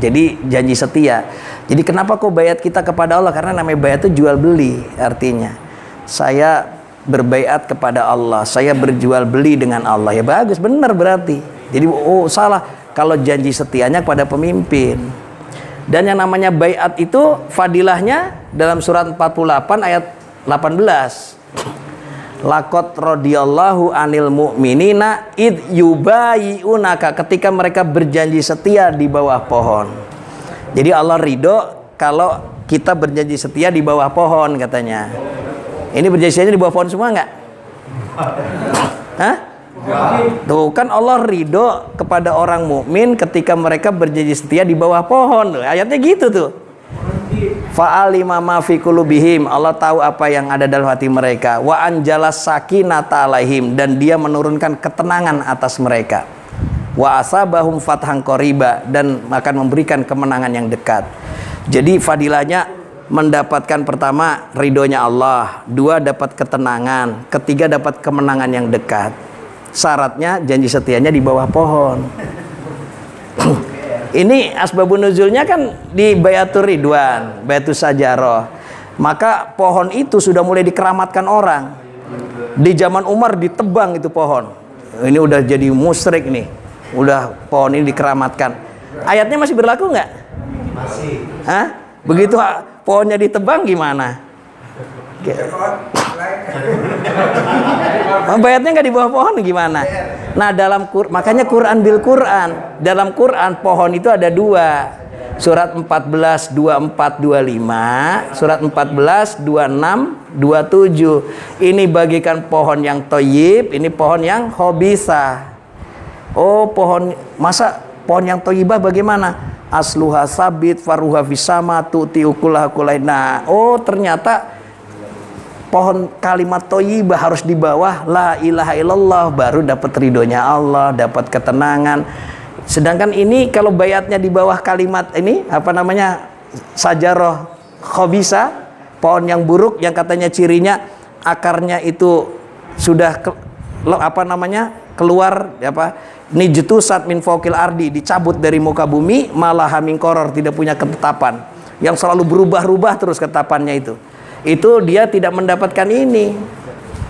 Jadi janji setia. Jadi kenapa kok baiat kita kepada Allah? Karena namanya baiat itu jual beli artinya. Saya berbaiat kepada Allah, saya berjual beli dengan Allah. Ya bagus, benar berarti. Jadi salah kalau janji setianya kepada pemimpin. Dan yang namanya baiat itu fadilahnya dalam surat 48 ayat 18. Laqad radhiyallahu anil mu'minina id yubayyi'unaka, ketika mereka berjanji setia di bawah pohon. Jadi Allah ridho kalau kita berjanji setia di bawah pohon katanya. Ini berjanji setianya di bawah pohon semua enggak? Hah? Tuh kan Allah ridho kepada orang mukmin ketika mereka berjanji setia di bawah pohon. Ayatnya gitu tuh. Fa'alima ma fi qulubihim, Allah tahu apa yang ada dalam hati mereka. Wa anjalas sakinata alaihim, dan dia menurunkan ketenangan atas mereka. Wa asabahum fathang qoriba, dan akan memberikan kemenangan yang dekat. Jadi fadilahnya mendapatkan pertama ridhonya Allah, dua dapat ketenangan, ketiga dapat kemenangan yang dekat. Syaratnya janji setianya di bawah pohon. Ini asbabun nuzulnya kan di Bayatul Ridwan, Baitus Sajaroh. Maka pohon itu sudah mulai dikeramatkan orang. Di zaman Umar ditebang itu pohon. Ini udah jadi musyrik nih. Udah pohon ini dikeramatkan. Ayatnya masih berlaku nggak? Masih. Hah? Begitu pohonnya ditebang gimana? Bayatnya nggak di bawah pohon gimana? Nah dalam makanya Quran bil Quran, dalam Quran pohon itu ada dua, surat 14 24 25, surat 14 26 27. Ini bagikan pohon yang thayyib, ini pohon yang khabisah. Oh pohon, masa pohon yang thayyibah bagaimana? Asluha sabit faruha fisama tu'ti ukulah kulai. Nah, oh ternyata pohon kalimat thayyibah harus di bawah la ilaha illallah, baru dapat ridhonya Allah, dapat ketenangan. Sedangkan ini kalau bayatnya di bawah kalimat ini apa namanya, sajaroh khabisa, pohon yang buruk yang katanya cirinya akarnya itu sudah keluar nijtusat min fawqil ardi, dicabut dari muka bumi, malah min qaror, tidak punya ketetapan, yang selalu berubah-ubah terus ketetapannya itu dia tidak mendapatkan ini.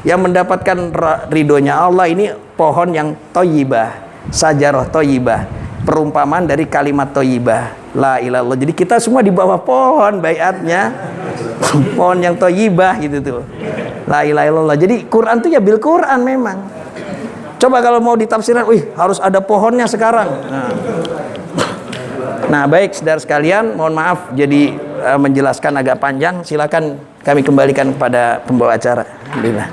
Yang mendapatkan ridhonya Allah ini pohon yang thayyibah, sajarah thayyibah, perumpamaan dari kalimat thayyibah la ilaha illallah. Jadi kita semua di bawah pohon baiatnya pohon yang thayyibah gitu tuh, la ilaha illallah. Jadi Quran tuh ya bil Quran memang. Coba kalau mau ditafsirkan, harus ada pohonnya sekarang. Nah, baik saudara sekalian, mohon maaf jadi menjelaskan agak panjang. Silakan kami kembalikan kepada pembawa acara. Alhamdulillah.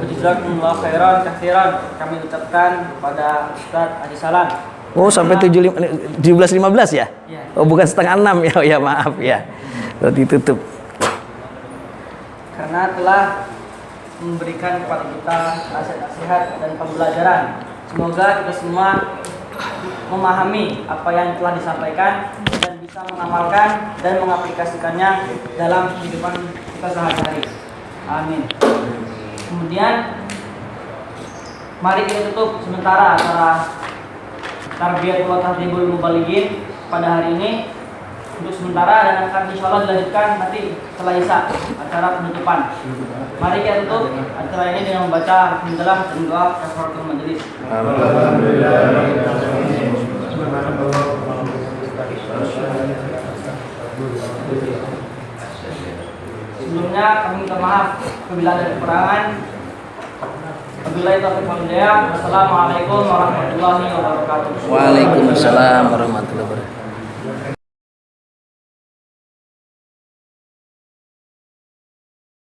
Jazakumullah khairan katsiran. Kami ucapkan kepada Ustaz Haji Salam. Oh, sampai 17.15 ya? Iya. Oh, bukan setengah 6 ya. Oh ya, maaf ya. Berarti tutup. Karena telah memberikan kepada kita nasihat dan pembelajaran. Semoga kita semua memahami apa yang telah disampaikan dan bisa mengamalkan dan mengaplikasikannya dalam kehidupan kita sehari-hari. Amin. Kemudian mari kita tutup sementara acara Tarbiyat wa Tahdhibul Mubalighin pada hari ini untuk sementara, dan akan insyaallah dilanjutkan nanti setelah Isya acara penutupan. Mari kita tutup acara ini dengan membaca dalam doa kafaratul majelis. Sebelumnya kami minta maaf apabila ada kekurangan. Wabillahi taufiq wal hidayah. Wassalamualaikum warahmatullahi wabarakatuh. Waalaikumsalam warahmatullahi wabarakatuh.